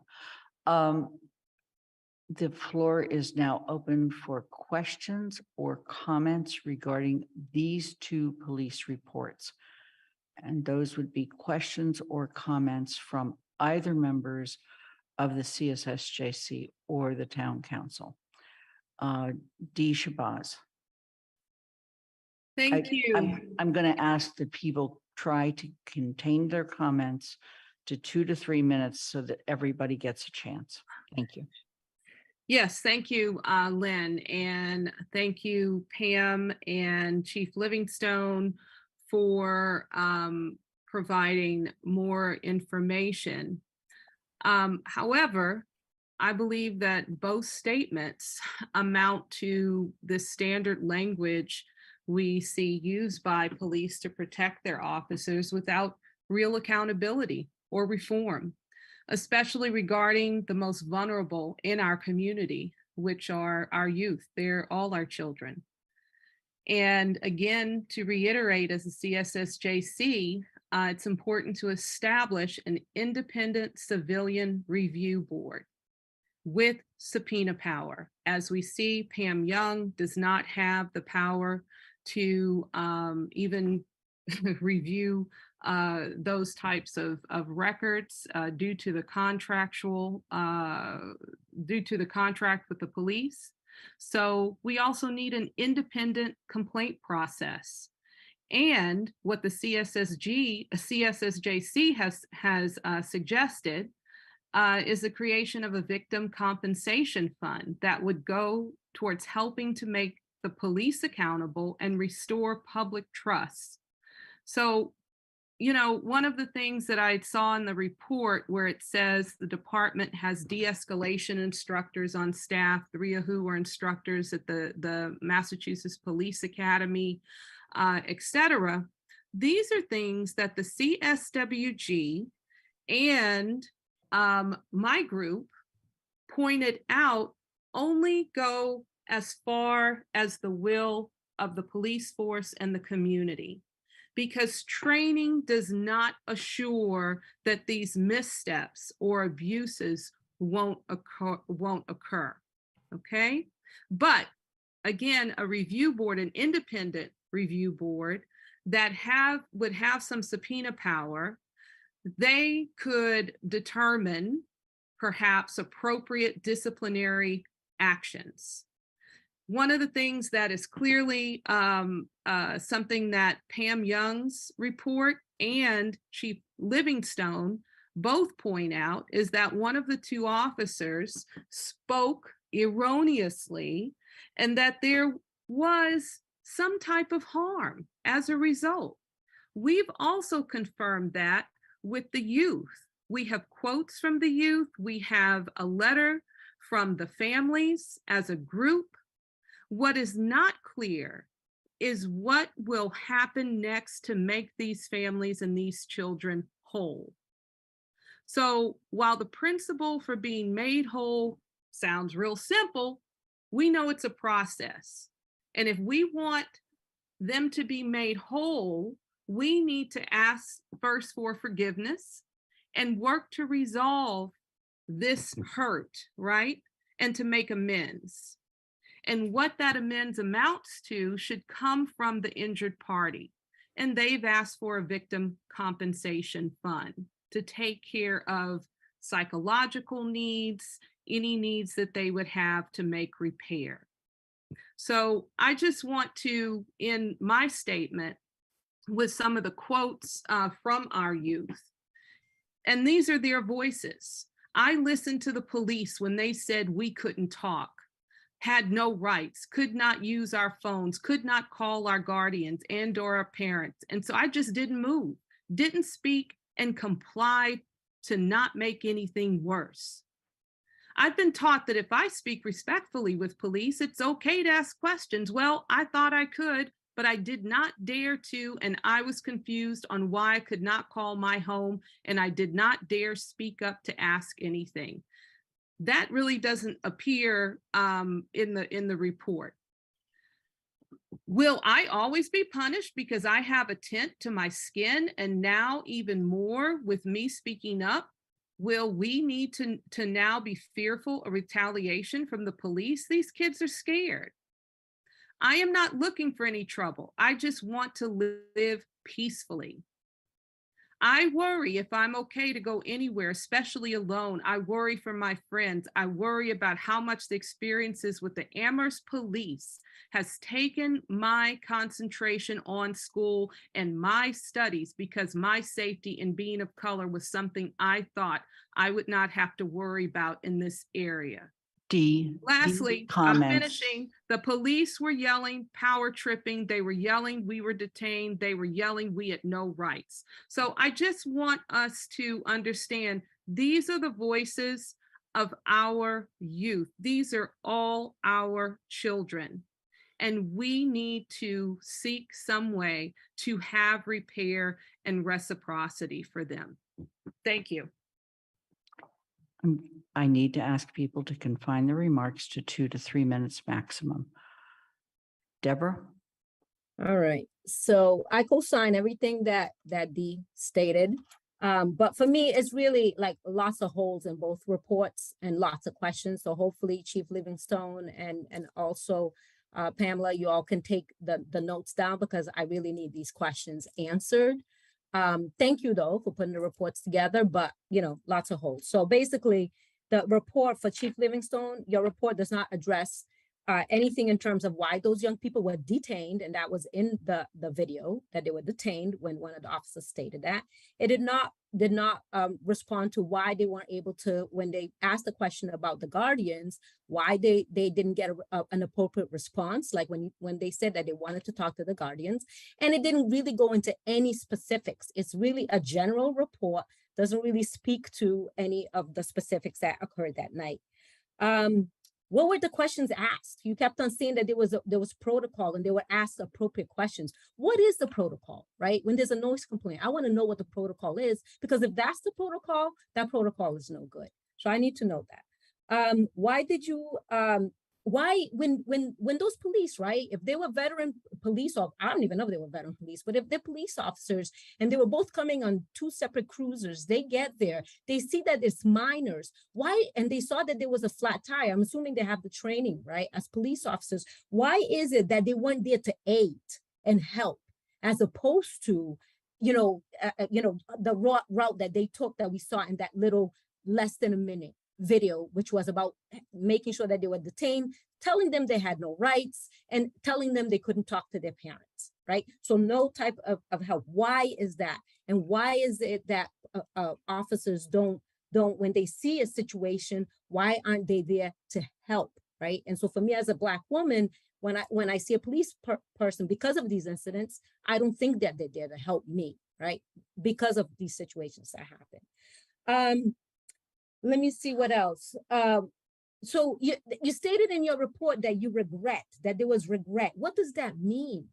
The floor is now open for questions or comments regarding these 2 police reports. And those would be questions or comments from either members of the CSSJC or the town council. Dee Shabazz. Thank you. I'm going to ask that people try to contain their comments to 2 to 3 minutes so that everybody gets a chance. Thank you. Yes, thank you, Lynn, and thank you, Pam and Chief Livingstone, for providing more information. However, I believe that both statements amount to the standard language we see used by police to protect their officers without real accountability or reform, especially regarding the most vulnerable in our community, which are our youth. They're all our children. And again, to reiterate, as a CSSJC, it's important to establish an independent civilian review board with subpoena power. As we see, Pam Young does not have the power to even review those types of records due to the contract with the police. So we also need an independent complaint process. And what the CSSJC has suggested is the creation of a victim compensation fund that would go towards helping to make the police accountable and restore public trust. So, you know, one of the things that I saw in the report where it says the department has de-escalation instructors on staff, 3 of who were instructors at the Massachusetts Police Academy, etc. These are things that the CSWG and my group pointed out only go as far as the will of the police force and the community, because training does not assure that these missteps or abuses won't occur. Okay, but again, a review board, an independent review board that would have some subpoena power, they could determine perhaps appropriate disciplinary actions. One of the things that is clearly something that Pam Young's report and Chief Livingstone both point out is that one of the 2 officers spoke erroneously and that there was some type of harm as a result. We've also confirmed that with the youth. We have quotes from the youth. We have a letter from the families as a group. What is not clear is what will happen next to make these families and these children whole. So while the principle for being made whole sounds real simple, we know it's a process. And if we want them to be made whole, we need to ask first for forgiveness and work to resolve this hurt, right? And to make amends. And what that amends amounts to should come from the injured party. And they've asked for a victim compensation fund to take care of psychological needs, any needs that they would have to make repair. So I just want to end my statement with some of the quotes from our youth. And these are their voices. I listened to the police when they said we couldn't talk, had no rights, could not use our phones, could not call our guardians and or our parents. And so I just didn't move, didn't speak, and complied to not make anything worse. I've been taught that if I speak respectfully with police, it's okay to ask questions. Well, I thought I could, but I did not dare to, and I was confused on why I could not call my home, and I did not dare speak up to ask anything. That really doesn't appear in the report. Will I always be punished because I have a tint to my skin, and now even more with me speaking up? Will we need to now be fearful of retaliation from the police? These kids are scared. I am not looking for any trouble. I just want to live peacefully. I worry if I'm okay to go anywhere, especially alone. I worry for my friends. I worry about how much the experiences with the Amherst police has taken my concentration on school and my studies, because my safety and being of color was something I thought I would not have to worry about in this area. Lastly, I'm finishing. The police were yelling, power tripping. They were yelling, we were detained. They were yelling, we had no rights. So I just want us to understand these are the voices of our youth. These are all our children. And we need to seek some way to have repair and reciprocity for them. Thank you. I need to ask people to confine their remarks to 2 to 3 minutes maximum. Deborah? All right, so I co-sign everything that Dee stated. But for me, it's really like lots of holes in both reports and lots of questions. So hopefully Chief Livingstone and also Pamela, you all can take the notes down because I really need these questions answered. Thank you though for putting the reports together, but lots of holes. So basically the report for Chief Livingstone, your report does not address anything in terms of why those young people were detained, and that was in the video that they were detained when one of the officers stated that. It did not respond to why they weren't able to, when they asked the question about the guardians, why they didn't get an appropriate response, like when they said that they wanted to talk to the guardians, and it didn't really go into any specifics. It's really a general report, doesn't really speak to any of the specifics that occurred that night. What were the questions asked? You kept on saying that there was protocol and they were asked appropriate questions. What is the protocol, right? When there's a noise complaint, I want to know what the protocol is, because if that's the protocol, that protocol is no good. So I need to know that. Why did you, why, when those police, right? If they were veteran police, or I don't even know if they were veteran police, but if they're police officers and they were both coming on 2 separate cruisers, they get there, they see that it's minors. Why? And they saw that there was a flat tire. I'm assuming they have the training, right? As police officers, why is it that they weren't there to aid and help, as opposed to, the route that they took that we saw in that little less than a minute video, which was about making sure that they were detained, telling them they had no rights, and telling them they couldn't talk to their parents, right? So no type of help. Why is that? And why is it that officers don't, when they see a situation, why aren't they there to help, right? And so for me as a Black woman, when I see a police person, because of these incidents, I don't think that they're there to help me, right? Because of these situations that happen. Let me see what else. So you stated in your report that you regret, that there was regret. What does that mean?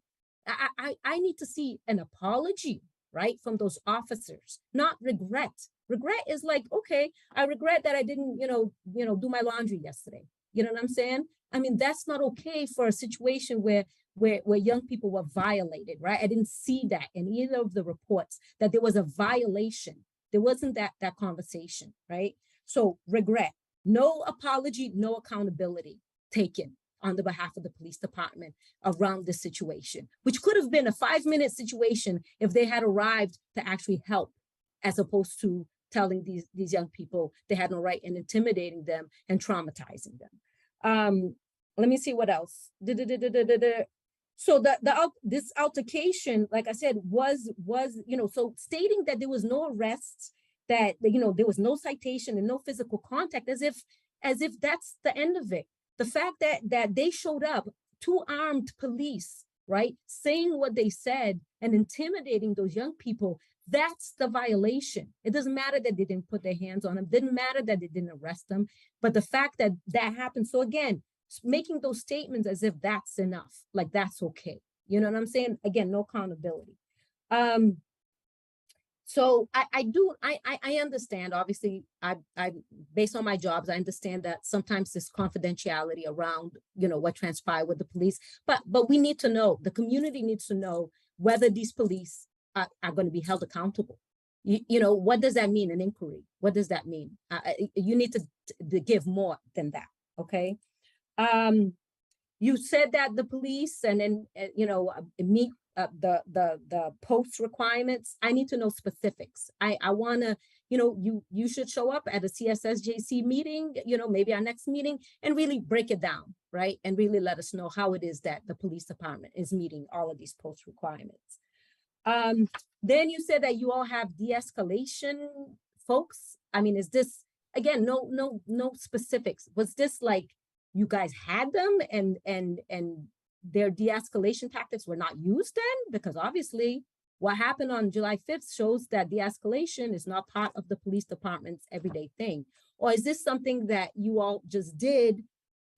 I need to see an apology, right, from those officers, not regret. Regret is like, okay, I regret that I didn't, do my laundry yesterday. You know what I'm saying? I mean, that's not okay for a situation where young people were violated, right? I didn't see that in either of the reports, that there was a violation. There wasn't that conversation, right? So regret, no apology, no accountability taken on the behalf of the police department around this situation, which could have been a 5-minute situation if they had arrived to actually help, as opposed to telling these young people they had no right and intimidating them and traumatizing them. Let me see what else. So this altercation, like I said, was so stating that there was no arrests, that there was no citation and no physical contact, as if that's the end of it. The fact that they showed up, 2 armed police, right, saying what they said and intimidating those young people, that's the violation. It doesn't matter that they didn't put their hands on them, didn't matter that they didn't arrest them, but the fact that happened. So again, making those statements as if that's enough, like that's okay. You know what I'm saying? Again, no accountability. So I understand, obviously, I based on my jobs, I understand that sometimes there's confidentiality around, what transpired with the police, but we need to know, the community needs to know whether these police are going to be held accountable. What does that mean, an inquiry? What does that mean? You need to give more than that, okay? You said that the police and then, meet the post requirements. I need to know specifics. I want to, you should show up at a CSSJC meeting, maybe our next meeting, and really break it down, right? And really let us know how it is that the police department is meeting all of these post requirements. Then you said that you all have de-escalation folks. I mean, is this, again, no specifics. Was this like you guys had them and their de-escalation tactics were not used then? Because obviously what happened on July 5th shows that de-escalation is not part of the police department's everyday thing. Or is this something that you all just did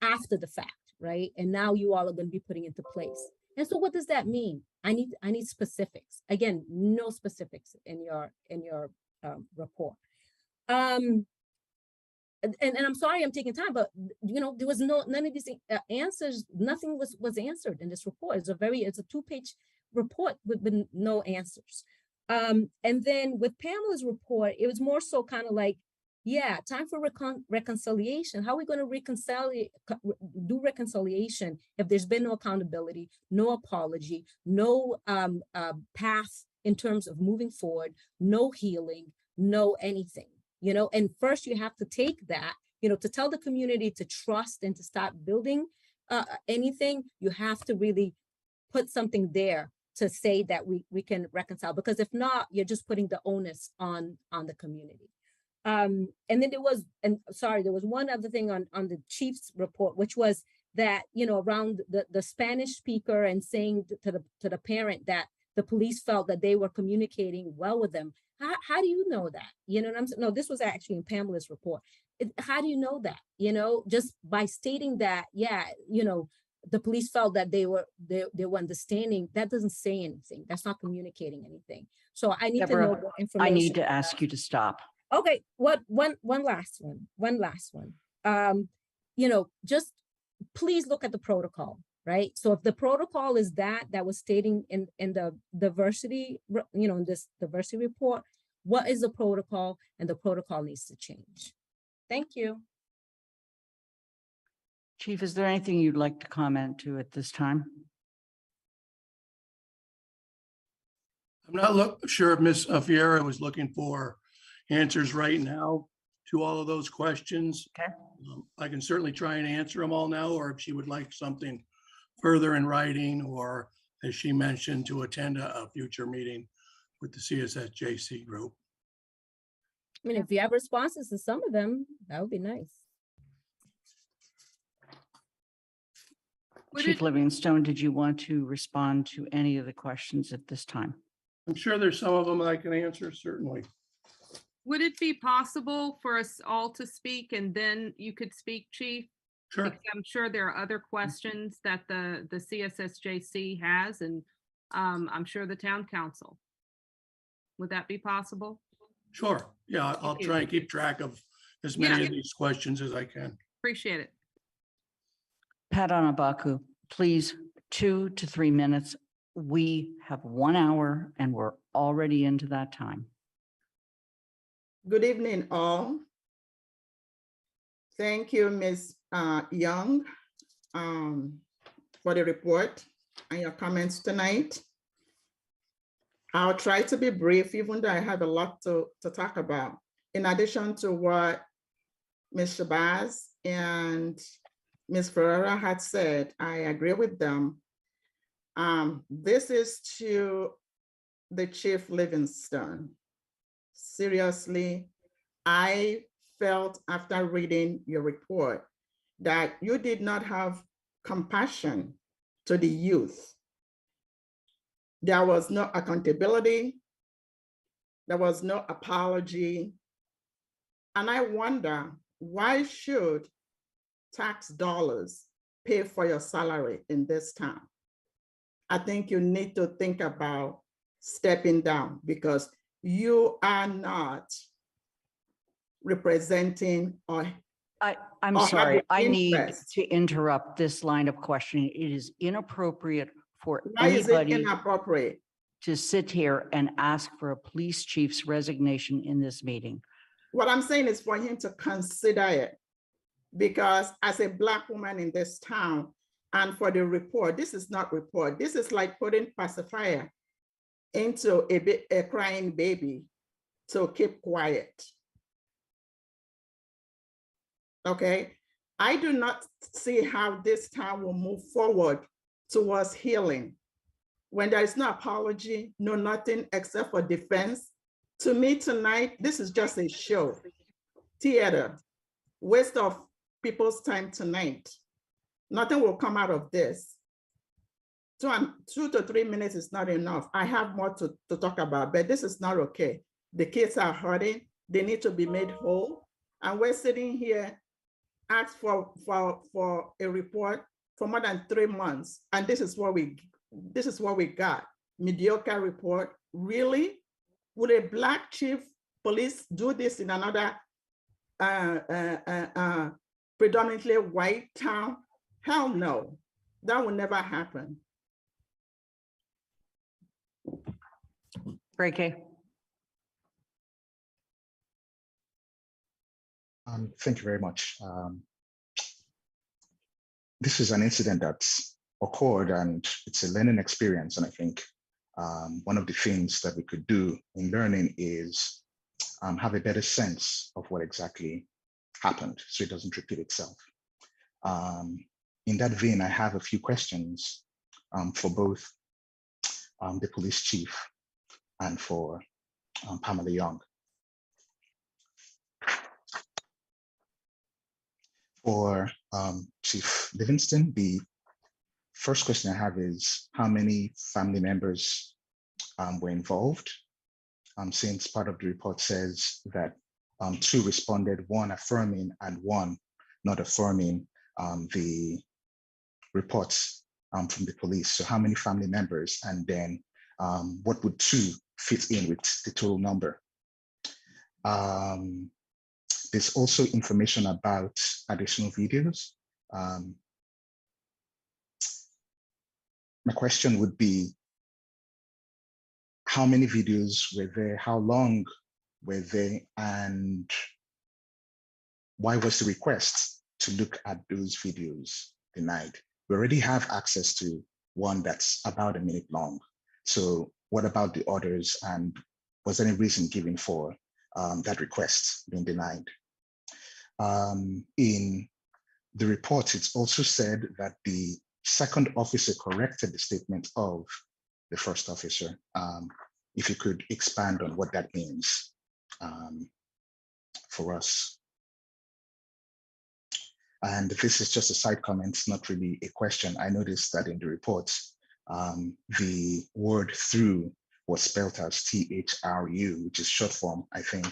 after the fact, right? And now you all are going to be putting into place. And so what does that mean? I need specifics. Again, no specifics in your report. And I'm sorry I'm taking time, but there was none of these answers. Nothing was answered in this report. It's a 2-page report with no answers. And then with Pamela's report, it was more so kind of like, yeah, time for reconciliation. How are we going to do reconciliation if there's been no accountability, no apology, no path in terms of moving forward, no healing, no anything, and first you have to take that, to tell the community to trust and to start building anything, you have to really put something there to say that we can reconcile, because if not, you're just putting the onus on the community. And then there was one other thing on the chief's report, which was that, around the Spanish speaker and saying to the parent that the police felt that they were communicating well with them. How do you know that? You know what I'm saying? No, this was actually in Pamela's report. How do you know that? Just by stating that, yeah, the police felt that they were understanding, that doesn't say anything. That's not communicating anything. So I need Deborah, to know more information. I need to ask you to stop. Okay, one last one. Just please look at the protocol, right? So if the protocol is that was stating in the diversity, in this diversity report, what is the protocol? And the protocol needs to change. Thank you. Chief, is there anything you'd like to comment to at this time? I'm not sure if Ms. Fiera was looking for answers right now to all of those questions. Okay. I can certainly try and answer them all now, or if she would like something further in writing, or as she mentioned, to attend a future meeting with the CSSJC group. I mean, if you have responses to some of them, that would be nice. Chief Livingstone, did you want to respond to any of the questions at this time? I'm sure there's some of them I can answer, certainly. Would it be possible for us all to speak and then you could speak, Chief? Sure. Because I'm sure there are other questions that the CSSJC has, and I'm sure the town council. Would that be possible? Sure. Yeah, I'll try and keep track of as many of these questions as I can. Appreciate it. Pat Anabaku, please, 2 to 3 minutes. We have 1 hour and we're already into that time. Good evening, all. Thank you, Ms. Young, for the report and your comments tonight. I'll try to be brief, even though I have a lot to talk about. In addition to what Ms. Shabazz and Ms. Ferreira had said, I agree with them. This is to the Chief Livingstone. Seriously, I felt after reading your report that you did not have compassion to the youth. There was no accountability. There was no apology. And I wonder, why should tax dollars pay for your salary in this town? I think you need to think about stepping down, because you are not representing I'm sorry, I need to interrupt this line of questioning. It is inappropriate for anybody inappropriate to sit here and ask for a police chief's resignation in this meeting. What I'm saying is for him to consider it, because as a Black woman in this town, and for the report, this is not report. This is like putting pacifier into a crying baby to keep quiet. Okay, I do not see how this town will move forward towards healing when there is no apology, no nothing except for defense. To me tonight, this is just a show, theater, waste of people's time tonight. Nothing will come out of this. 2 to 3 minutes is not enough. I have more to talk about, but this is not okay. The kids are hurting. They need to be made whole. And we're sitting here, ask for a report for more than 3 months, and this is what we got. Mediocre report. Really? Would a Black chief police do this in another predominantly white town? Hell no, that will never happen. Breaking. Thank you very much. This is an incident that's occurred and it's a learning experience. And I think one of the things that we could do in learning is have a better sense of what exactly happened so it doesn't repeat itself. In that vein, I have a few questions for both the police chief and for Pamela Young. For Chief Livingston, the first question I have is how many family members were involved? Since part of the report says that 2 responded, 1 affirming and 1 not affirming the reports from the police. So how many family members, and then what would 2 fit in with the total number? There's also information about additional videos. My question would be, how many videos were there? How long were they? And why was the request to look at those videos denied? We already have access to one that's about a minute long. So what about the others? And was there any reason given for that request being denied? In the report, it's also said that the second officer corrected the statement of the first officer. If you could expand on what that means for us. And this is just a side comment, not really a question. I noticed that in the report, the word through was spelled as THRU, which is short form. I think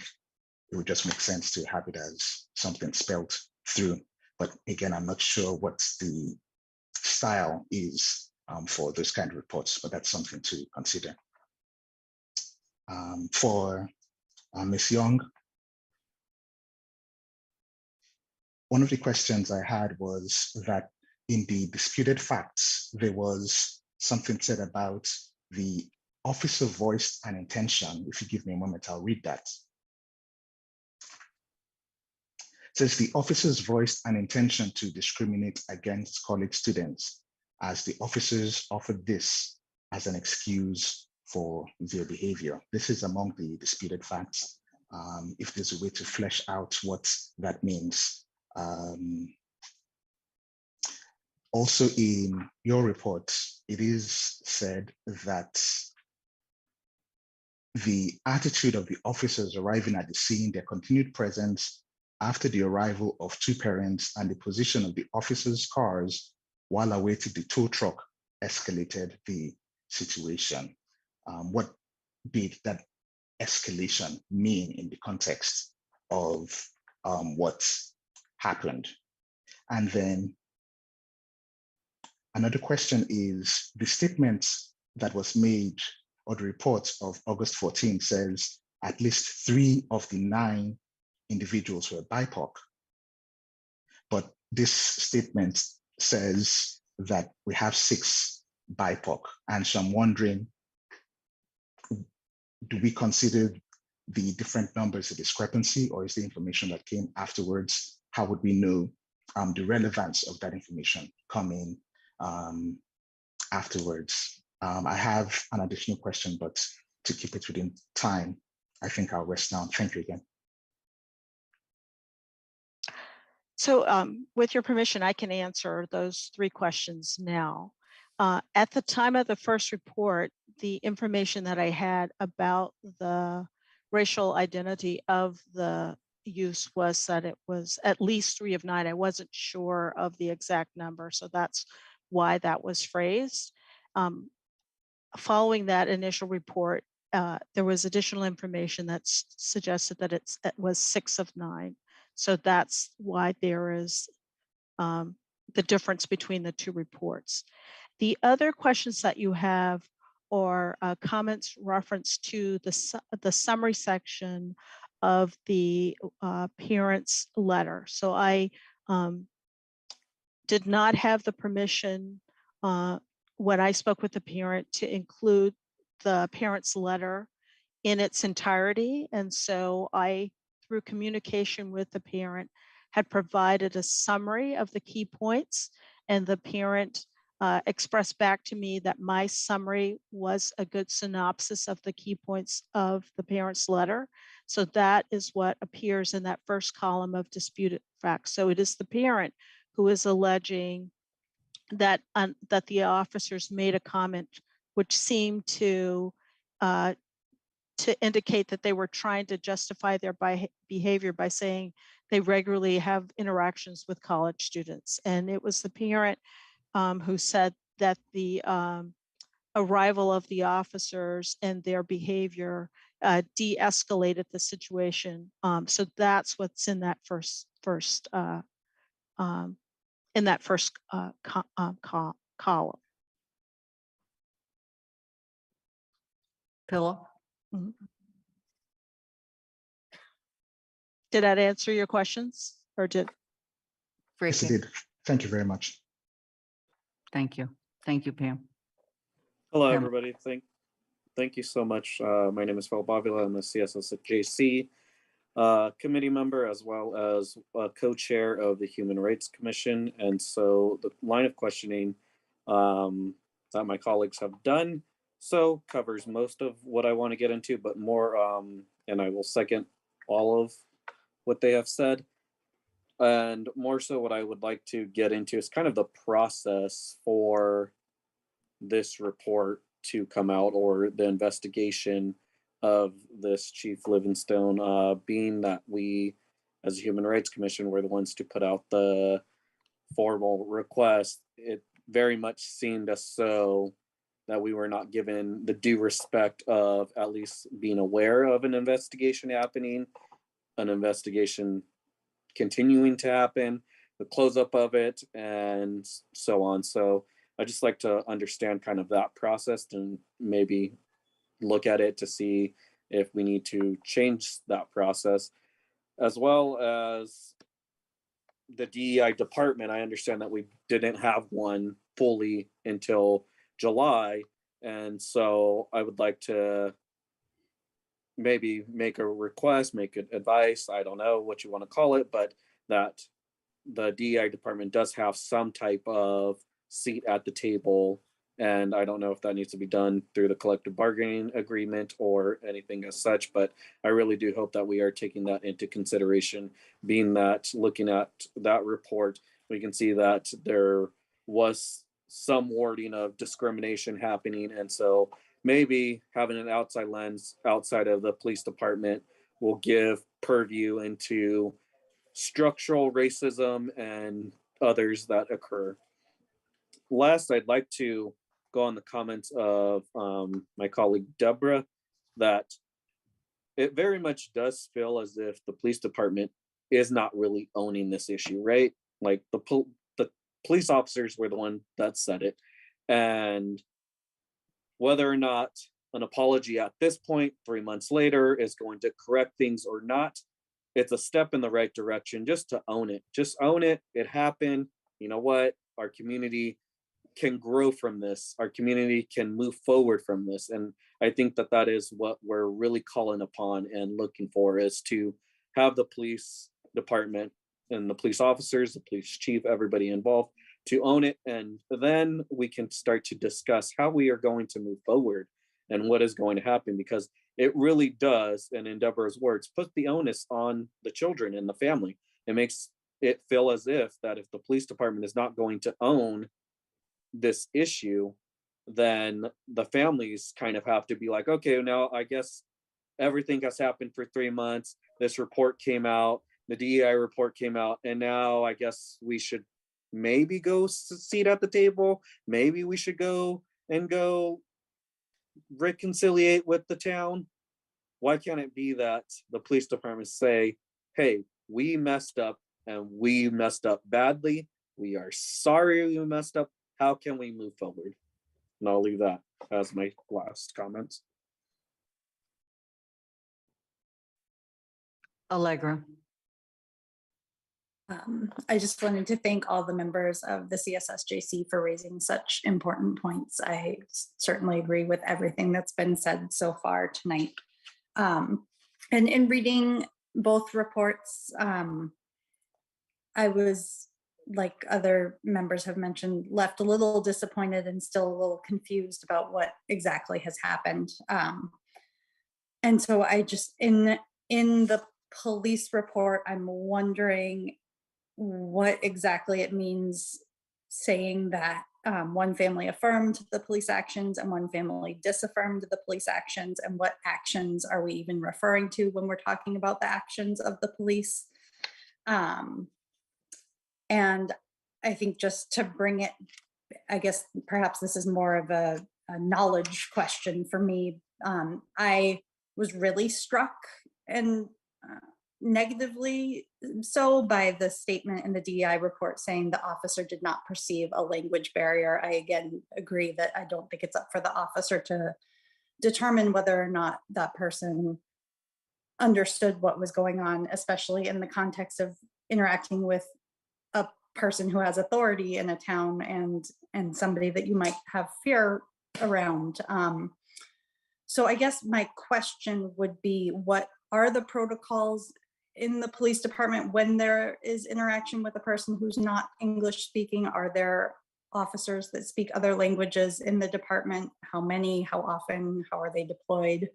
it would just make sense to have it as something spelled through. But again, I'm not sure what the style is for those kind of reports, but that's something to consider. For Ms. Young, one of the questions I had was that in the disputed facts, there was something said about the officer voiced an intention. If you give me a moment, I'll read that. It says the officers voiced an intention to discriminate against college students as the officers offered this as an excuse for their behavior. This is among the disputed facts. If there's a way to flesh out what that means. Also in your report, it is said that the attitude of the officers arriving at the scene, their continued presence after the arrival of 2 parents, and the position of the officers' cars while awaiting the tow truck escalated the situation. What did that escalation mean in the context of what happened? And then another question is the statement that was made, or the report of August 14 says at least 3 of the 9 individuals were BIPOC. But this statement says that we have 6 BIPOC. And so I'm wondering, do we consider the different numbers a discrepancy, or is the information that came afterwards? How would we know the relevance of that information coming afterwards? I have an additional question, but to keep it within time, I think I'll rest down. Thank you again. So with your permission, I can answer those 3 questions now. At the time of the first report, the information that I had about the racial identity of the use was that it was at least 3 of 9. I wasn't sure of the exact number, so that's why that was phrased. Following that initial report, there was additional information that suggested that it was 6 of 9. So that's why there is the difference between the two reports. The other questions that you have are comments reference to the summary section of the parents' letter. So I did not have the permission when I spoke with the parent to include the parent's letter in its entirety. And so I, through communication with the parent, had provided a summary of the key points, and the parent expressed back to me that my summary was a good synopsis of the key points of the parent's letter. So that is what appears in that first column of disputed facts. So it is the parent who is alleging that that the officers made a comment which seemed to indicate that they were trying to justify their behavior by saying they regularly have interactions with college students. And it was the parent who said that the arrival of the officers and their behavior de-escalated the situation. So that's what's in that first column. Philip? Mhm. Did that answer your questions, or did? Yes, it did. Thank you very much. Thank you. Thank you, Pam. Hello, Pam. everybody. Thank you so much. My name is Phil Bavila. I'm a CSSJC committee member, as well as co-chair of the Human Rights Commission. And so the line of questioning that my colleagues have done covers most of what I want to get into, but more, and I will second all of what they have said. And more so what I would like to get into is kind of the process for this report to come out, or the investigation of this Chief Livingstone, being that we, as a Human Rights Commission, were the ones to put out the formal request. It very much seemed as so that we were not given the due respect of at least being aware of an investigation happening, an investigation continuing to happen, the close up of it, and so on. So I just like to understand kind of that process and maybe look at it to see if we need to change that process, as well as the DEI department. I understand that we didn't have one fully until July. And so I would like to maybe make a request, make an advice, I don't know what you want to call it, but that the DEI department does have some type of seat at the table. And I don't know if that needs to be done through the collective bargaining agreement or anything as such, but I really do hope that we are taking that into consideration, being that looking at that report, we can see that there was some wording of discrimination happening. And so maybe having an outside lens outside of the police department will give purview into structural racism and others that occur. Last, I'd like to go on the comments of my colleague Deborah, that it very much does feel as if the police department is not really owning this issue, right? Like the police officers were the one that said it. And whether or not an apology at this point, 3 months later, is going to correct things or not, it's a step in the right direction just to own it. Just own it. It happened. You know what? Our community can grow from this. Our community can move forward from this. And I think that that is what we're really calling upon and looking for, is to have the police department and the police officers, the police chief, everybody involved to own it. And then we can start to discuss how we are going to move forward and what is going to happen, because it really does, and in Deborah's words, put the onus on the children and the family. It makes it feel as if that if the police department is not going to own this issue, then the families kind of have to be like, okay, now I guess everything has happened for 3 months. This report came out, the DEI report came out, and now I guess we should maybe go seat at the table. Maybe we should go reconciliate with the town. Why can't it be that the police department say, hey, we messed up and we messed up badly, We are sorry we messed up. How can we move forward? And I'll leave that as my last comments. Allegra. I just wanted to thank all the members of the CSSJC for raising such important points. I certainly agree with everything that's been said so far tonight. And in reading both reports, I was, like other members have mentioned, left a little disappointed and still a little confused about what exactly has happened. And so I just, in the police report, I'm wondering what exactly it means saying that one family affirmed the police actions and one family disaffirmed the police actions, and what actions are we even referring to when we're talking about the actions of the police. And I think just to bring it, I guess perhaps this is more of a knowledge question for me. I was really struck and negatively so by the statement in the DEI report saying the officer did not perceive a language barrier. I again agree that I don't think it's up for the officer to determine whether or not that person understood what was going on, especially in the context of interacting with a person who has authority in a town and somebody that you might have fear around. So I guess my question would be, what are the protocols in the police department when there is interaction with a person who's not English speaking? Are there officers that speak other languages in the department? How many, how often, how are they deployed?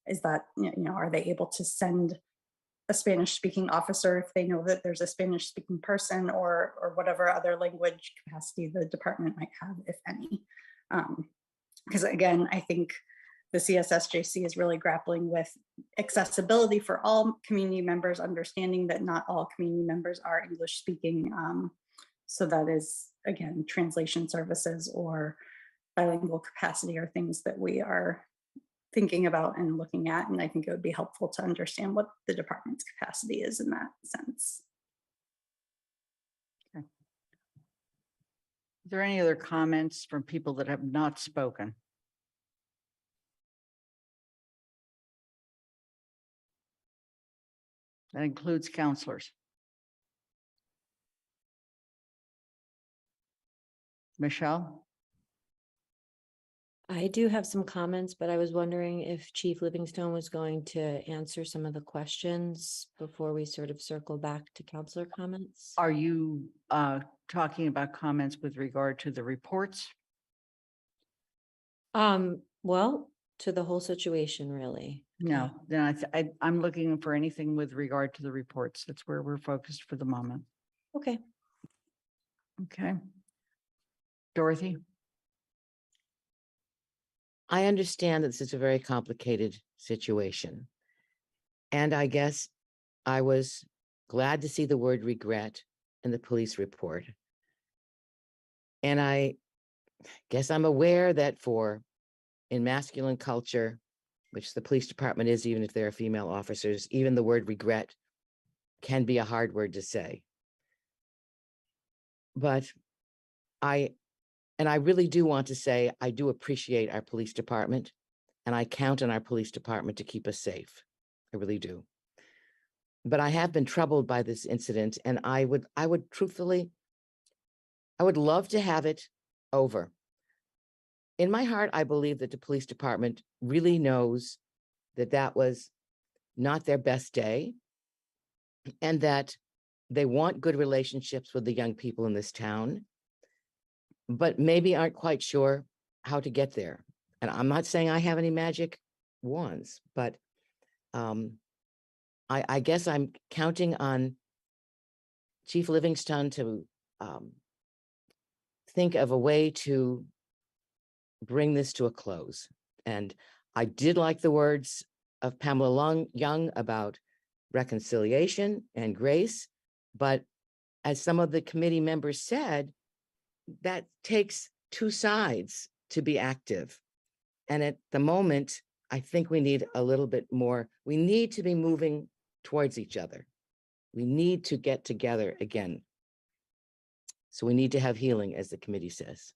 Is that, are they able to send a Spanish speaking officer if they know that there's a Spanish speaking person, or whatever other language capacity the department might have, if any? Because again, I think the CSSJC is really grappling with accessibility for all community members, understanding that not all community members are English speaking. So that is, again, translation services or bilingual capacity are things that we are thinking about and looking at. And I think it would be helpful to understand what the department's capacity is in that sense. Okay. Are there any other comments from people that have not spoken? That includes counselors. Michelle? I do have some comments, but I was wondering if Chief Livingstone was going to answer some of the questions before we sort of circle back to counselor comments. Are you talking about comments with regard to the reports? Well, to the whole situation, really. No, then I'm looking for anything with regard to the reports. That's where we're focused for the moment. Okay. Okay. Dorothy? I understand that this is a very complicated situation. And I guess I was glad to see the word regret in the police report. And I guess I'm aware that in masculine culture, which the police department is, even if there are female officers, even the word regret can be a hard word to say. But I really do want to say, I do appreciate our police department, and I count on our police department to keep us safe. I really do. But I have been troubled by this incident, and I would truthfully, I would love to have it over. In my heart, I believe that the police department really knows that that was not their best day, and that they want good relationships with the young people in this town, but maybe aren't quite sure how to get there. And I'm not saying I have any magic wands, but I guess I'm counting on Chief Livingstone to think of a way to bring this to a close. And I did like the words of Pamela Young about reconciliation and grace, but as some of the committee members said, that takes two sides to be active. And at the moment, I think we need a little bit more. We need to be moving towards each other. We need to get together again. So we need to have healing, as the committee says.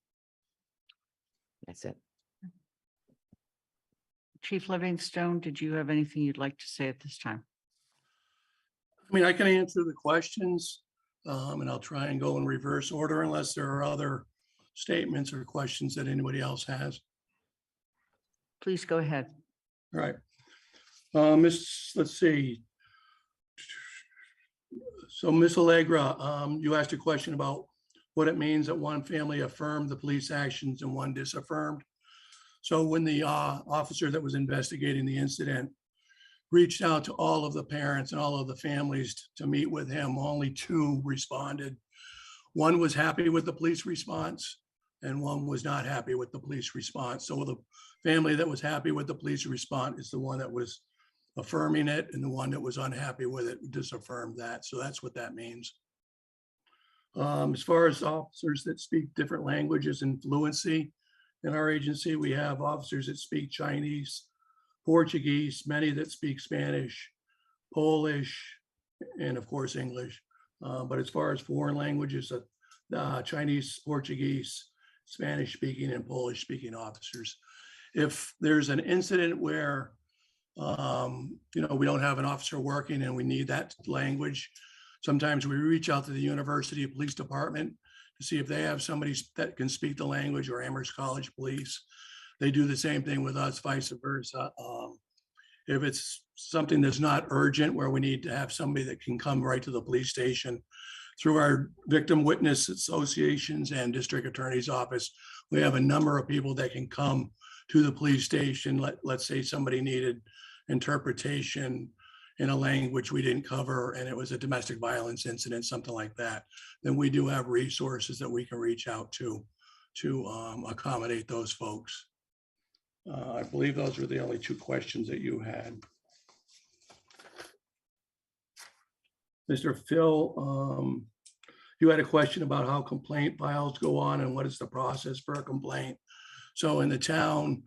That's it. Chief Livingstone, did you have anything you'd like to say at this time? I mean, I can answer the questions, and I'll try and go in reverse order unless there are other statements or questions that anybody else has. Please go ahead. All right. Let's see. So Ms. Allegra, you asked a question about what it means that one family affirmed the police actions and one disaffirmed. So when the officer that was investigating the incident reached out to all of the parents and all of the families to meet with him, only 2 responded. One was happy with the police response and one was not happy with the police response. So the family that was happy with the police response is the one that was affirming it, and the one that was unhappy with it disaffirmed that. So that's what that means. As far as officers that speak different languages and fluency in our agency, we have officers that speak Chinese, Portuguese, many that speak Spanish, Polish, and of course, English. But as far as foreign languages, Chinese, Portuguese, Spanish speaking, and Polish speaking officers. If there's an incident where we don't have an officer working and we need that language, sometimes we reach out to the University Police Department to see if they have somebody that can speak the language, or Amherst College Police. They do the same thing with us, vice versa. If it's something that's not urgent, where we need to have somebody that can come right to the police station, through our victim witness associations and district attorney's office, we have a number of people that can come to the police station. Let's say somebody needed interpretation in a language we didn't cover and it was a domestic violence incident, something like that, then we do have resources that we can reach out to accommodate those folks. I believe those were the only 2 questions that you had. Mr. Phil, you had a question about how complaint files go on and what is the process for a complaint. So in the town,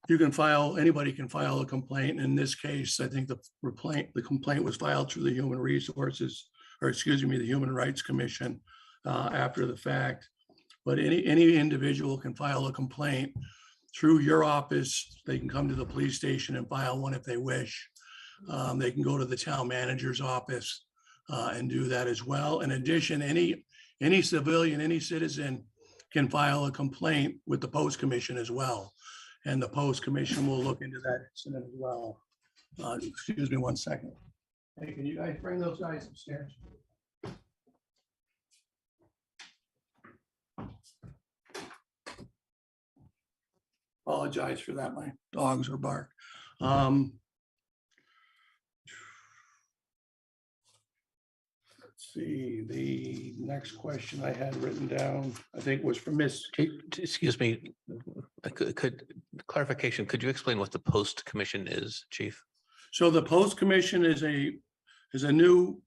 anybody can file a complaint. In this case, I think the complaint was filed through the Human Rights Commission after the fact. But any individual can file a complaint through your office. They can come to the police station and file one if they wish. They can go to the town manager's office and do that as well. In addition, any civilian, any citizen can file a complaint with the post commission as well. And the post commission will look into that incident as well. Excuse me 1 second. Hey, can you guys bring those guys upstairs? Apologize for that. My dogs are bark. Let's see, the next question I had written down, I think, was from Miss. Excuse me, could clarification, could you explain what the post commission is, Chief? So the post commission is a new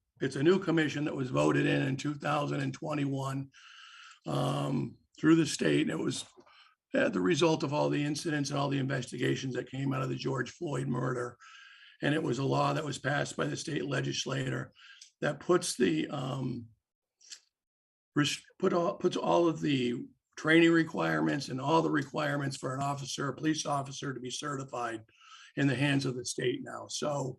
commission that was voted in 2021 through the state. It was the result of all the incidents and all the investigations that came out of the George Floyd murder. And it was a law that was passed by the state legislature that puts all of the training requirements and all the requirements for an officer, a police officer, to be certified in the hands of the state now. So,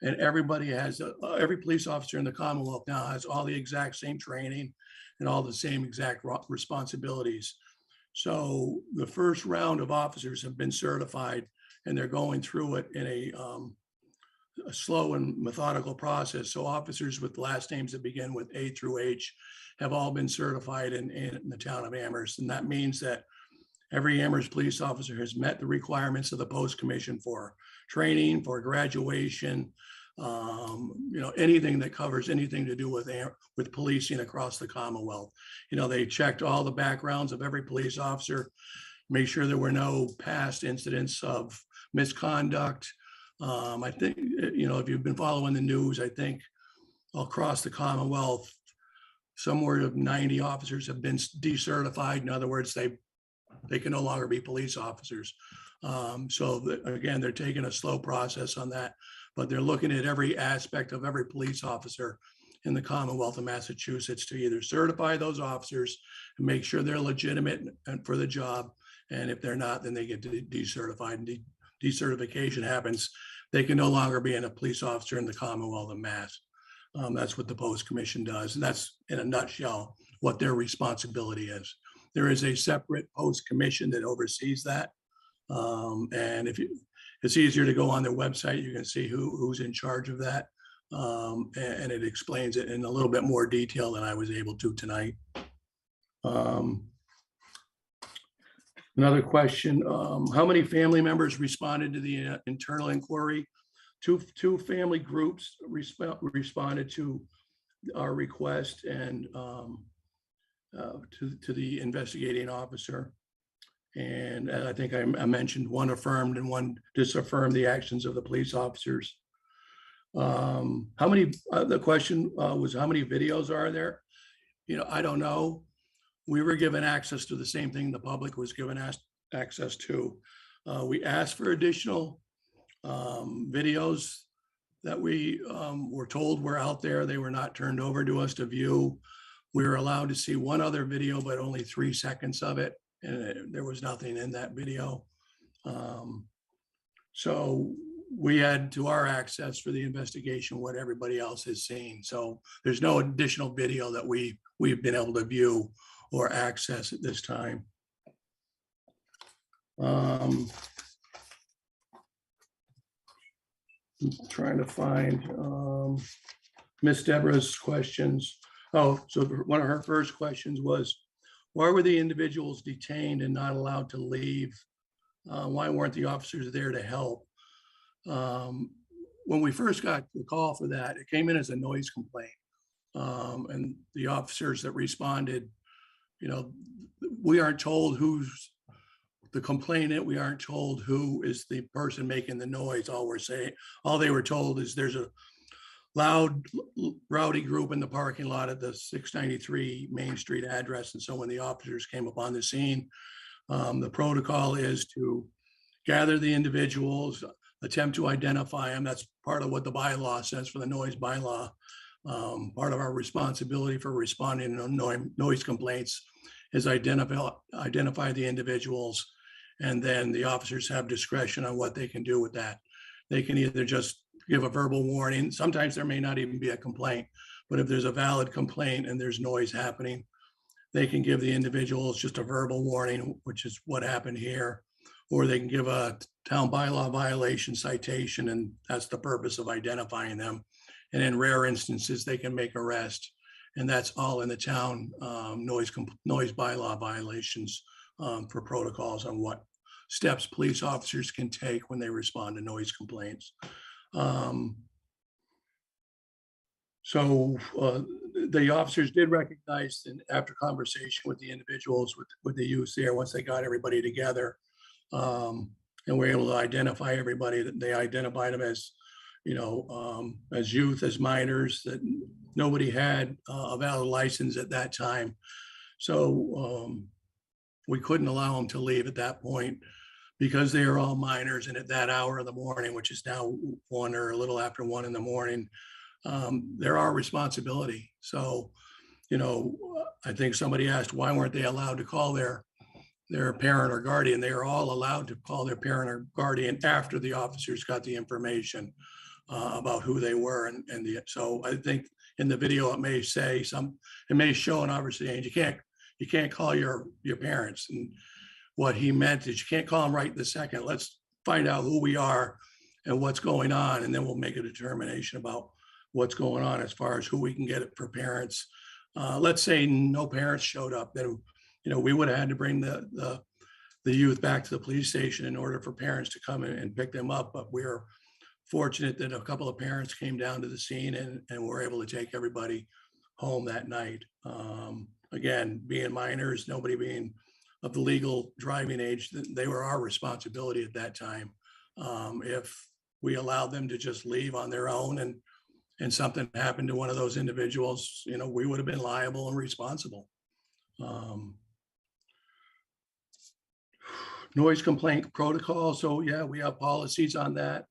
and everybody has, every police officer in the Commonwealth now has all the exact same training and all the same exact responsibilities. So the first round of officers have been certified, and they're going through it in a slow and methodical process. So officers with last names that begin with A through H have all been certified in the town of Amherst. And that means that every Amherst police officer has met the requirements of the post commission for training, for graduation, anything that covers anything to do with policing across the Commonwealth. They checked all the backgrounds of every police officer, made sure there were no past incidents of misconduct. I think, if you've been following the news, I think across the Commonwealth, somewhere of 90 officers have been decertified. In other words, they can no longer be police officers. Again, they're taking a slow process on that, but they're looking at every aspect of every police officer in the Commonwealth of Massachusetts to either certify those officers and make sure they're legitimate and for the job. And if they're not, then they get decertified, and decertification happens. They can no longer be a police officer in the Commonwealth of Mass. That's what the Post Commission does. And that's in a nutshell what their responsibility is. There is a separate Post Commission that oversees that. And it's easier to go on their website. You can see who's in charge of that. And it explains it in a little bit more detail than I was able to tonight. Another question, how many family members responded to the internal inquiry? Two family groups responded to our request and to the investigating officer. And I think I mentioned one affirmed and one disaffirmed the actions of the police officers. The question was how many videos are there? I don't know. We were given access to the same thing the public was given access to. We asked for additional videos that we were told were out there. They were not turned over to us to view. We were allowed to see one other video, but only 3 seconds of it. And there was nothing in that video. So we had to our access for the investigation what everybody else has seen. So there's no additional video that we've been able to view or access at this time. I'm trying to find Miss Deborah's questions. Oh, so one of her first questions was, why were the individuals detained and not allowed to leave? Why weren't the officers there to help? When we first got the call for that, it came in as a noise complaint. And the officers that responded, we aren't told who's the complainant. We aren't told who is the person making the noise. All they were told is there's a loud, rowdy group in the parking lot at the 693 Main Street address. And so when the officers came upon the scene, the protocol is to gather the individuals, attempt to identify them. That's part of what the bylaw says for the noise bylaw. Part of our responsibility for responding to noise complaints is identify the individuals, and then the officers have discretion on what they can do with that. They can either just give a verbal warning. Sometimes there may not even be a complaint, but if there's a valid complaint and there's noise happening, they can give the individuals just a verbal warning, which is what happened here, or they can give a town bylaw violation citation, and that's the purpose of identifying them. And in rare instances, they can make arrest, and that's all in the town noise bylaw violations for protocols on what steps police officers can take when they respond to noise complaints. So the officers did recognize, and after conversation with the individuals, with the youth there, once they got everybody together, and we're able to identify everybody, that they identified them as, as youth, as minors, that nobody had a valid license at that time. So we couldn't allow them to leave at that point because they are all minors. And at that hour of the morning, which is now 1 or a little after 1 in the morning, they're our responsibility. So, I think somebody asked, why weren't they allowed to call their parent or guardian? They are all allowed to call their parent or guardian after the officers got the information about who they were. So I think in the video, it may say it may show an officer saying, you can't call your parents. And what he meant is you can't call them right this second. Let's find out who we are and what's going on. And then we'll make a determination about what's going on as far as who we can get it for parents. Let's say no parents showed up, then, we would have had to bring the youth back to the police station in order for parents to come in and pick them up. But we're fortunate that a couple of parents came down to the scene and were able to take everybody home that night. Again, being minors, nobody being of the legal driving age, they were our responsibility at that time. If we allowed them to just leave on their own and something happened to one of those individuals, we would have been liable and responsible. Noise complaint protocol. So yeah, we have policies on that,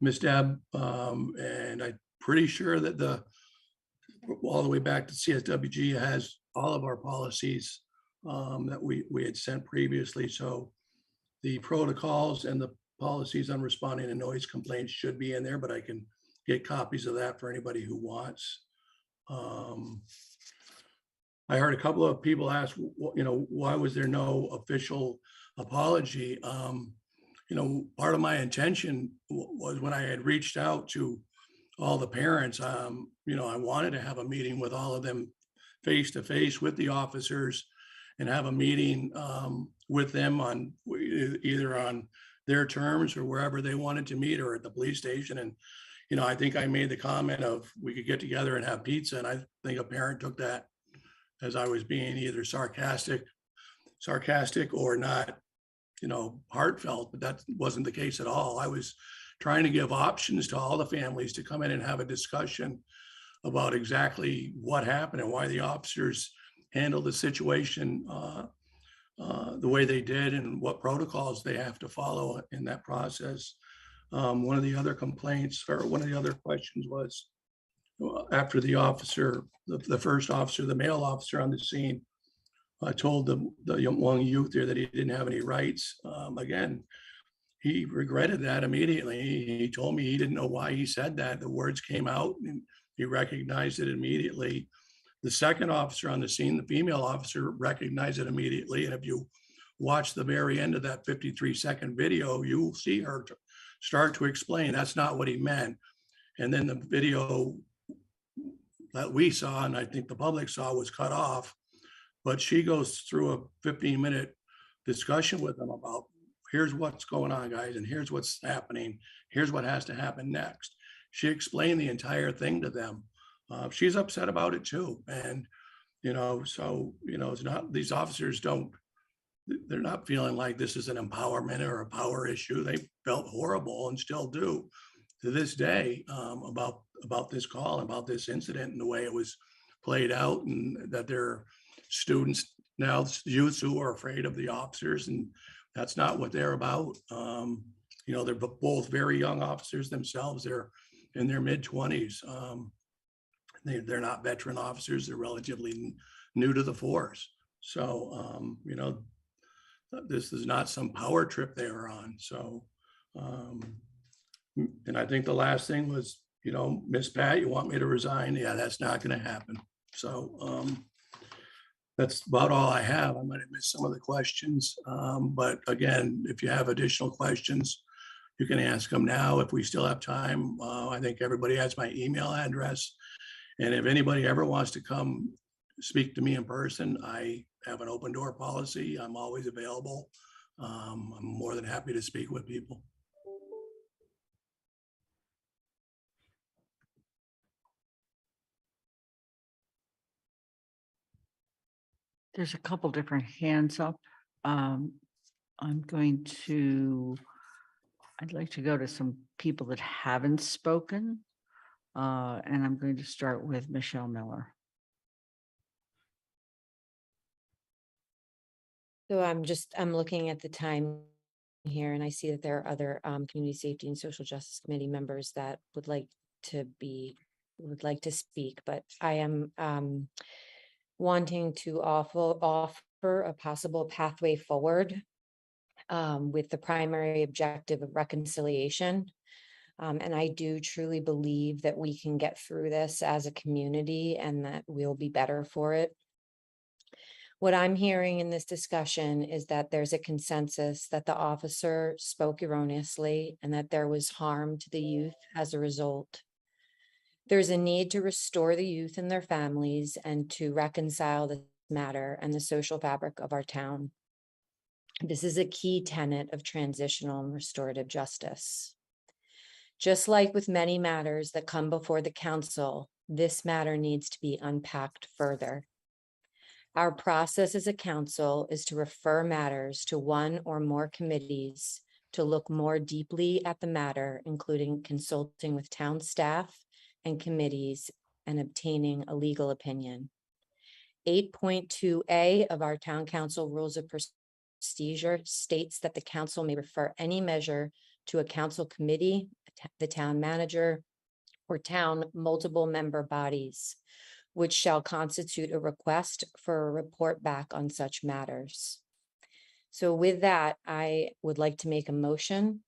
Ms. Deb, and I'm pretty sure that the all the way back to CSWG has all of our policies that we had sent previously. So the protocols and the policies on responding to noise complaints should be in there, but I can get copies of that for anybody who wants. I heard a couple of people ask, why was there no official apology? Part of my intention was when I had reached out to all the parents, I wanted to have a meeting with all of them face to face with the officers and have a meeting with them on either on their terms or wherever they wanted to meet or at the police station. And, I think I made the comment of we could get together and have pizza. And I think a parent took that as I was being either sarcastic or not, heartfelt, but that wasn't the case at all. I was trying to give options to all the families to come in and have a discussion about exactly what happened and why the officers handled the situation the way they did and what protocols they have to follow in that process. One of the other complaints or one of the other questions was after the officer, the first officer, the male officer on the scene, told the young youth there that he didn't have any rights. Again, he regretted that immediately. He told me he didn't know why he said that. The words came out and he recognized it immediately. The second officer on the scene, the female officer, recognized it immediately. And if you watch the very end of that 53-second video, you'll see her start to explain that's not what he meant. And then the video that we saw, and I think the public saw, was cut off. But she goes through a 15-minute discussion with them about here's what's going on, guys, and here's what's happening. Here's what has to happen next. She explained the entire thing to them. She's upset about it too. And, it's not, these officers they're not feeling like this is an empowerment or a power issue. They felt horrible and still do to this day about this call, about this incident and the way it was played out, and that they're students now, youths who are afraid of the officers, and that's not what they're about. They're both very young officers themselves. They're in their mid-20s. They're not veteran officers. They're relatively new to the force. So, this is not some power trip they were on. So, and I think the last thing was, Miss Pat, you want me to resign? Yeah, that's not going to happen. So, that's about all I have. I might have missed some of the questions. But again, if you have additional questions, you can ask them now if we still have time. I think everybody has my email address. And if anybody ever wants to come speak to me in person, I have an open door policy. I'm always available. I'm more than happy to speak with people. There's a couple different hands up. I'd like to go to some people that haven't spoken. And I'm going to start with Michelle Miller. So I'm looking at the time here and I see that there are other Community Safety and Social Justice Committee members that would like to speak, but I am wanting to offer a possible pathway forward with the primary objective of reconciliation. And I do truly believe that we can get through this as a community and that we'll be better for it. What I'm hearing in this discussion is that there's a consensus that the officer spoke erroneously and that there was harm to the youth as a result. There's a need to restore the youth and their families and to reconcile this matter and the social fabric of our town. This is a key tenet of transitional and restorative justice. Just like with many matters that come before the council, this matter needs to be unpacked further. Our process as a council is to refer matters to one or more committees to look more deeply at the matter, including consulting with town staff and committees and obtaining a legal opinion. 8.2A of our town council rules of procedure states that the council may refer any measure to a council committee, the town manager, or town multiple member bodies. which shall constitute a request for a report back on such matters. So with that, I would like to make a motion.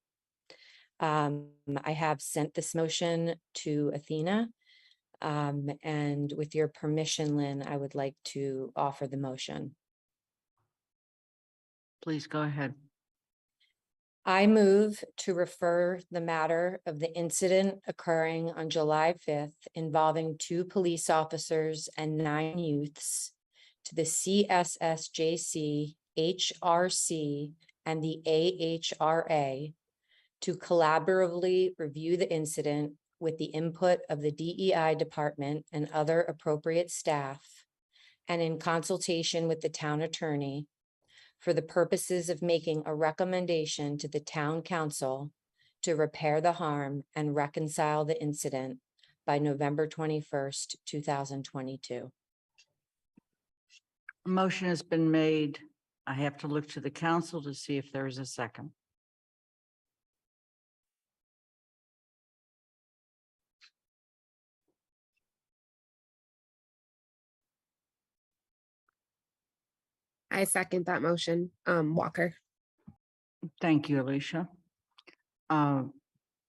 I have sent this motion to Athena. And with your permission, Lynn, I would like to offer the motion. Please go ahead. I move to refer the matter of the incident occurring on July 5th involving 2 police officers and 9 youths to the CSSJC, HRC, and the AHRA to collaboratively review the incident with the input of the DEI department and other appropriate staff, and in consultation with the town attorney, for the purposes of making a recommendation to the town council to repair the harm and reconcile the incident by November 21st, 2022. A motion has been made. I have to look to the council to see if there is a second. I second that motion. Walker. Thank you, Alicia.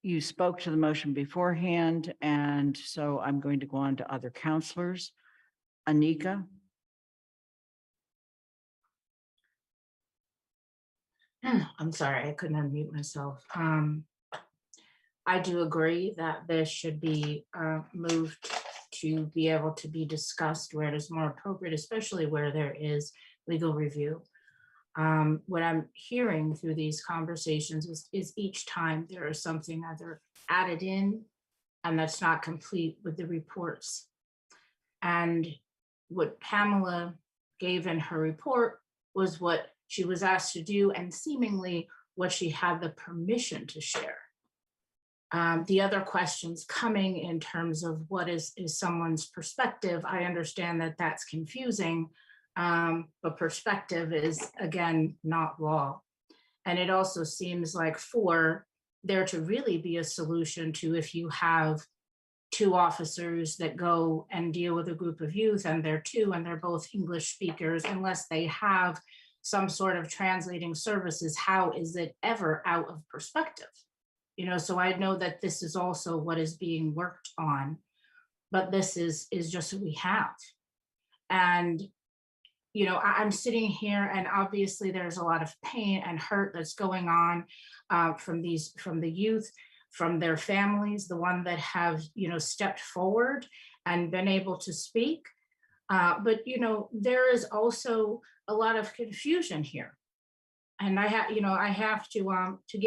You spoke to the motion beforehand, and so I'm going to go on to other counselors. Anika, I'm sorry, I couldn't unmute myself. I do agree that this should be moved to be able to be discussed where it is more appropriate, especially where there is legal review. What I'm hearing through these conversations is each time there is something either added in and that's not complete with the reports. And what Pamela gave in her report was what she was asked to do and seemingly what she had the permission to share. The other questions coming in terms of what is someone's perspective, I understand that that's confusing, but perspective is, again, not law. And it also seems like for there to really be a solution to if you have 2 officers that go and deal with a group of youth and they're 2 and they're both English speakers, unless they have some sort of translating services, how is it ever out of perspective? You know, so I know that this is also what is being worked on, but this is just what we have. And, you know, I'm sitting here and obviously there's a lot of pain and hurt that's going on from the youth, from their families, the one that have, you know, stepped forward and been able to speak. But, you know, there is also a lot of confusion here. And I have to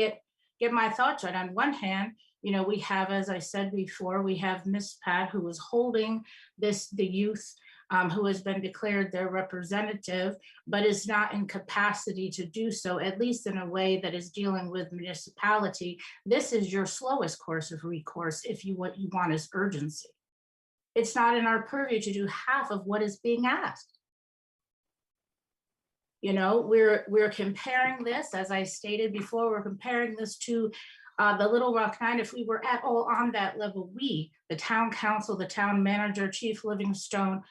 get my thoughts right. On one hand, you know, we have, as I said before, we have Miss Pat, who is holding the youth, who has been declared their representative, but is not in capacity to do so, at least in a way that is dealing with municipality. This is your slowest course of recourse if what you want is urgency. It's not in our purview to do half of what is being asked. You know, we're comparing this, as I stated before, we're comparing this to the Little Rock Nine. If we were at all on that level, we, the town council, the town manager, Chief Livingstone,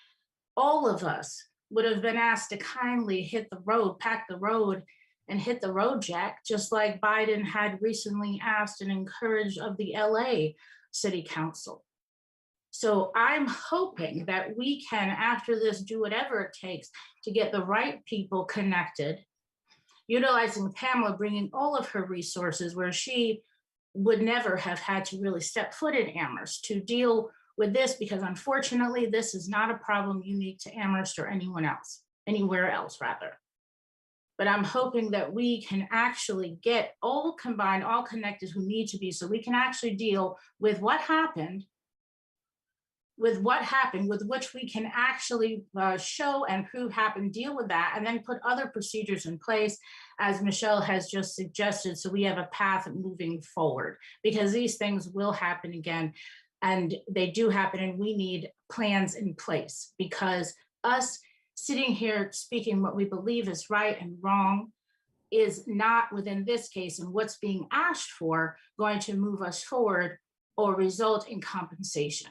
all of us would have been asked to kindly hit the road, pack the road, and hit the road, Jack, just like Biden had recently asked and encouraged of the LA City Council. So I'm hoping that we can, after this, do whatever it takes to get the right people connected, utilizing Pamela, bringing all of her resources where she would never have had to really step foot in Amherst to deal with this, because unfortunately, this is not a problem unique to Amherst or anyone else, anywhere else rather. But I'm hoping that we can actually get all combined, all connected who need to be, so we can actually deal with what happened, with which we can actually show and prove happened, deal with that, and then put other procedures in place, as Michelle has just suggested, so we have a path moving forward, because these things will happen again, and they do happen, and we need plans in place, because us sitting here speaking what we believe is right and wrong is not, within this case and what's being asked for, going to move us forward or result in compensation.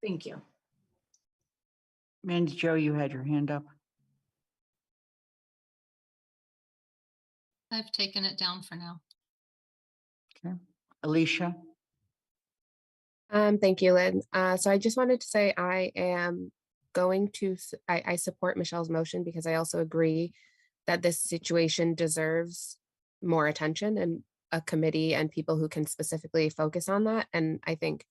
Thank you. Mandy Jo, you had your hand up. I've taken it down for now. Okay. Alicia? Thank you, Lynn. So I just wanted to say I am going to, I support Michelle's motion because I also agree that this situation deserves more attention and a committee and people who can specifically focus on that. And I think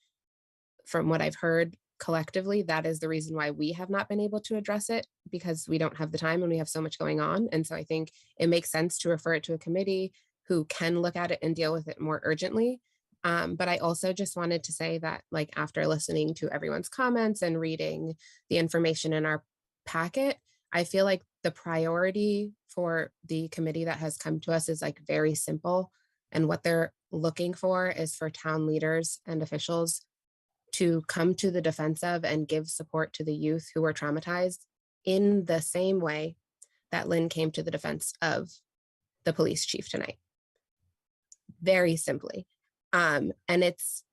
from what I've heard collectively, that is the reason why we have not been able to address it, because we don't have the time and we have so much going on. And so I think it makes sense to refer it to a committee who can look at it and deal with it more urgently. But I also just wanted to say that, like, after listening to everyone's comments and reading the information in our packet, I feel like the priority for the committee that has come to us is like very simple. And what they're looking for is for town leaders and officials to come to the defense of and give support to the youth who were traumatized in the same way that Lynn came to the defense of the police chief tonight. Very simply. And it's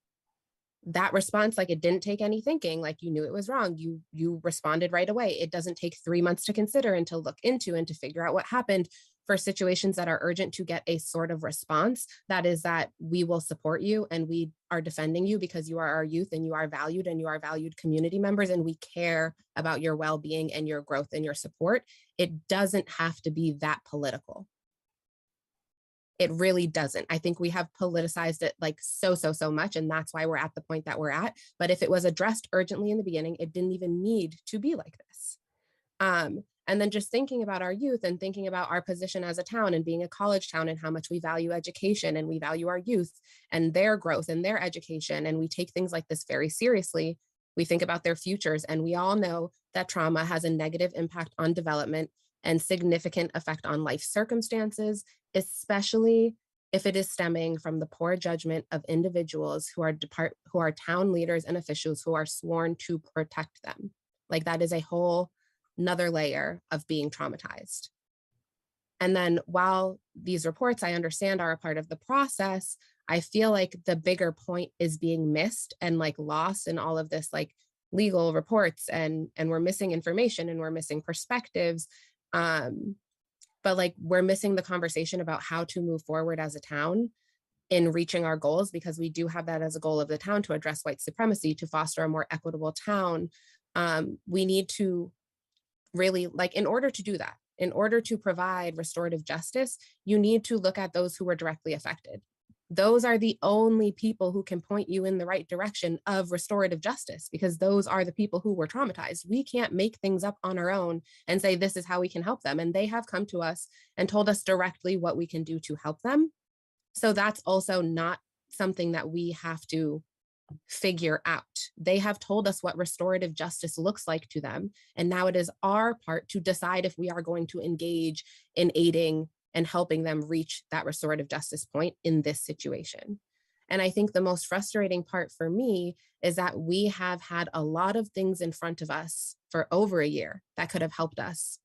that response, like, it didn't take any thinking, like, you knew it was wrong. You responded right away. It doesn't take 3 months to consider and to look into and to figure out what happened. For situations that are urgent, to get a sort of response that is that we will support you and we are defending you because you are our youth and you are valued and you are valued community members and we care about your well-being and your growth and your support. It doesn't have to be that political. It really doesn't. I think we have politicized it like so much, and that's why we're at the point that we're at. But if it was addressed urgently in the beginning, it didn't even need to be like this. And then just thinking about our youth and thinking about our position as a town and being a college town and how much we value education and we value our youth and their growth and their education. And we take things like this very seriously. We think about their futures, and we all know that trauma has a negative impact on development and significant effect on life circumstances, especially if it is stemming from the poor judgment of individuals who are town leaders and officials who are sworn to protect them. Like, that is a whole another layer of being traumatized. And then while these reports, I understand, are a part of the process, I feel like the bigger point is being missed and like lost in all of this like legal reports, and we're missing information and we're missing perspectives. But like, we're missing the conversation about how to move forward as a town in reaching our goals, because we do have that as a goal of the town, to address white supremacy, to foster a more equitable town. We need to really, like, in order to do that, in order to provide restorative justice, you need to look at those who were directly affected. Those are the only people who can point you in the right direction of restorative justice, because those are the people who were traumatized. We can't make things up on our own and say, this is how we can help them. And they have come to us and told us directly what we can do to help them. So that's also not something that we have to figure out. They have told us what restorative justice looks like to them. And now it is our part to decide if we are going to engage in aiding and helping them reach that restorative justice point in this situation. And I think the most frustrating part for me is that we have had a lot of things in front of us for over a year that could have helped us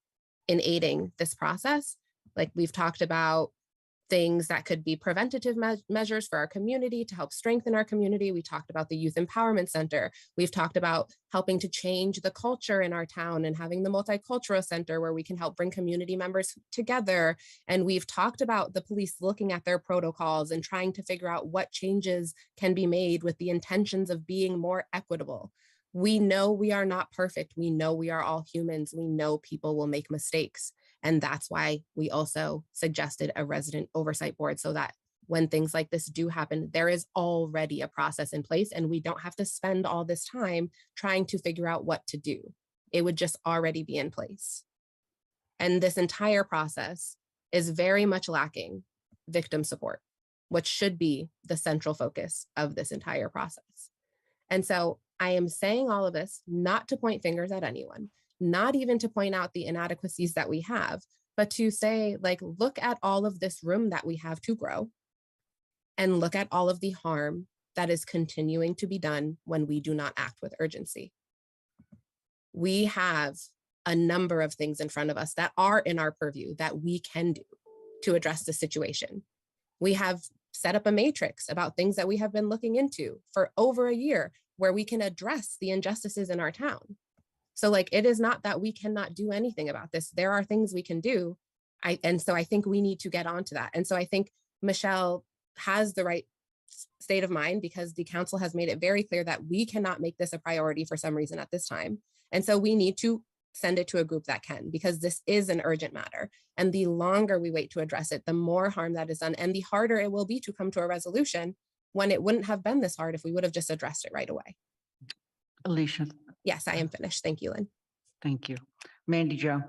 in aiding this process. Like, we've talked about things that could be preventative measures for our community to help strengthen our community. We talked about the Youth Empowerment Center. We've talked about helping to change the culture in our town and having the Multicultural Center where we can help bring community members together. And we've talked about the police looking at their protocols and trying to figure out what changes can be made with the intentions of being more equitable. We know we are not perfect. We know we are all humans. We know people will make mistakes. And that's why we also suggested a resident oversight board, so that when things like this do happen, there is already a process in place and we don't have to spend all this time trying to figure out what to do. It would just already be in place. And this entire process is very much lacking victim support, which should be the central focus of this entire process. And so I am saying all of this not to point fingers at anyone, not even to point out the inadequacies that we have, but to say, like, look at all of this room that we have to grow and look at all of the harm that is continuing to be done when we do not act with urgency. We have a number of things in front of us that are in our purview that we can do to address the situation. We have set up a matrix about things that we have been looking into for over a year where we can address the injustices in our town. So like, it is not that we cannot do anything about this. There are things we can do. And so I think we need to get onto that. And so I think Michelle has the right state of mind, because the council has made it very clear that we cannot make this a priority for some reason at this time. And so we need to send it to a group that can, because this is an urgent matter. And the longer we wait to address it, the more harm that is done, and the harder it will be to come to a resolution, when it wouldn't have been this hard if we would have just addressed it right away. Alicia, Yes, I am finished. Thank you, Lynn. thank you. Mandy Jo.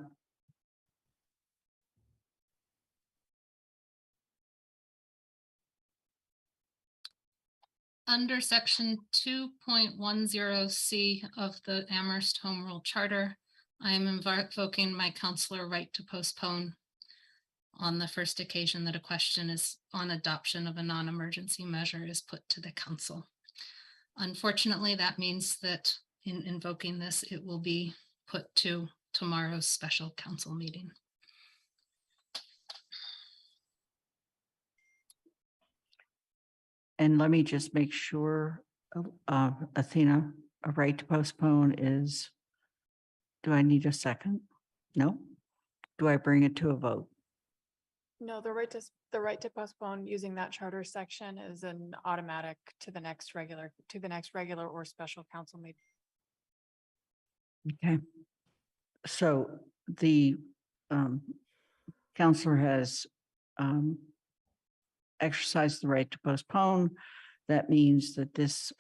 Under section 2.10C of the Amherst Home Rule Charter, I am invoking my counselor right to postpone on the first occasion that a question is on adoption of a non-emergency measure is put to the council. Unfortunately, that means that in invoking this, it will be put to tomorrow's special council meeting. And let me just make sure, Athena, a right to postpone is, do I need a second? No? Do I bring it to a vote? No, the right to postpone using that charter section is an automatic to the next regular or special council meeting. Okay. So the counselor has exercised the right to postpone. That means that this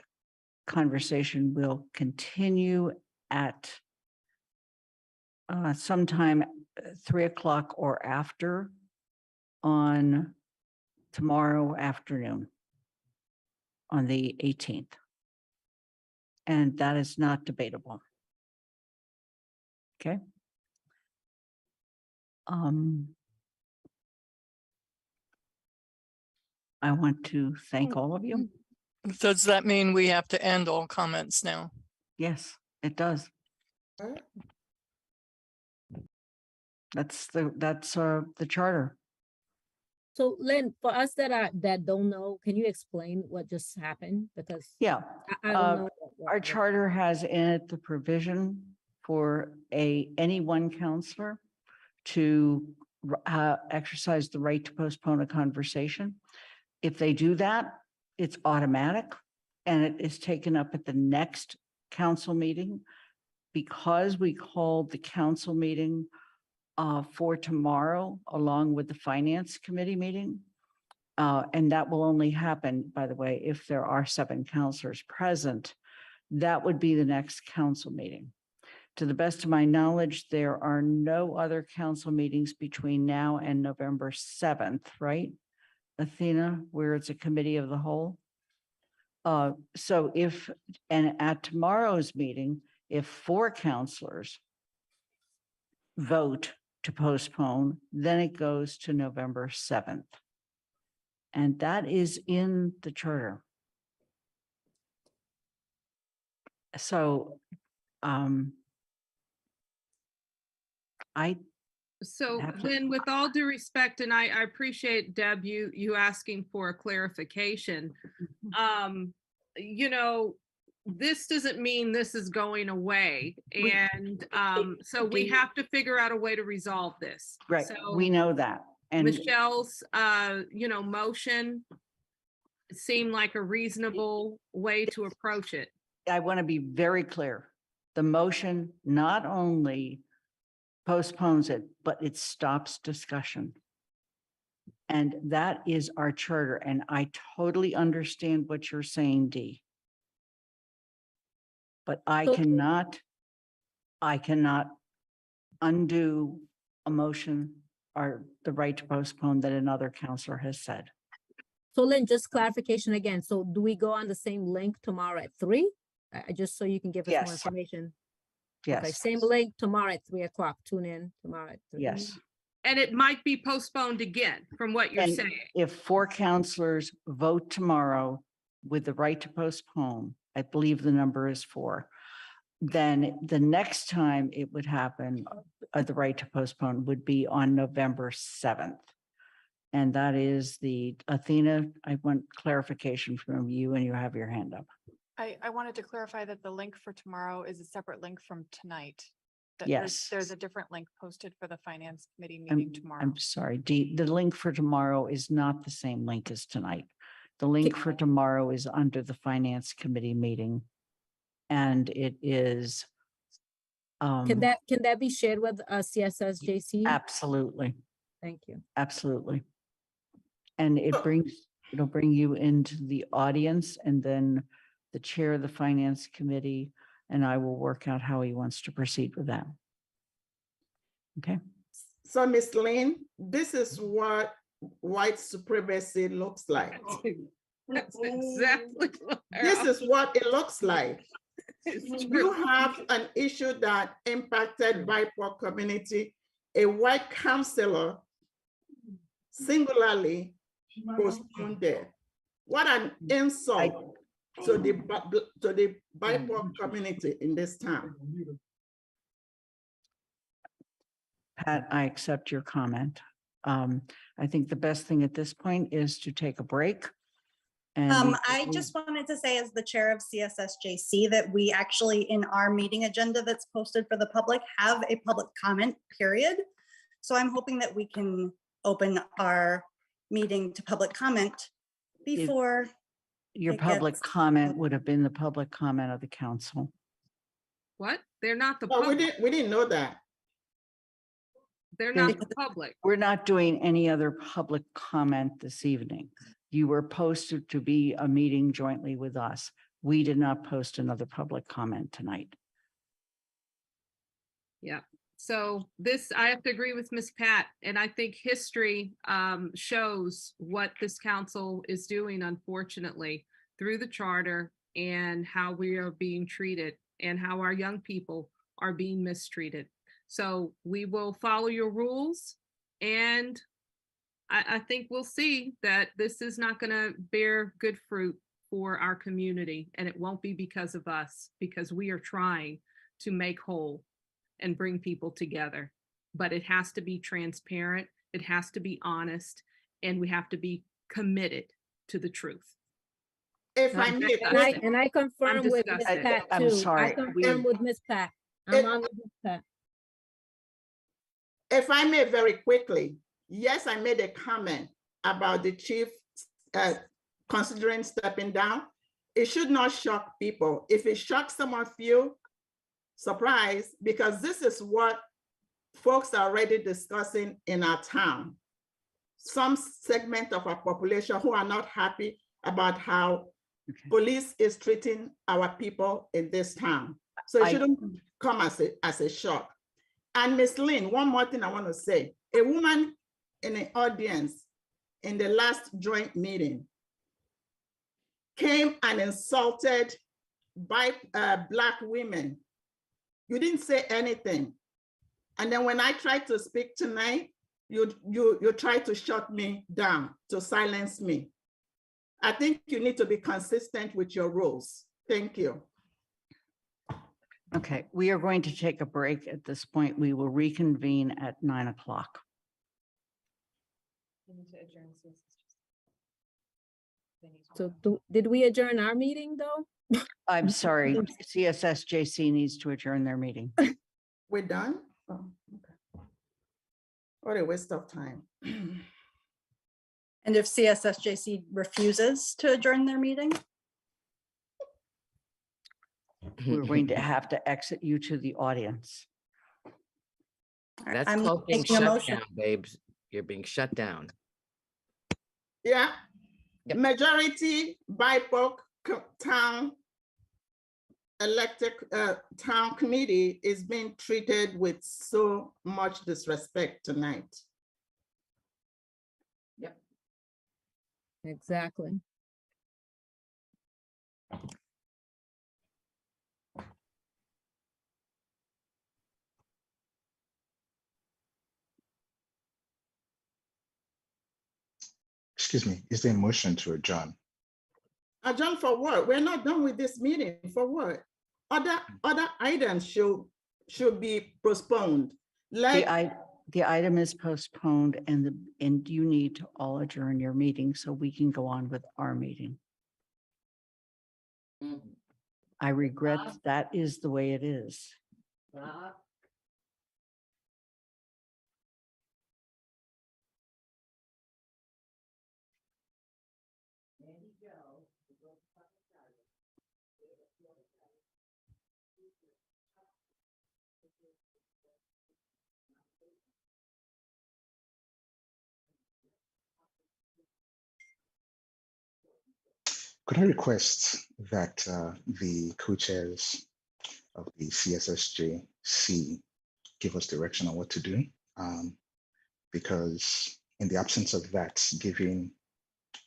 conversation will continue at sometime 3 o'clock or after on tomorrow afternoon, on the 18th. And that is not debatable. Okay. I want to thank all of you. Does that mean we have to end all comments now? Yes, it does. That's the charter. So Lynn, for us that don't know, can you explain what just happened? Because Yeah, I don't know. our charter has in it the provision for any one counselor to exercise the right to postpone a conversation. If they do that, it's automatic and it is taken up at the next council meeting. Because we called the council meeting for tomorrow, along with the finance committee meeting. And that will only happen, by the way, if there are 7 counselors present. That would be the next council meeting. To the best of my knowledge, there are no other council meetings between now and November 7th, right? Athena, where it's a committee of the whole. So and at tomorrow's meeting, if 4 counselors vote to postpone, then it goes to November 7th. And that is in the charter. So So Lynn, with all due respect, and I appreciate Deb, you asking for a clarification. You know, this doesn't mean this is going away. And so we have to figure out a way to resolve this. Right, So we know that. And Michelle's, motion seemed like a reasonable way to approach it. I want to be very clear. The motion not only postpones it, but it stops discussion. And that is our charter. And I totally understand what you're saying, Dee. But I cannot undo a motion or the right to postpone that another counselor has said. So Lynn, just clarification again. So do we go on the same link tomorrow at 3? Just so you can give us more Yes. information. Yes. Okay, same link tomorrow at 3 o'clock. Tune in tomorrow at 3. Yes. And it might be postponed again from what you're And saying. if 4 counselors vote tomorrow with the right to postpone, I believe the number is 4, then the next time it would happen, the right to postpone would be on November 7th. And that is Athena, I want clarification from you and you have your hand up. I wanted to clarify that the link for tomorrow is a separate link from tonight. That Yes. There's a different link posted for the finance committee meeting tomorrow. I'm sorry, Dee, the link for tomorrow is not the same link as tonight. The link for tomorrow is under the finance committee meeting. And it is. Can that be shared with CSSJC? Absolutely, Thank you. absolutely. And it'll bring you into the audience, and then the chair of the finance committee and I will work out how he wants to proceed with that. Okay. So Ms. Lynn, this is what white supremacy looks like. That's exactly what This is what it looks like. You have an issue that impacted BIPOC community. A white counselor singularly postponed there. What an insult to the BIPOC community in this town. Pat, I accept your comment. I think the best thing at this point is to take a break. And I just wanted to say, as the chair of CSSJC, that we actually, in our meeting agenda that's posted for the public, have a public comment period. So I'm hoping that we can open our meeting to public comment before. your public comment would have been the public comment of the council. What? They're not the Oh, public. we didn't know that. They're not the public. We're not doing any other public comment this evening. You were posted to be a meeting jointly with us. We did not post another public comment tonight. Yeah. So this, I have to agree with Ms. Pat, and I think history shows what this council is doing, unfortunately, through the charter and how we are being treated and how our young people are being mistreated. So we will follow your rules, and I think we'll see that this is not going to bear good fruit for our community, and it won't be because of us, because we are trying to make whole and bring people together. But it has to be transparent, it has to be honest, and we have to be committed to the truth. If I may, And I confirm with Ms. Pat too. I'm sorry. I confirm with Ms. Pat. I'm on with Ms. Pat. If I may very quickly, yes, I made a comment about the chief considering stepping down. It should not shock people. If it shocks some of you, surprise, because this is what folks are already discussing in our town. Some segment of our population who are not happy about how police is treating our people in this town. So it shouldn't come as a shock. And Ms. Lynn, one more thing I want to say. A woman in the audience in the last joint meeting came and insulted by Black women. You didn't say anything. And then when I tried to speak tonight, you tried to shut me down, to silence me. I think you need to be consistent with your rules. Thank you. Okay, we are going to take a break at this point. We will reconvene at 9 o'clock. So did we adjourn our meeting though? I'm sorry, CSSJC needs to adjourn their meeting. We're done? Oh, okay. What a waste of time. And if CSSJC refuses to adjourn their meeting? We're going to have to exit you to the audience. That's I'm called being making a shut motion. down, babes. You're being shut down. Yeah. Majority BIPOC town elected town committee is being treated with so much disrespect tonight. Yep. Exactly. Excuse me, is there a motion to adjourn? Adjourn for what? We're not done with this meeting. For what? Other items should be postponed. The item is postponed, and you need to all adjourn your meeting so we can go on with our meeting. I regret that is the way it is. Could I request that the co-chairs of the CSSJC give us direction on what to do? Because in the absence of that, given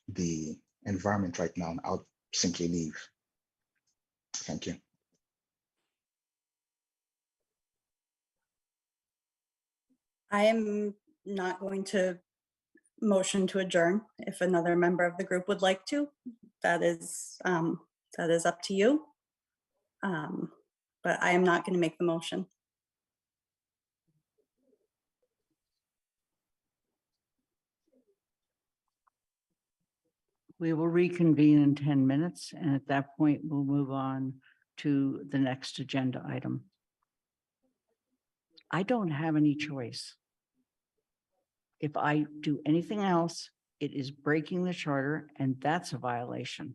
the environment right now, I'll simply leave. Thank you. I am not going to motion to adjourn. If another member of the group would like to, that is up to you. But I am not going to make the motion. We will reconvene in 10 minutes, and at that point, we'll move on to the next agenda item. I don't have any choice. If I do anything else, it is breaking the charter, and that's a violation.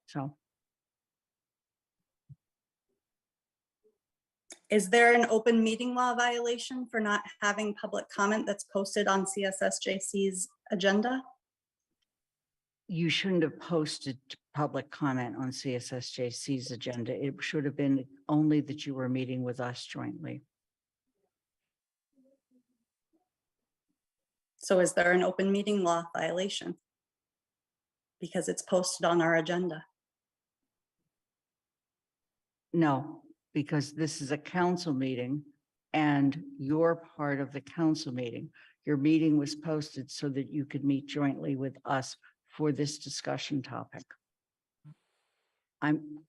So Is there an open meeting law violation for not having public comment that's posted on CSSJC's agenda? you shouldn't have posted public comment on CSSJC's agenda. It should have been only that you were meeting with us jointly. So is there an open meeting law violation? Because it's posted on our agenda. No, because this is a council meeting and you're part of the council meeting. Your meeting was posted so that you could meet jointly with us for this discussion topic.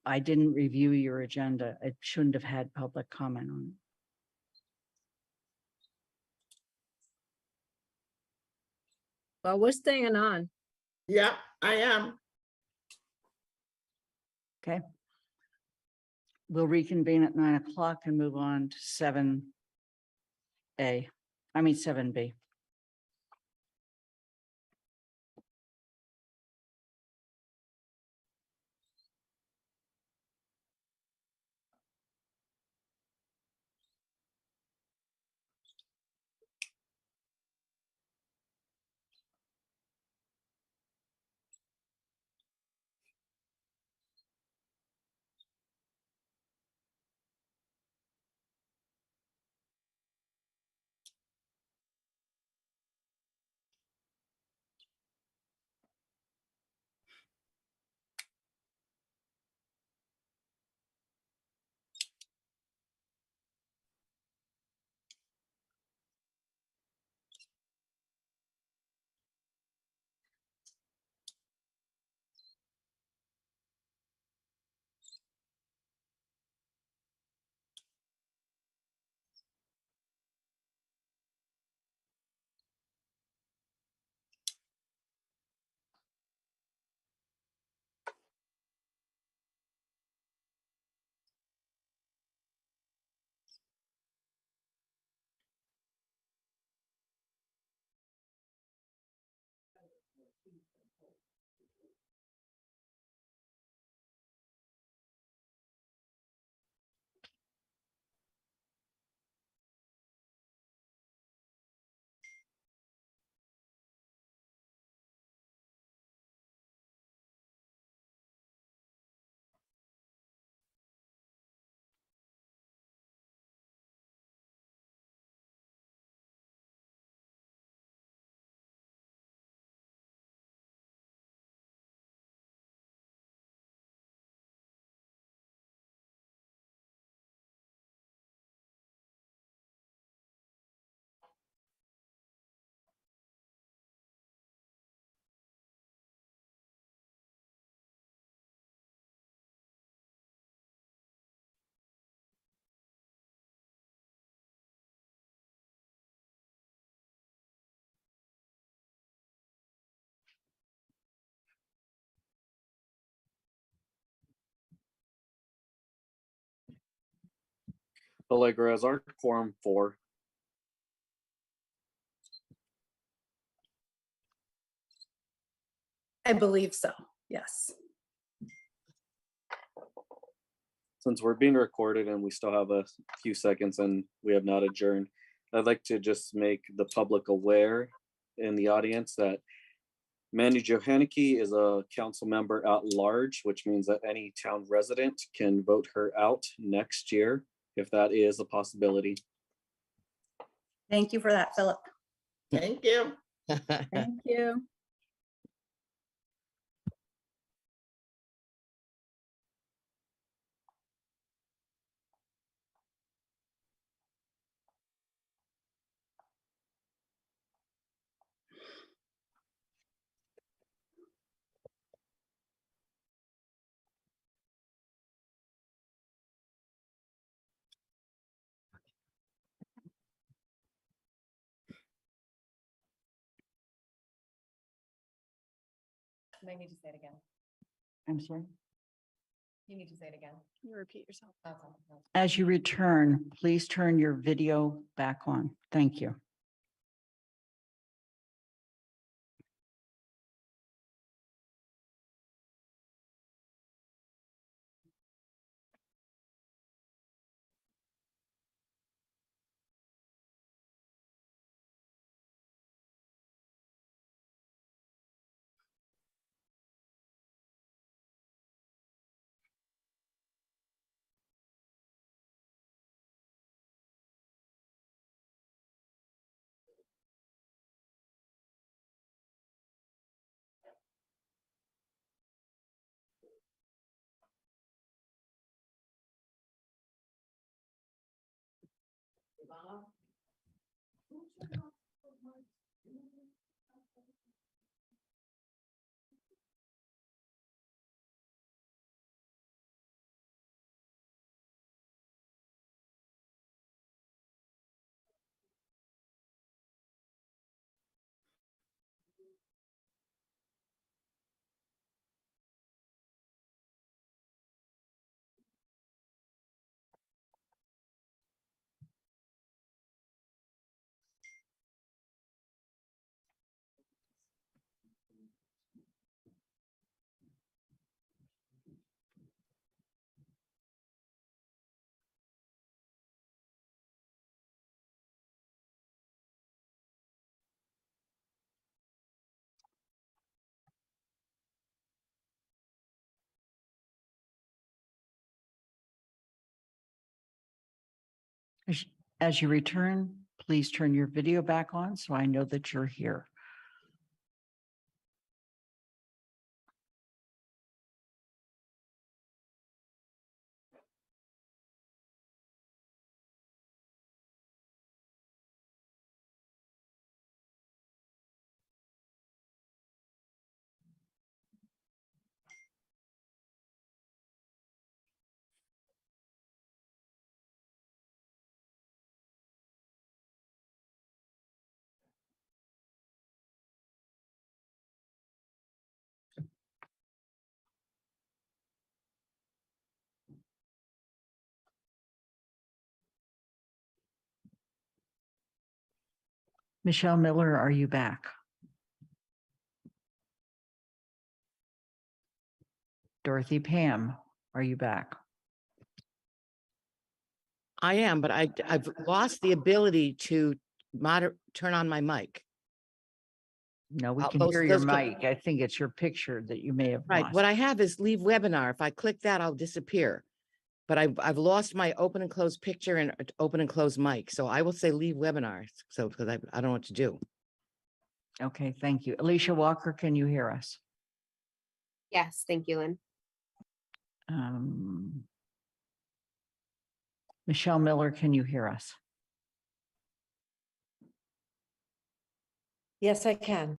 I didn't review your agenda. It shouldn't have had public comment on it. Well, we're staying on. Yeah, I am. Okay. We'll reconvene at 9 o'clock and move on to 7B. Allegra, is our quorum 4? I believe so, yes. Since we're being recorded and we still have a few seconds and we have not adjourned, I'd like to just make the public aware in the audience that Mandy Johanneke is a council member at large, which means that any town resident can vote her out next year, if that is a possibility. Thank you for that, Philip. Thank you. Thank you. May need to say it again. I'm sorry. You need to say it again. You repeat yourself. As you return, please turn your video back on. Thank you. As you return, please turn your video back on so I know that you're here. Michelle Miller, are you back? Dorothy Pam, are you back? I am, but I've lost the ability to turn on my mic. No, we can Those- hear your those can- mic. I think it's your picture that you may have Right, lost. what I have is leave webinar. If I click that, I'll disappear. But I've lost my open and close picture and open and close mic. So I will say leave webinar. So, because I don't know what to do. Okay, thank you. Alicia Walker, can you hear us? Yes, thank you, Lynn. Michelle Miller, can you hear us? Yes, I can.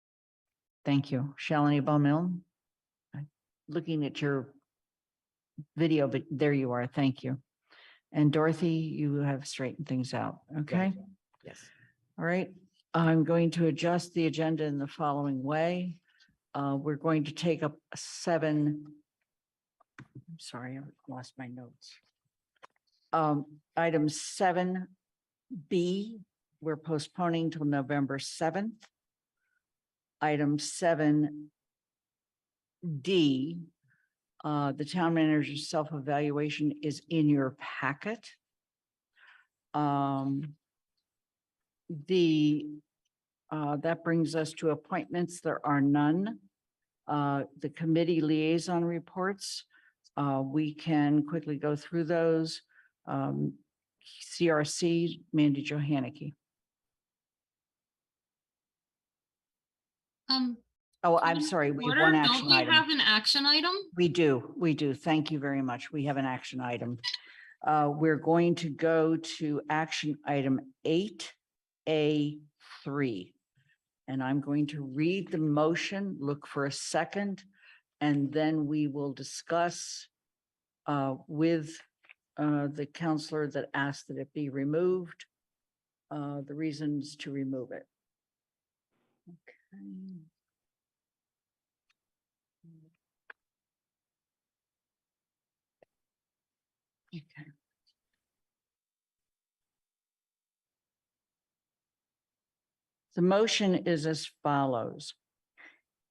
Thank you. Shalini Baumil? Looking at your video, but there you are. Thank you. And Dorothy, you have straightened things out. Okay. Yes. All right. I'm going to adjust the agenda in the following way. We're going to take up I'm sorry, I lost my notes. Item 7B, we're postponing till November 7th. Item 7D, the town manager's self-evaluation is in your packet. That brings us to appointments. There are none. The committee liaison reports, we can quickly go through those. CRC, Mandy Johanicky. Oh, I'm sorry, we have one Don't action we item. have an action item? We do. Thank you very much. We have an action item. We're going to go to action item 8A3. And I'm going to read the motion, look for a second, and then we will discuss with the counselor that asked that it be removed, the reasons to remove it. Okay. Okay. The motion is as follows.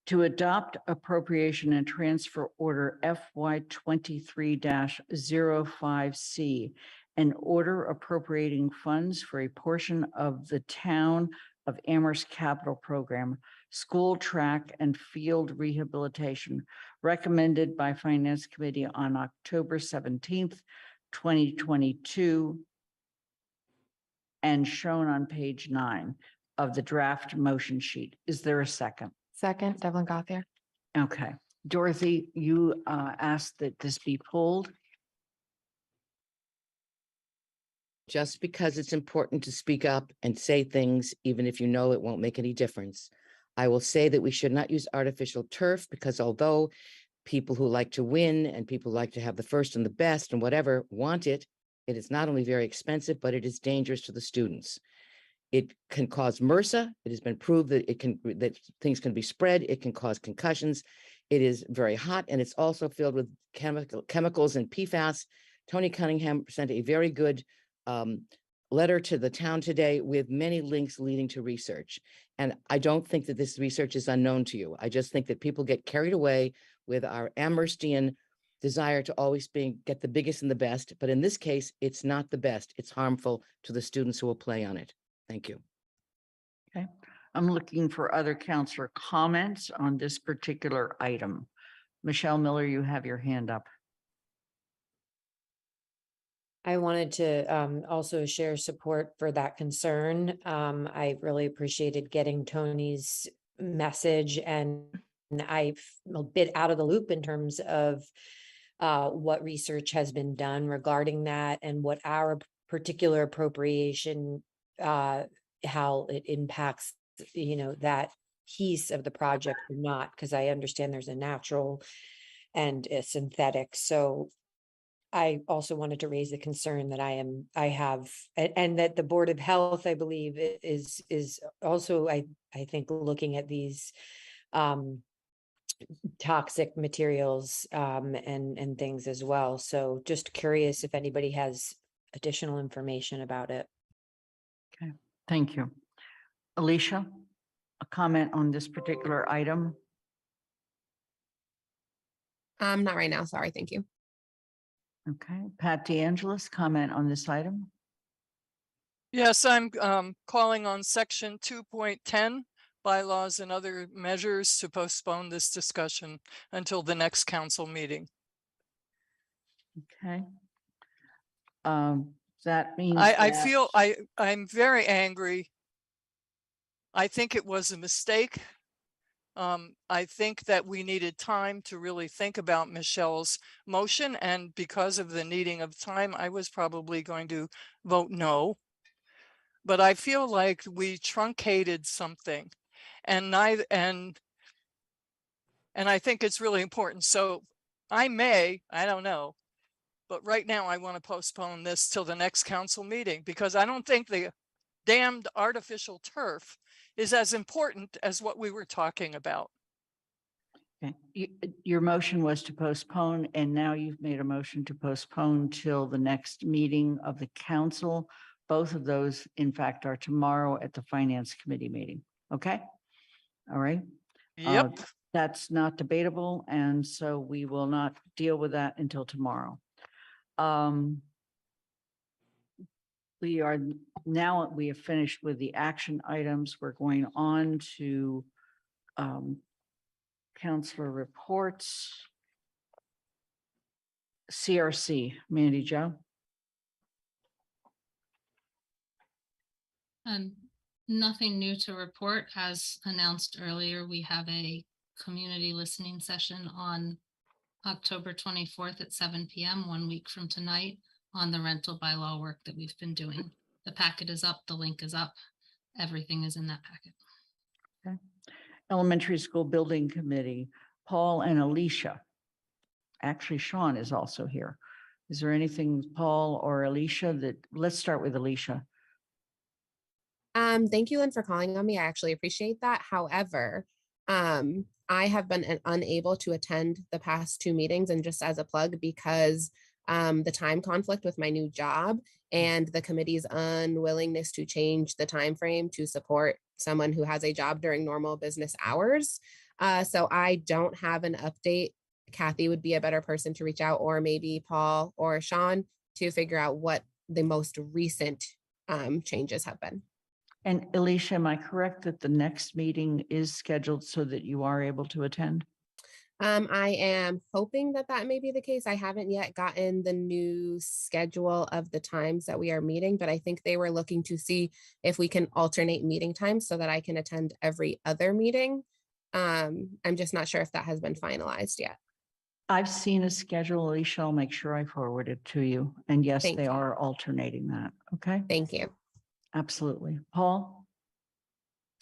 To adopt appropriation and transfer order FY 23-05C, an order appropriating funds for a portion of the town of Amherst capital program, school track and field rehabilitation, recommended by Finance Committee on October 17th, 2022, and shown on page 9 of the draft motion sheet. Is there a second? Second, Devlin Gothier. Okay, Dorothy, you asked that this be pulled. Just because it's important to speak up and say things, even if you know it won't make any difference. I will say that we should not use artificial turf because although people who like to win and people who like to have the first and the best and whatever want it, it is not only very expensive, but it is dangerous to the students. It can cause MRSA. It has been proved that that things can be spread. It can cause concussions. It is very hot and it's also filled with chemicals and PFAS. Tony Cunningham sent a very good letter to the town today with many links leading to research. And I don't think that this research is unknown to you. I just think that people get carried away with our Amherstian desire to always get the biggest and the best. But in this case, it's not the best. It's harmful to the students who will play on it. Thank you. Okay, I'm looking for other counselor comments on this particular item. Michelle Miller, you have your hand up. I wanted to also share support for that concern. I really appreciated getting Tony's message, and I'm a bit out of the loop in terms of what research has been done regarding that and what our particular appropriation, how it impacts, that piece of the project or not, because I understand there's a natural and a synthetic. So I also wanted to raise the concern that I have, and that the Board of Health, I believe, is also, I think, looking at these toxic materials and things as well. So just curious if anybody has additional information about it. Okay, thank you. Alicia, a comment on this particular item? Not right now. Sorry. Thank you. Okay, Pat DeAngelis, comment on this item? Yes, I'm calling on section 2.10 bylaws and other measures to postpone this discussion until the next council meeting. Okay. That means I'm very angry. I think it was a mistake. I think that we needed time to really think about Michelle's motion, and because of the needing of time, I was probably going to vote no. But I feel like we truncated something, and I think it's really important. So I don't know, but right now I want to postpone this till the next council meeting because I don't think the damned artificial turf is as important as what we were talking about. Okay, your motion was to postpone, and now you've made a motion to postpone till the next meeting of the council. Both of those, in fact, are tomorrow at the Finance Committee meeting. Okay? All right. Yep. That's not debatable, and so we will not deal with that until tomorrow. We are now, we have finished with the action items. We're going on to counselor reports. CRC, Mandy Jo. Nothing new to report. As announced earlier, we have a community listening session on October 24th at 7 p.m., 1 week from tonight, on the rental bylaw work that we've been doing. The packet is up, the link is up, everything is in that packet. Okay. Elementary School Building Committee, Paul and Alicia. Actually, Sean is also here. Is there anything, Paul or Alicia, that, let's start with Alicia. Thank you, Lynn, for calling on me. I actually appreciate that. However, I have been unable to attend the past 2 meetings, and just as a plug, because the time conflict with my new job and the committee's unwillingness to change the time frame to support someone who has a job during normal business hours. So I don't have an update. Kathy would be a better person to reach out, or maybe Paul or Sean, to figure out what the most recent changes have been. And Alicia, am I correct that the next meeting is scheduled so that you are able to attend? I am hoping that that may be the case. I haven't yet gotten the new schedule of the times that we are meeting, but I think they were looking to see if we can alternate meeting times so that I can attend every other meeting. I'm just not sure if that has been finalized yet. I've seen a schedule, Alicia. I'll make sure I forward it to you. And yes, Thank they you. are alternating that. Okay. Thank you. Absolutely. Paul?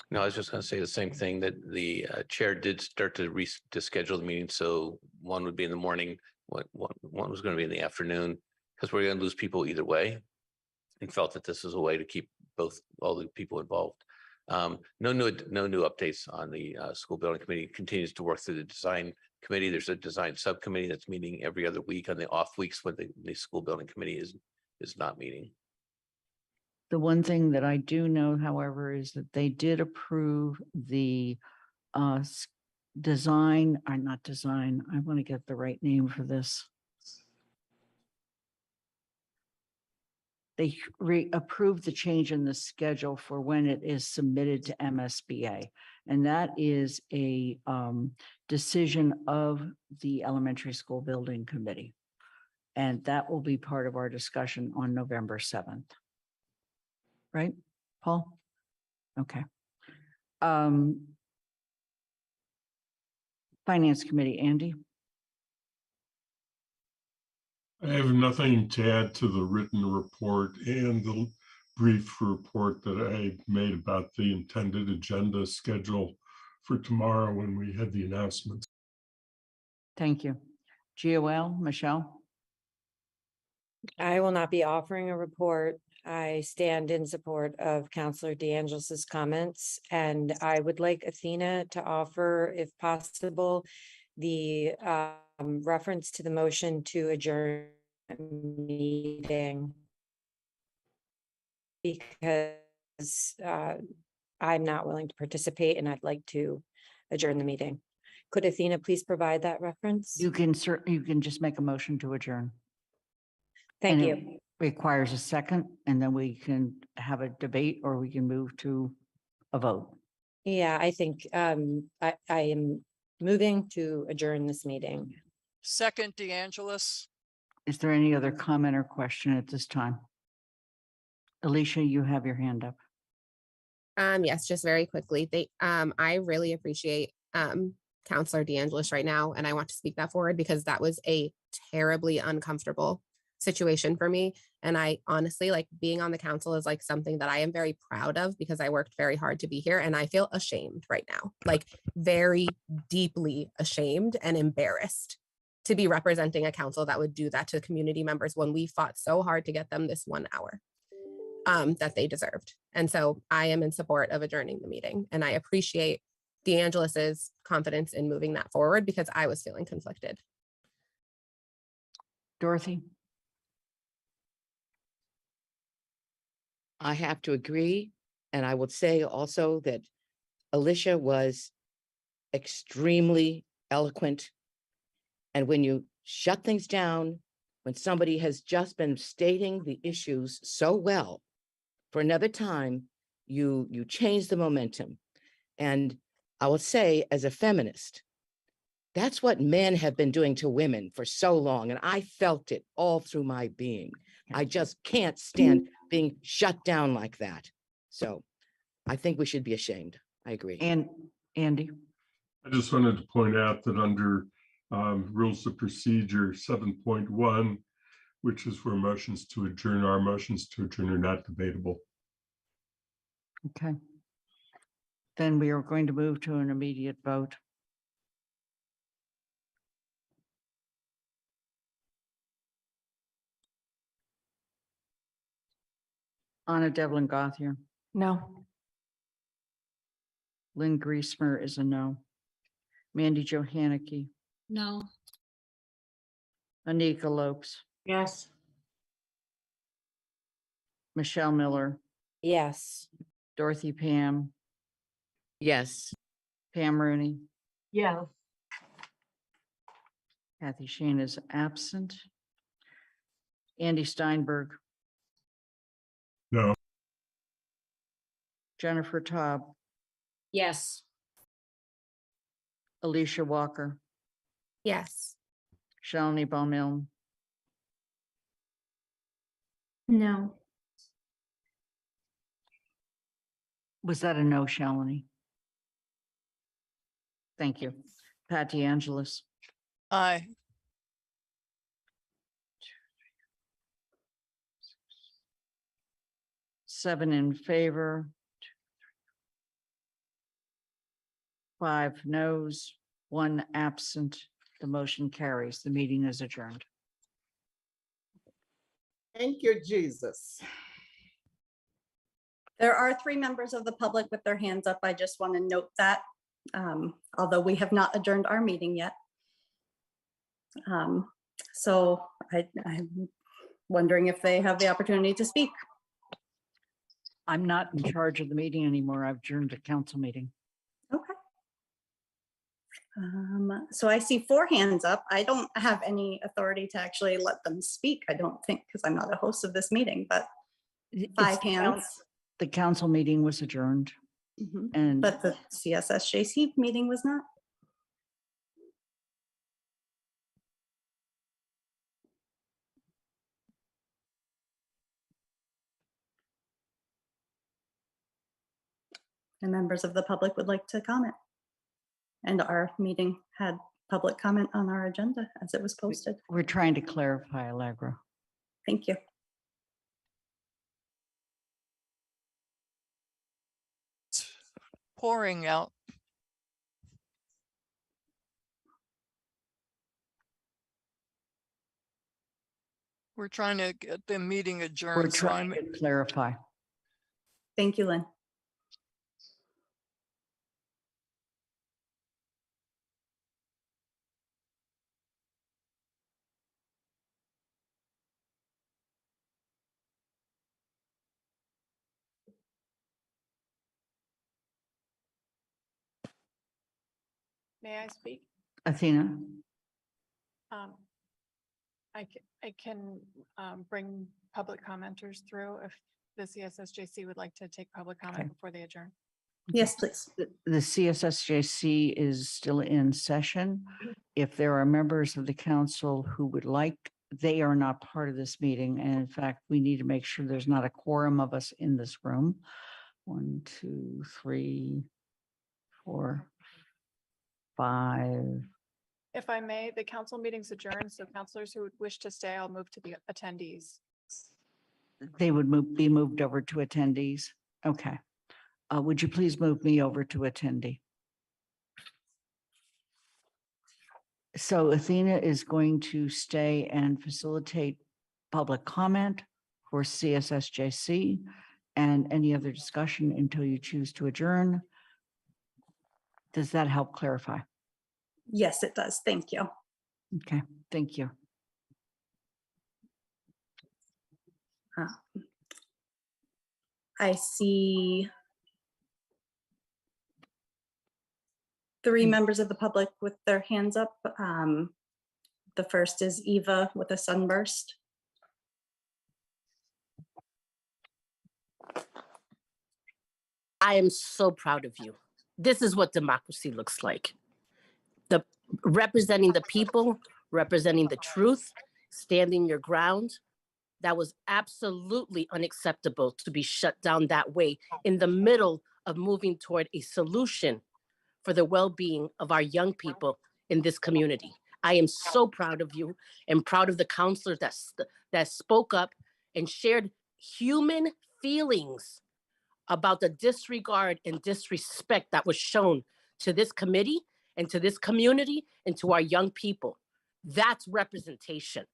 No, I was just going to say the same thing, that the chair did start to schedule the meeting. So one would be in the morning, one was going to be in the afternoon, because we're going to lose people either way, and felt that this is a way to keep all the people involved. No new updates on the school building committee. Continues to work through the design committee. There's a design subcommittee that's meeting every other week on the off weeks when the school building committee is not meeting. The one thing that I do know, however, is that they did approve the design, or not design, I want to get the right name for this. They approved the change in the schedule for when it is submitted to MSBA. And that is a decision of the Elementary School Building Committee. And that will be part of our discussion on November 7th. Right, Paul? Okay. Finance Committee, Andy? I have nothing to add to the written report and the brief report that I made about the intended agenda schedule for tomorrow when we had the announcements. Thank you. GOL, Michelle? I will not be offering a report. I stand in support of Councillor DeAngelis's comments, and I would like Athena to offer, if possible, the reference to the motion to adjourn meeting, because I'm not willing to participate and I'd like to adjourn the meeting. Could Athena please provide that reference? You can just make a motion to adjourn. Thank And you. it requires a second, and then we can have a debate, or we can move to a vote. Yeah, I think I am moving to adjourn this meeting. Second, DeAngelis. Is there any other comment or question at this time? Alicia, you have your hand up. Yes, just very quickly. I really appreciate Counselor DeAngelis right now, and I want to speak that forward because that was a terribly uncomfortable situation for me. And I honestly, like, being on the council is like something that I am very proud of because I worked very hard to be here, and I feel ashamed right now, like very deeply ashamed and embarrassed to be representing a council that would do that to community members when we fought so hard to get them this 1 hour that they deserved. And so I am in support of adjourning the meeting, and I appreciate DeAngelis's confidence in moving that forward because I was feeling conflicted. Dorothy? I have to agree. And I would say also that Alicia was extremely eloquent. And when you shut things down, when somebody has just been stating the issues so well for another time, you change the momentum. And I will say, as a feminist, that's what men have been doing to women for so long. And I felt it all through my being. I just can't stand being shut down like that. So I think we should be ashamed. I agree. And Andy? I just wanted to point out that under Rules of Procedure 7.1, which is where motions to adjourn, our motions to adjourn are not debatable. Okay. Then we are going to move to an immediate vote. Anna Devlin Gothier. No. Lynn Griesmer is a no. Mandy Johanicky. No. Anika Lopes. Yes. Michelle Miller. Yes. Dorothy Pam. Yes. Pam Rooney. Yes. Kathy Shane is absent. Andy Steinberg. No. Jennifer Taub. Yes. Alicia Walker. Yes. Shalini Baumil. No. Was that a no, Shalini? Thank you. Pat DeAngelis. Aye. Seven in favor. 5 noes, 1 absent. The motion carries. The meeting is adjourned. Thank you, Jesus. There are 3 members of the public with their hands up. I just want to note that, although we have not adjourned our meeting yet. So I'm wondering if they have the opportunity to speak. I'm not in charge of the meeting anymore. I've adjourned a council meeting. Okay. So I see 4 hands up. I don't have any authority to actually let them speak. I don't think, because I'm not a host of this meeting, but 5 It's the hands. The council meeting was adjourned. And But the CSSJC meeting was not. And members of the public would like to comment. And our meeting had public comment on our agenda as it was posted. we're trying to clarify, Allegra. Thank you. Pouring out. We're trying to get the meeting We're adjourned, so trying I'm, to clarify. Thank you, Lynn. May I speak? Athena? Um, I can bring public commenters through if the CSSJC would like to take public comment Okay. before they adjourn. Yes, please. The CSSJC is still in session. If there are members of the council who would like, they are not part of this meeting. And in fact, we need to make sure there's not a quorum of us in this room. 1, 2, 3, 4, 5. If I may, the council meeting's adjourned, so counselors who would wish to stay, I'll move to the attendees. They would be moved over to attendees. Okay. Would you please move me over to attendee? So Athena is going to stay and facilitate public comment for CSSJC and any other discussion until you choose to adjourn. Does that help clarify? Yes, it does. Thank you. Okay, thank you. I see 3 members of the public with their hands up. The first is Eva with a sunburst. I am so proud of you. This is what democracy looks like. The representing the people, representing the truth, standing your ground. That was absolutely unacceptable to be shut down that way in the middle of moving toward a solution for the well-being of our young people in this community. I am so proud of you and proud of the counselors that spoke up and shared human feelings about the disregard and disrespect that was shown to this committee and to this community and to our young people. That's representation.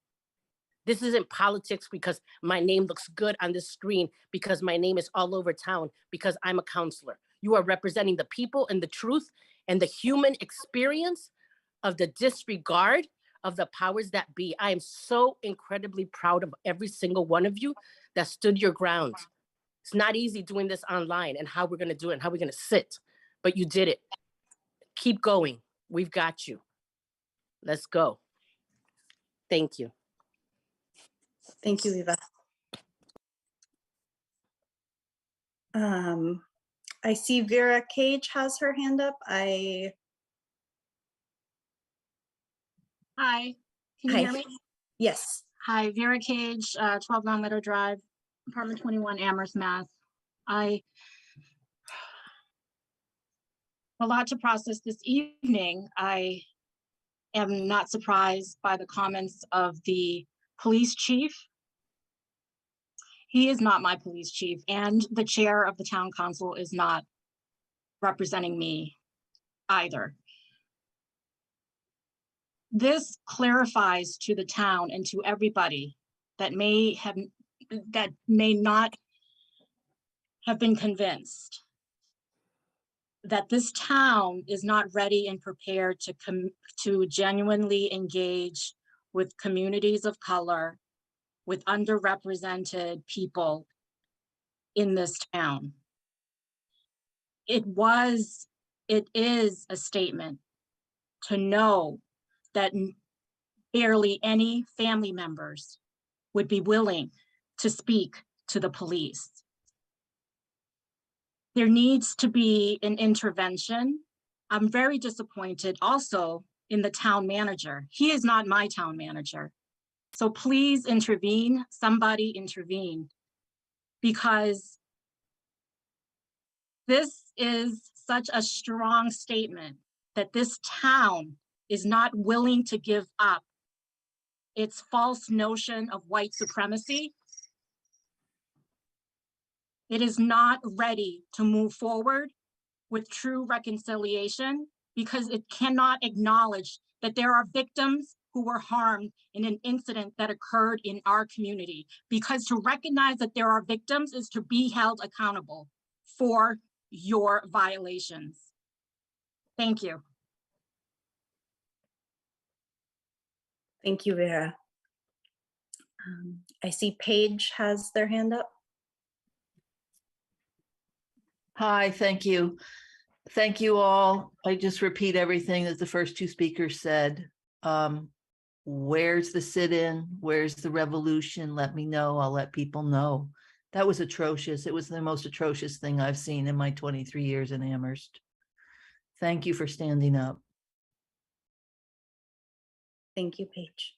This isn't politics because my name looks good on this screen, because my name is all over town, because I'm a counselor. You are representing the people and the truth and the human experience of the disregard of the powers that be. I am so incredibly proud of every single one of you that stood your ground. It's not easy doing this online and how we're going to do it and how we're going to sit, but you did it. Keep going. We've got you. Let's go. Thank you. Thank you, Eva. I see Vera Cage has her hand up. Hi, can you Hi. hear me? Yes. Hi, Vera Cage, 12 Long Meadow Drive, apartment 21, Amherst, Mass. A lot to process this evening. I am not surprised by the comments of the police chief. He is not my police chief, and the chair of the town council is not representing me either. This clarifies to the town and to everybody that may not have been convinced that this town is not ready and prepared to genuinely engage with communities of color, with underrepresented people in this town. It is a statement to know that barely any family members would be willing to speak to the police. There needs to be an intervention. I'm very disappointed also in the town manager. He is not my town manager. So please intervene, somebody intervene, because this is such a strong statement that this town is not willing to give up its false notion of white supremacy. It is not ready to move forward with true reconciliation because it cannot acknowledge that there are victims who were harmed in an incident that occurred in our community. Because to recognize that there are victims is to be held accountable for your violations. Thank you. Thank you, Vera. I see Paige has their hand up. Hi, thank you. Thank you all. I just repeat everything that the first 2 speakers said. Where's the sit-in? Where's the revolution? Let me know. I'll let people know. That was atrocious. It was the most atrocious thing I've seen in my 23 years in Amherst. Thank you for standing up. Thank you, Paige.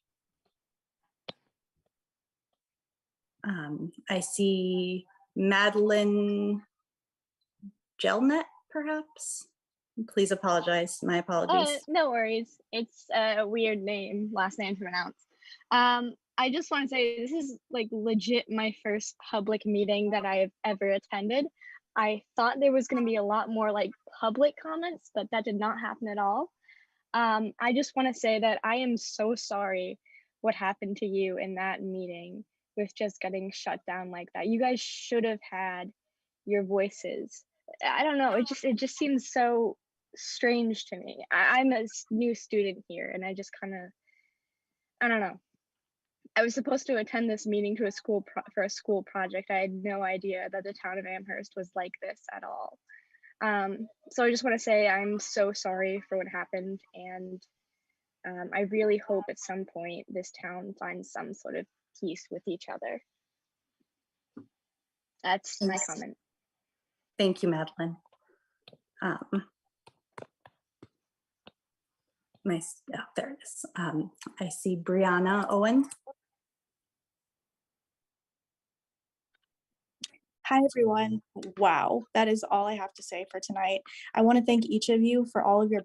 I see Madeline Gelnet, perhaps. Please apologize. My apologies. No worries. It's a weird name, last name to pronounce. I just want to say this is like legit my first public meeting that I have ever attended. I thought there was going to be a lot more like public comments, but that did not happen at all. I just want to say that I am so sorry what happened to you in that meeting with just getting shut down like that. You guys should have had your voices. I don't know. It just seems so strange to me. I'm a new student here, and I just kind of, I don't know. I was supposed to attend this meeting to a school for a school project. I had no idea that the town of Amherst was like this at all. So I just want to say I'm so sorry for what happened, and I really hope at some point this town finds some sort of peace with each other. That's my comment. Thank you, Madeline. There it is. I see Brianna Owen. Hi, everyone. Wow, that is all I have to say for tonight. I want to thank each of you for all of your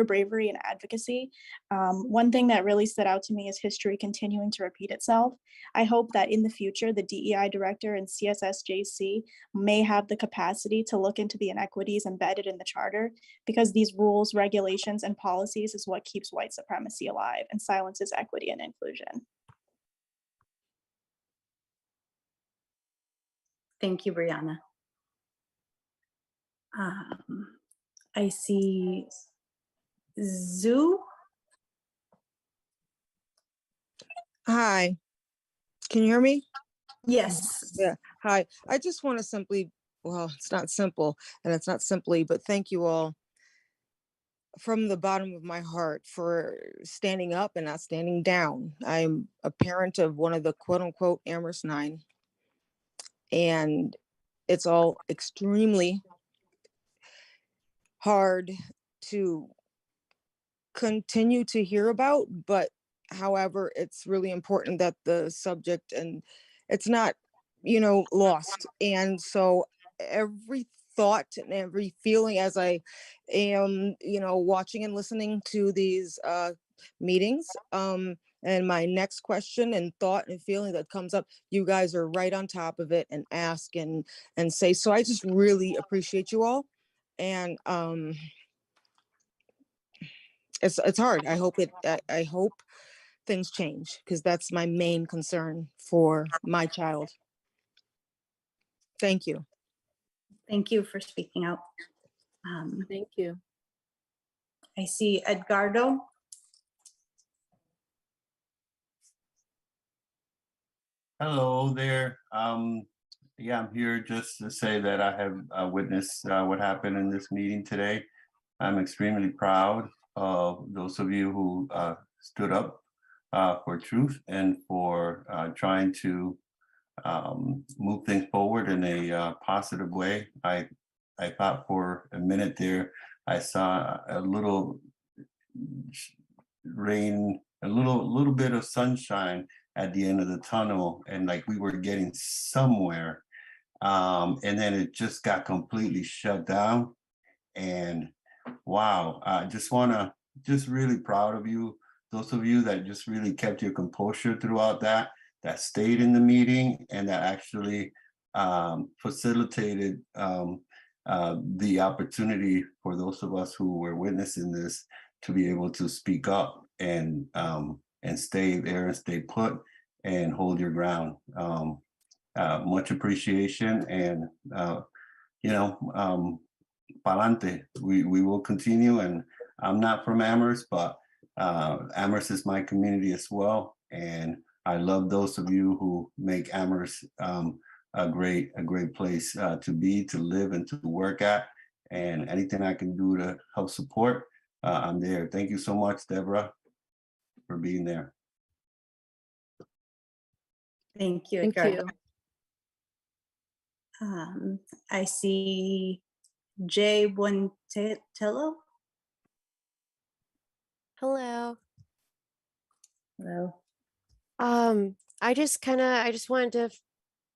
bravery and advocacy. One thing that really stood out to me is history continuing to repeat itself. I hope that in the future, the DEI director and CSSJC may have the capacity to look into the inequities embedded in the charter, because these rules, regulations, and policies is what keeps white supremacy alive and silences equity and inclusion. Thank you, Brianna. I see Zoo. Hi, can you hear me? Yes. Yeah, hi. I just want to simply, well, it's not simple and it's not simply, but thank you all from the bottom of my heart for standing up and not standing down. I'm a parent of one of the quote unquote Amherst 9, and it's all extremely hard to continue to hear about, but however, it's really important that the subject and it's not, lost. And so every thought and every feeling as I am, watching and listening to these meetings, and my next question and thought and feeling that comes up, you guys are right on top of it and ask and say, so I just really appreciate you all. And it's hard. I hope things change, because that's my main concern for my child. Thank you. Thank you for speaking out. Thank you. I see Edgardo. Hello there. Yeah, I'm here just to say that I have witnessed what happened in this meeting today. I'm extremely proud of those of you who stood up for truth and for trying to move things forward in a positive way. I thought for a minute there, I saw a little rain, a little bit of sunshine at the end of the tunnel, and like we were getting somewhere. And then it just got completely shut down. And wow, I just really proud of you. Those of you that just really kept your composure throughout that stayed in the meeting, and that actually facilitated the opportunity for those of us who were witnessing this to be able to speak up and stay there and stay put and hold your ground. Much appreciation, and pa'lante. We will continue, and I'm not from Amherst, but Amherst is my community as well, and I love those of you who make Amherst a great place to be, to live, and to work at. And anything I can do to help support, I'm there. Thank you so much, Deborah, for being there. Thank you, Edgardo. I see Jay Buentello. Hello. Hello. I just wanted to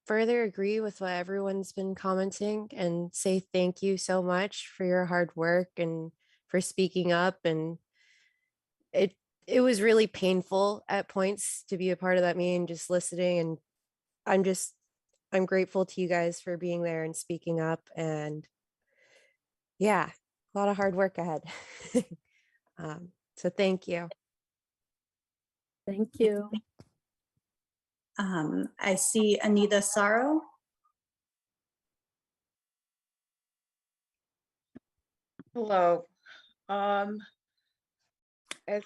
further agree with what everyone's been commenting and say thank you so much for your hard work and for speaking up. And it was really painful at points to be a part of that meeting, just listening. And I'm grateful to you guys for being there and speaking up. And yeah, a lot of hard work ahead. So thank you. Thank you. I see Anita Saro. Hello. As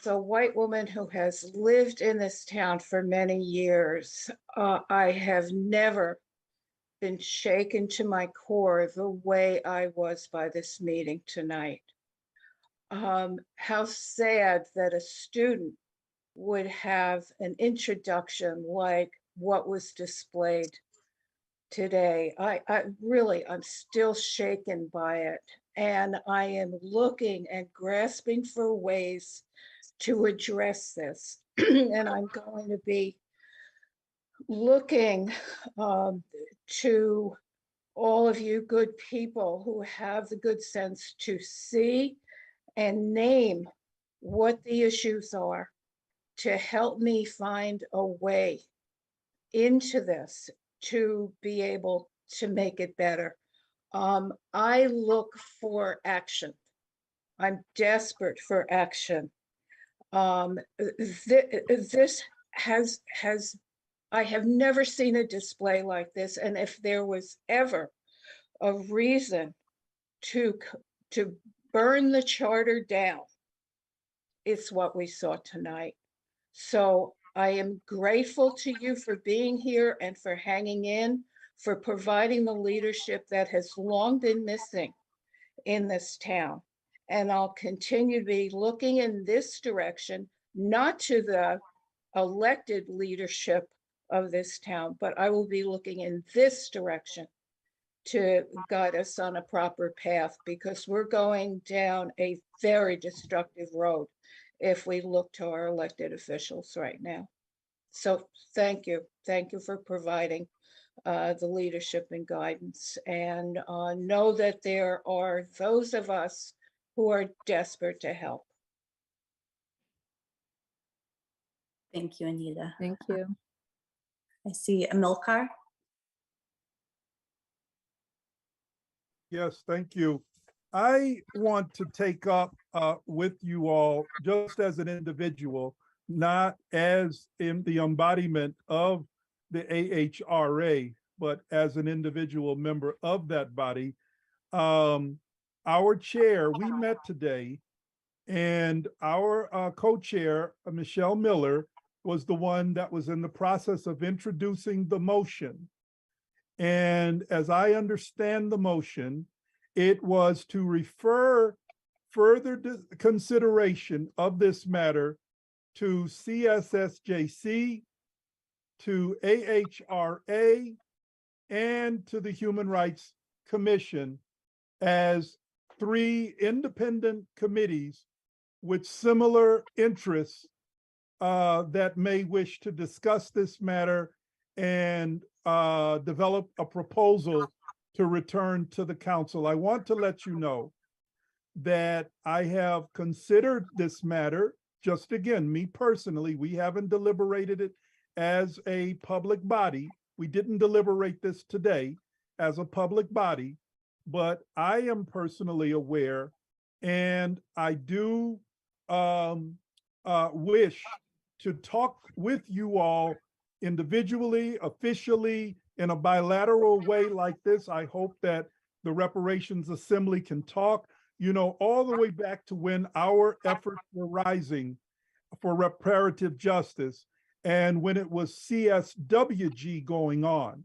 a white woman who has lived in this town for many years, I have never been shaken to my core the way I was by this meeting tonight. How sad that a student would have an introduction like what was displayed today. I'm still shaken by it. And I am looking and grasping for ways to address this. And I'm going to be looking to all of you good people who have the good sense to see and name what the issues are to help me find a way into this to be able to make it better. I look for action. I'm desperate for action. This has I have never seen a display like this, and if there was ever a reason to burn the charter down, it's what we saw tonight. So I am grateful to you for being here and for hanging in, for providing the leadership that has long been missing in this town. And I'll continue to be looking in this direction, not to the elected leadership of this town, but I will be looking in this direction to guide us on a proper path, because we're going down a very destructive road if we look to our elected officials right now. So thank you. Thank you for providing the leadership and guidance, and know that there are those of us who are desperate to help. Thank you, Anita. Thank you. I see Amilcar. Yes, thank you. I want to take up with you all, just as an individual, not as in the embodiment of the AHRA, but as an individual member of that body. Our chair, we met today, and our co-chair, Michelle Miller, was the one that was in the process of introducing the motion. And as I understand the motion, it was to refer further consideration of this matter to CSSJC, to AHRA, and to the Human Rights Commission as 3 independent committees with similar interests that may wish to discuss this matter and develop a proposal to return to the council. I want to let you know that I have considered this matter. Just again, me personally, we haven't deliberated it as a public body. We didn't deliberate this today as a public body, but I am personally aware, and I do wish to talk with you all individually, officially, in a bilateral way like this. I hope that the Reparations Assembly can talk, you know, all the way back to when our efforts were rising for reparative justice and when it was CSWG going on.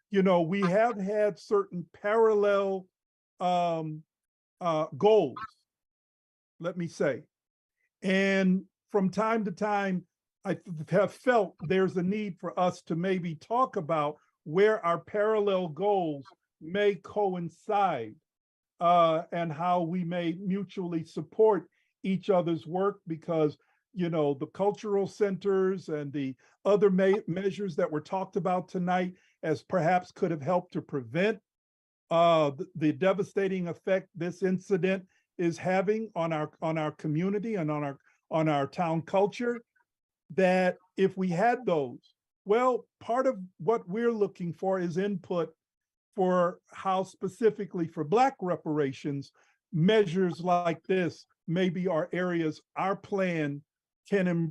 You know, we have had certain parallel goals, let me say. And from time to time, I have felt there's a need for us to maybe talk about where our parallel goals may coincide and how we may mutually support each other's work, because, you know, the cultural centers and the other measures that were talked about tonight as perhaps could have helped to prevent the devastating effect this incident is having on our community and on our town culture, that if we had those, well, part of what we're looking for is input for how specifically for Black reparations, measures like this maybe are areas our plan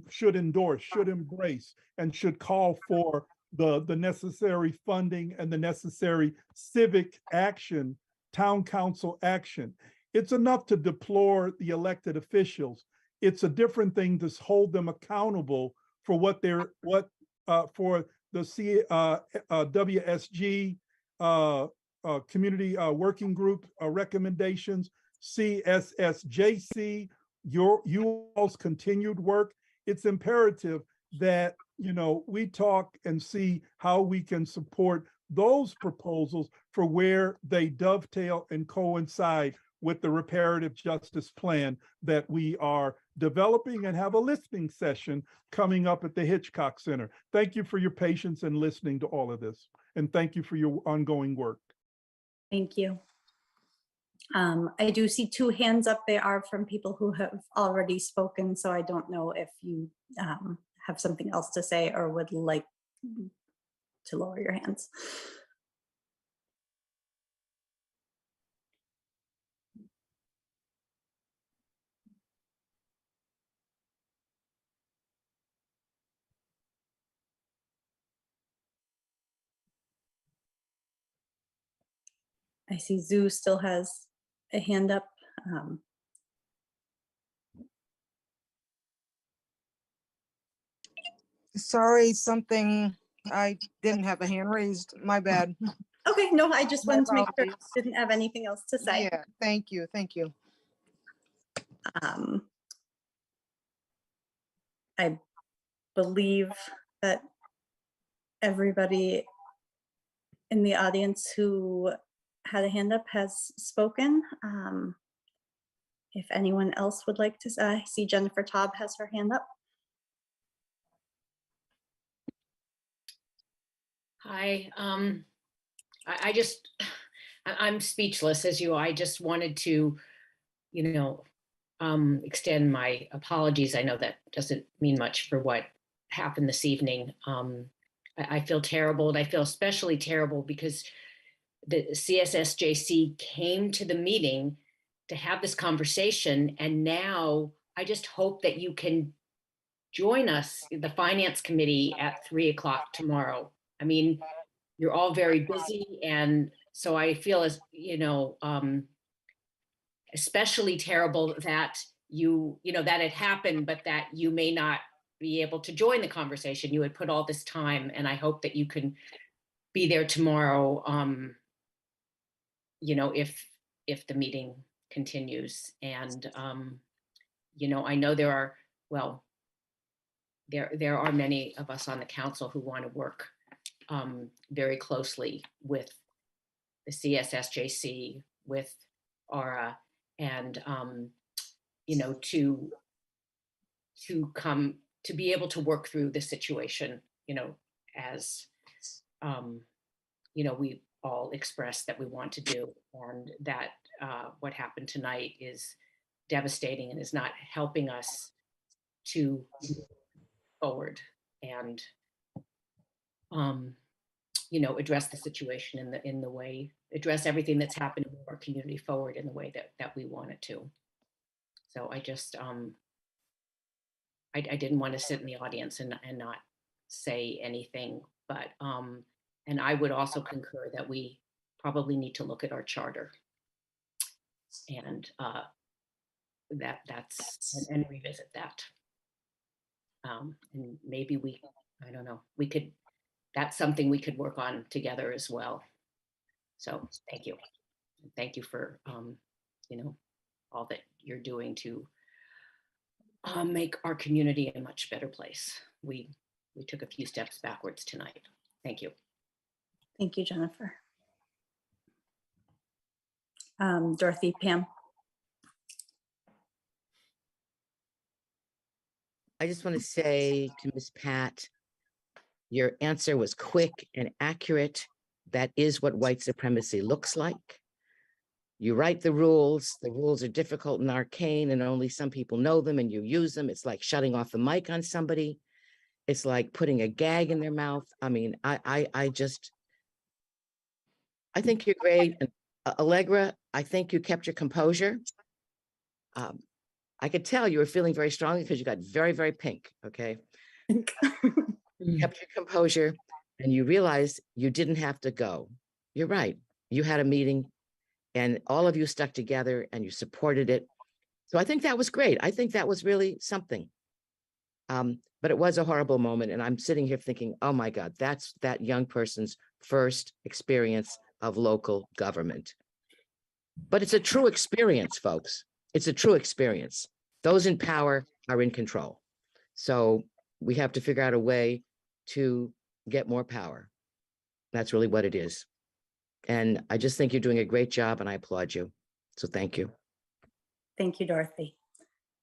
should endorse, should embrace, and should call for the necessary funding and the necessary civic action, town council action. It's enough to deplore the elected officials. It's a different thing to hold them accountable for what they're, for the WSG Community Working Group recommendations, CSSJC, you all's continued work. It's imperative that, you know, we talk and see how we can support those proposals for where they dovetail and coincide with the reparative justice plan that we are developing and have a listening session coming up at the Hitchcock Center. Thank you for your patience and listening to all of this. And thank you for your ongoing work. Thank you. I do see 2 hands up. They are from people who have already spoken, so I don't know if you have something else to say or would like to lower your hands. I see Zoo still has a hand up. Sorry, I didn't have a hand raised. My bad. Okay, no, I just My wanted to make sure you apologies. didn't have anything else to say. Yeah, thank you. Thank you. I believe that everybody in the audience who had a hand up has spoken. If anyone else would like to, I see Jennifer Taub has her hand up. Hi, I'm speechless as you. I just wanted to, you know, extend my apologies. I know that doesn't mean much for what happened this evening. I feel terrible, and I feel especially terrible because the CSSJC came to the meeting to have this conversation, and now I just hope that you can join us, the Finance Committee, at 3 o'clock tomorrow. I mean, you're all very busy, and so I feel, as you know, especially terrible that that it happened, but that you may not be able to join the conversation. You had put all this time, and I hope that you can be there tomorrow, if the meeting continues. And I know there are many of us on the council who want to work very closely with the CSSJC, with ARA, and to be able to work through the situation, as we all expressed that we want to do, and that what happened tonight is devastating and is not helping us to move forward and address the situation in the way, address everything that's happened in our community forward in the way that we want it to. So I just I didn't want to sit in the audience and not say anything, but and I would also concur that we probably need to look at our charter and that's and revisit that. And maybe I don't know, that's something we could work on together as well. So thank you. Thank you for, all that you're doing to make our community a much better place. We took a few steps backwards tonight. Thank you. Thank you, Jennifer. Dorothy, Pam. I just want to say to Ms. Pat, your answer was quick and accurate. That is what white supremacy looks like. You write the rules are difficult and arcane, and only some people know them, and you use them. It's like shutting off the mic on somebody. It's like putting a gag in their mouth. I mean, I think you're great. And Allegra, I think you kept your composure. I could tell you were feeling very strongly because you got very, very pink, okay? You kept your composure and you realized you didn't have to go. You're right. You had a meeting And all of you stuck together and you supported it. So I think that was great. I think that was really something. But it was a horrible moment. And I'm sitting here thinking, oh my God, that's that young person's first experience of local government. But it's a true experience, folks. It's a true experience. Those in power are in control. So we have to figure out a way to get more power. That's really what it is. And I just think you're doing a great job and I applaud you. So thank you. Thank you, Dorothy.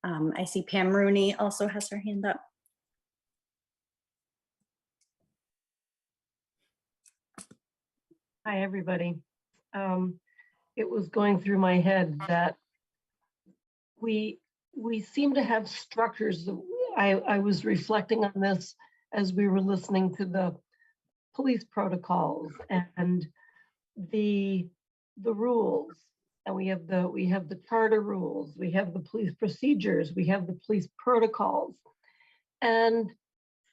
I see Pam Rooney also has her hand up. Hi, everybody. It was going through my head that we seem to have structures. I was reflecting on this as we were listening to the police protocols and the rules. And we have the charter rules, we have the police procedures, we have the police protocols. And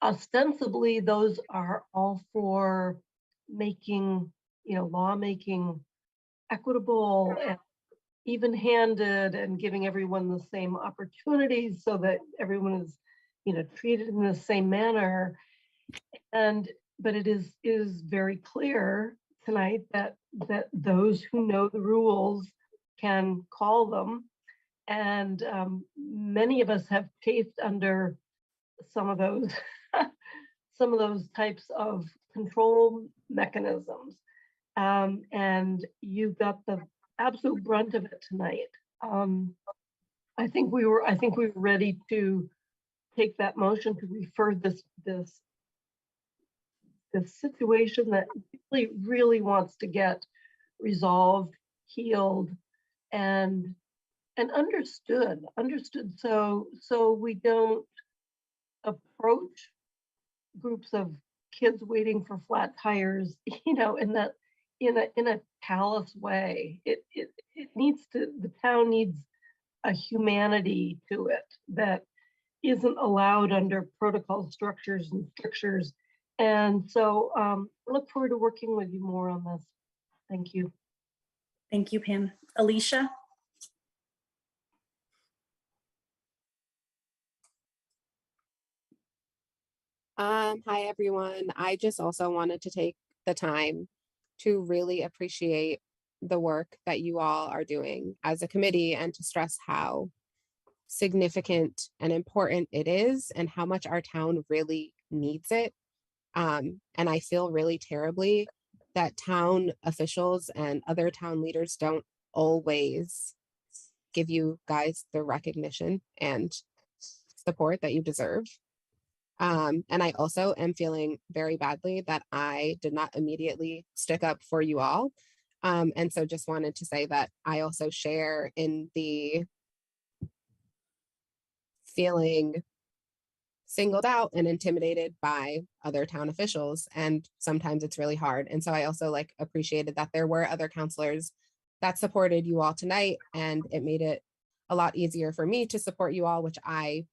ostensibly, those are all for making, lawmaking equitable and even-handed and giving everyone the same opportunities so that everyone is, treated in the same manner. But it is very clear tonight that those who know the rules can call them. And many of us have chafed under some of those types of control mechanisms. And you got the absolute brunt of it tonight. I think we were ready to take that motion to refer this situation that really wants to get resolved, healed, and understood so we don't approach groups of kids waiting for flat tires, in a callous way. It needs to, the town needs a humanity to it that isn't allowed under protocol structures and strictures. And so I look forward to working with you more on this. Thank you. Thank you, Pam. Alicia? Hi, everyone. I just also wanted to take the time to really appreciate the work that you all are doing as a committee and to stress how significant and important it is and how much our town really needs it. And I feel really terribly that town officials and other town leaders don't always give you guys the recognition and support that you deserve. And I also am feeling very badly that I did not immediately stick up for you all. And so just wanted to say that I also share in the feeling singled out and intimidated by other town officials. And sometimes it's really hard. And so I also appreciated that there were other counselors that supported you all tonight. And it made it a lot easier for me to support you all, which I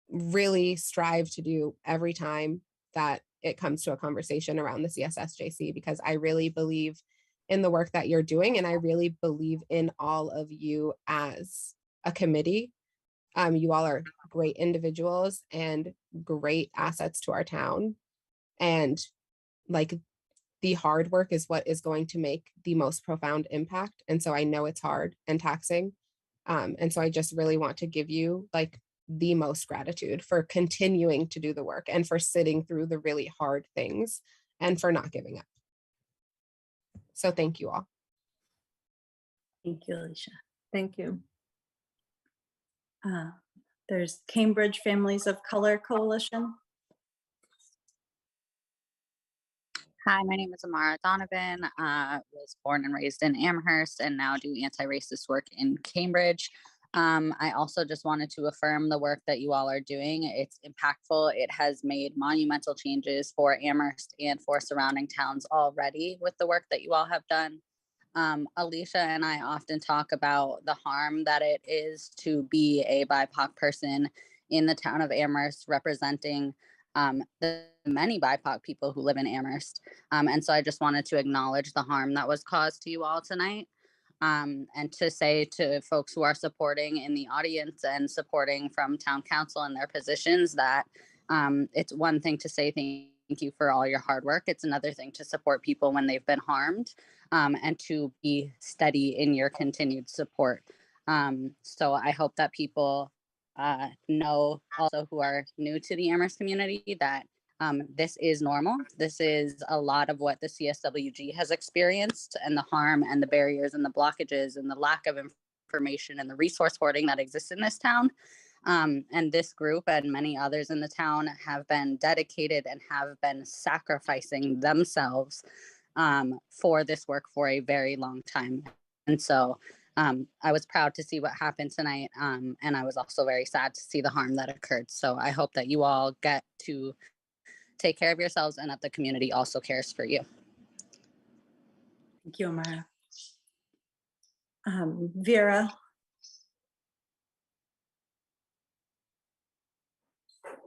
really strive to do every time that it comes to a conversation around the CSSJC, because I really believe in the work that you're doing. And I really believe in all of you as a committee. You all are great individuals and great assets to our town. And the hard work is what is going to make the most profound impact. And so I know it's hard and taxing. And so I just really want to give you the most gratitude for continuing to do the work and for sitting through the really hard things and for not giving up. So thank you all. Thank you, Alicia. Thank you. There's Cambridge Families of Color Coalition. Hi, my name is Amara Donovan. Was born and raised in Amherst and now do anti-racist work in Cambridge. I also just wanted to affirm the work that you all are doing. It's impactful. It has made monumental changes for Amherst and for surrounding towns already with the work that you all have done. Alicia and I often talk about the harm that it is to be a BIPOC person in the town of Amherst, representing the many BIPOC people who live in Amherst. And so I just wanted to acknowledge the harm that was caused to you all tonight. And to say to folks who are supporting in the audience and supporting from town council in their positions that it's one thing to say thank you for all your hard work. It's another thing to support people when they've been harmed, and to be steady in your continued support. So I hope that people know, also who are new to the Amherst community, that this is normal. This is a lot of what the CSWG has experienced, and the harm and the barriers and the blockages and the lack of information and the resource hoarding that exists in this town. And this group and many others in the town have been dedicated and have been sacrificing themselves for this work for a very long time. And so I was proud to see what happened tonight. And I was also very sad to see the harm that occurred. So I hope that you all get to take care of yourselves and that the community also cares for you. Thank you, Amara. Vera.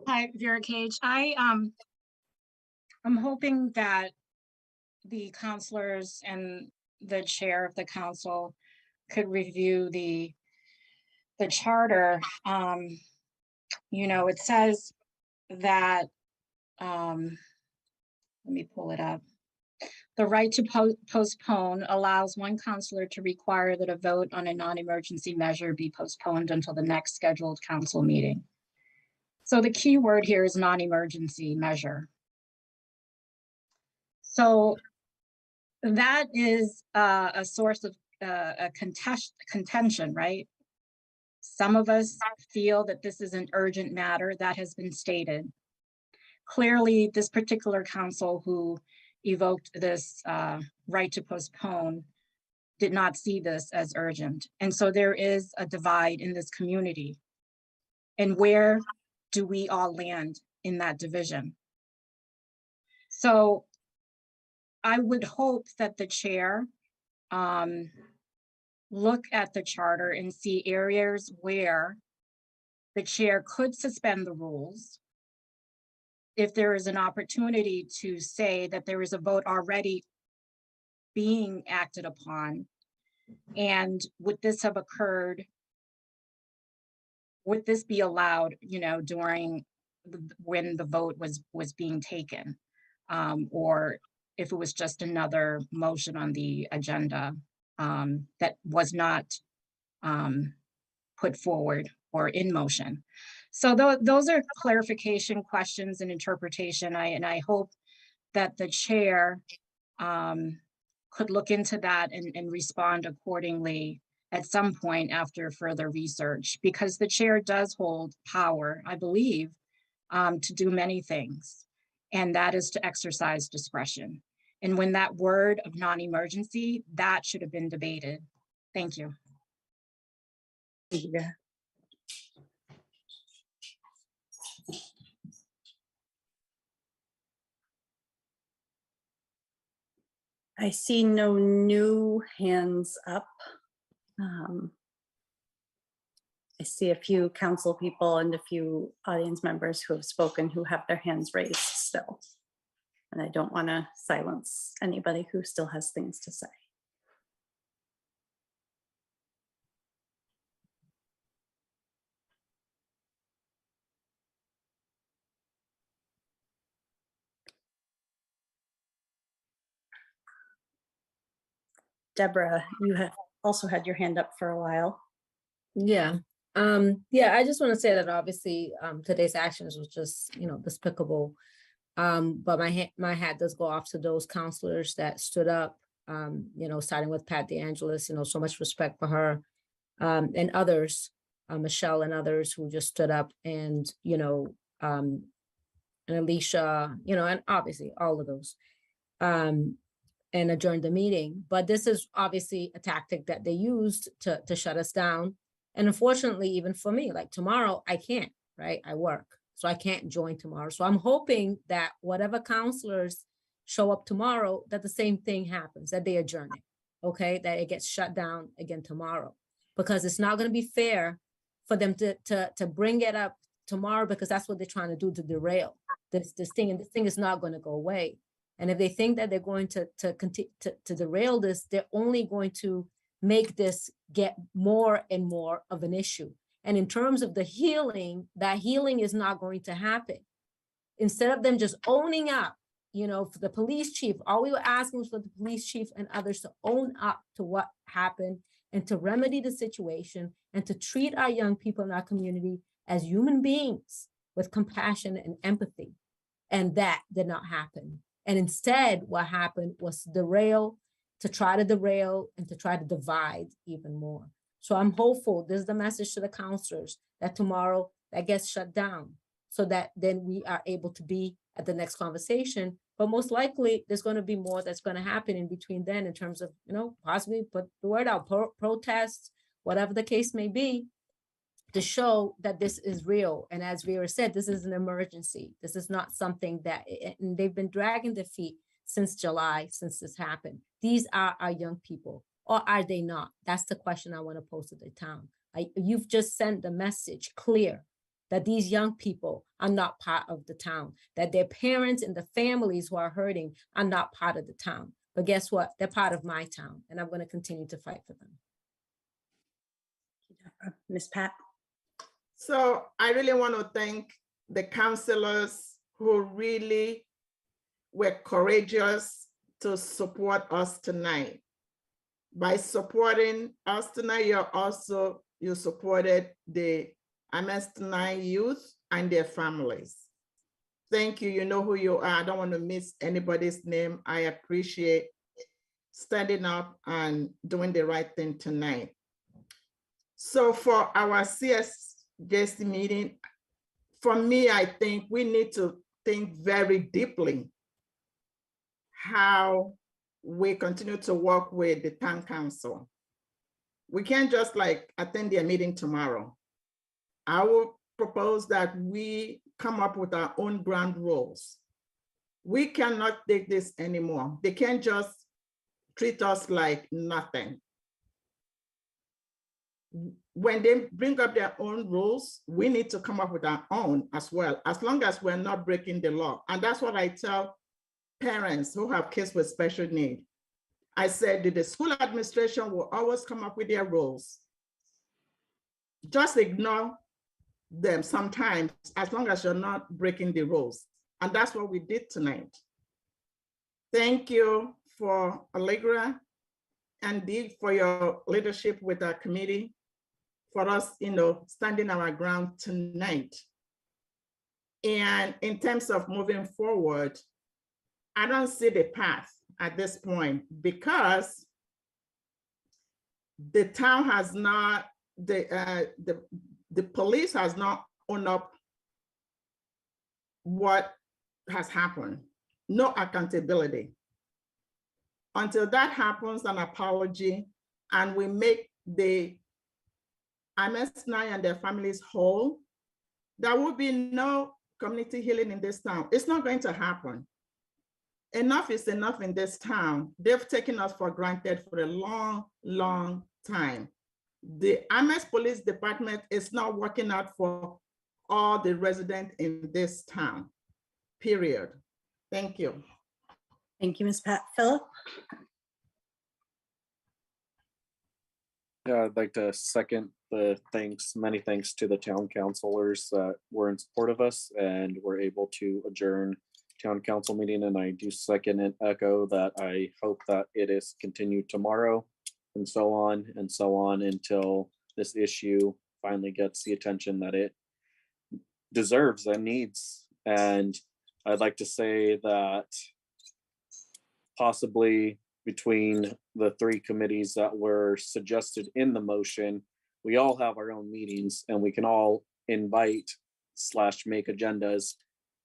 Hi, Vera Cage. I'm hoping that the counselors and the chair of the council could review the charter. You know, it says that, let me pull it up. The right to postpone allows one counselor to require that a vote on a non-emergency measure be postponed until the next scheduled council meeting. So the key word here is non-emergency measure. So that is a source of a contention, right? Some of us feel that this is an urgent matter that has been stated. Clearly, this particular council who evoked this right to postpone did not see this as urgent. And so there is a divide in this community. And where do we all land in that division? So I would hope that the chair look at the charter and see areas where the chair could suspend the rules. If there is an opportunity to say that there is a vote already being acted upon, and would this have occurred, would this be allowed, you know, during when the vote was being taken, or if it was just another motion on the agenda that was not put forward or in motion. So those are clarification questions and interpretation. And I hope that the chair could look into that and respond accordingly at some point after further research, because the chair does hold power, I believe, to do many things, and that is to exercise discretion. And when that word of non-emergency, that should have been debated. Thank you. Yeah. I see no new hands up. I see a few council people and a few audience members who have spoken who have their hands raised still. And I don't want to silence anybody who still has things to say. Deborah, you have also had your hand up for a while. Yeah. Yeah, I just want to say that obviously today's actions was just, you know, despicable. But my hat does go off to those counselors that stood up, you know, starting with Pat DeAngelis, you know, so much respect for her, and others, Michelle and others who just stood up, and, you know, and Alicia, you know, and obviously all of those, and adjourned the meeting. But this is obviously a tactic that they used to shut us down. And unfortunately, even for me, like tomorrow, I can't, right? I work, so I can't join tomorrow. So I'm hoping that whatever counselors show up tomorrow, that the same thing happens, that they adjourn it, okay? That it gets shut down again tomorrow, because it's not going to be fair for them to bring it up tomorrow, because that's what they're trying to do, to derail this thing, and this thing is not going to go away. And if they think that they're going to continue to derail this, they're only going to make this get more and more of an issue. And in terms of the healing, that healing is not going to happen. Instead of them just owning up, for the police chief, all we were asking was for the police chief and others to own up to what happened and to remedy the situation and to treat our young people in our community as human beings with compassion and empathy. And that did not happen. And instead, what happened was to try to derail and to try to divide even more. So I'm hopeful, this is the message to the counselors, that tomorrow that gets shut down so that then we are able to be at the next conversation. But most likely there's going to be more that's going to happen in between then in terms of, possibly put the word out, protests, whatever the case may be, to show that this is real. And as Vera said, this is an emergency. This is not something that, and they've been dragging their feet since July, since this happened. These are our young people, or are they not? That's the question I want to pose to the town. You've just sent the message clear that these young people are not part of the town, that their parents and the families who are hurting are not part of the town. But guess what? They're part of my town, and I'm going to continue to fight for them. Ms. Pat? So I really want to thank the counselors who really were courageous to support us tonight. By supporting us tonight, you supported the Amherst 9 youth and their families. Thank you. You know who you are. I don't want to miss anybody's name. I appreciate standing up and doing the right thing tonight. So for our CSJC meeting, for me, I think we need to think very deeply how we continue to work with the town council. We can't just attend their meeting tomorrow. I will propose that we come up with our own ground rules. We cannot take this anymore. They can't just treat us like nothing. When they bring up their own rules, we need to come up with our own as well, as long as we're not breaking the law. And that's what I tell parents who have kids with special need. I said that the school administration will always come up with their rules. Just ignore them sometimes, as long as you're not breaking the rules. And that's what we did tonight. Thank you for Allegra and Dee for your leadership with our committee, for us, standing our ground tonight. And in terms of moving forward, I don't see the path at this point because the town has not, the police has not owned up what has happened. No accountability. Until that happens, an apology, and we make the Amherst 9 and their families whole, there will be no community healing in this town. It's not going to happen. Enough is enough in this town. They've taken us for granted for a long, long time. The Amherst Police Department is not working out for all the residents in this town, period. Thank you. Thank you, Ms. Pat. Philip? Yeah, I'd like to second the many thanks to the town councilors that were in support of us and were able to adjourn town council meeting. And I do second and echo that I hope that it is continued tomorrow and so on until this issue finally gets the attention that it deserves and needs. And I'd like to say that possibly between the three committees that were suggested in the motion, we all have our own meetings and we can all invite / make agendas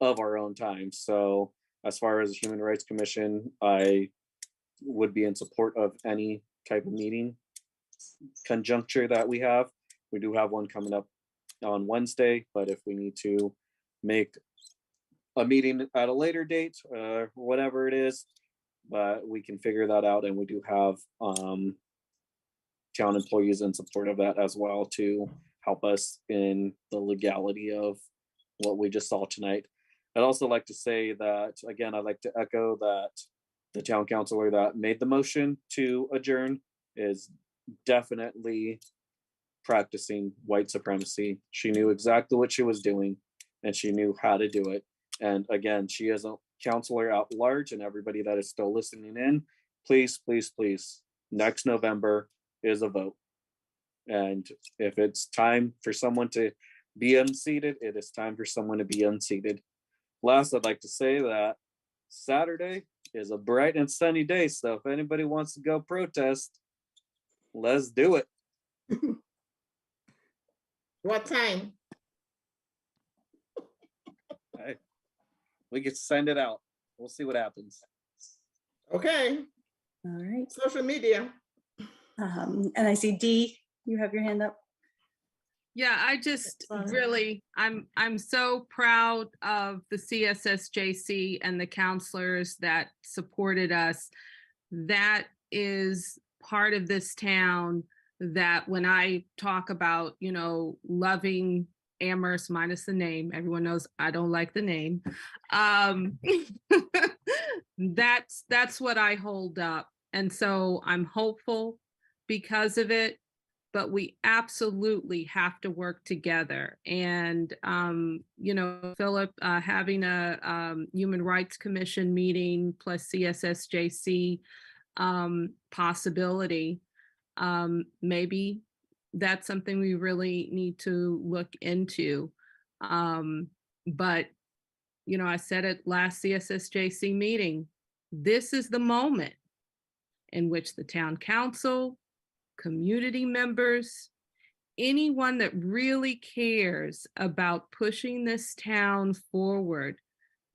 of our own time. So as far as the Human Rights Commission, I would be in support of any type of meeting conjuncture that we have. We do have one coming up on Wednesday, but if we need to make a meeting at a later date, whatever it is, but we can figure that out. And we do have town employees in support of that as well to help us in the legality of what we just saw tonight. I'd also like to say that, again, I'd like to echo that the town councilor that made the motion to adjourn is definitely practicing white supremacy. She knew exactly what she was doing and she knew how to do it. And again, she is a counselor at large, and everybody that is still listening in, please, please, please, next November is a vote. And if it's time for someone to be unseated, it is time for someone to be unseated. Last, I'd like to say that Saturday is a bright and sunny day. So if anybody wants to go protest, let's do it. What time? Hey, we can send it out. We'll see what happens. Okay. All right. Social media. And I see Dee, you have your hand up. Yeah, I just Sorry. really, I'm so proud of the CSSJC and the counselors that supported us. That is part of this town that when I talk about, you know, loving Amherst minus the name, everyone knows I don't like the name. That's what I hold up. And so I'm hopeful because of it, but we absolutely have to work together. And, you know, Philip, having a Human Rights Commission meeting plus CSSJC possibility, maybe that's something we really need to look into. But, you know, I said at last CSSJC meeting, this is the moment in which the town council, community members, anyone that really cares about pushing this town forward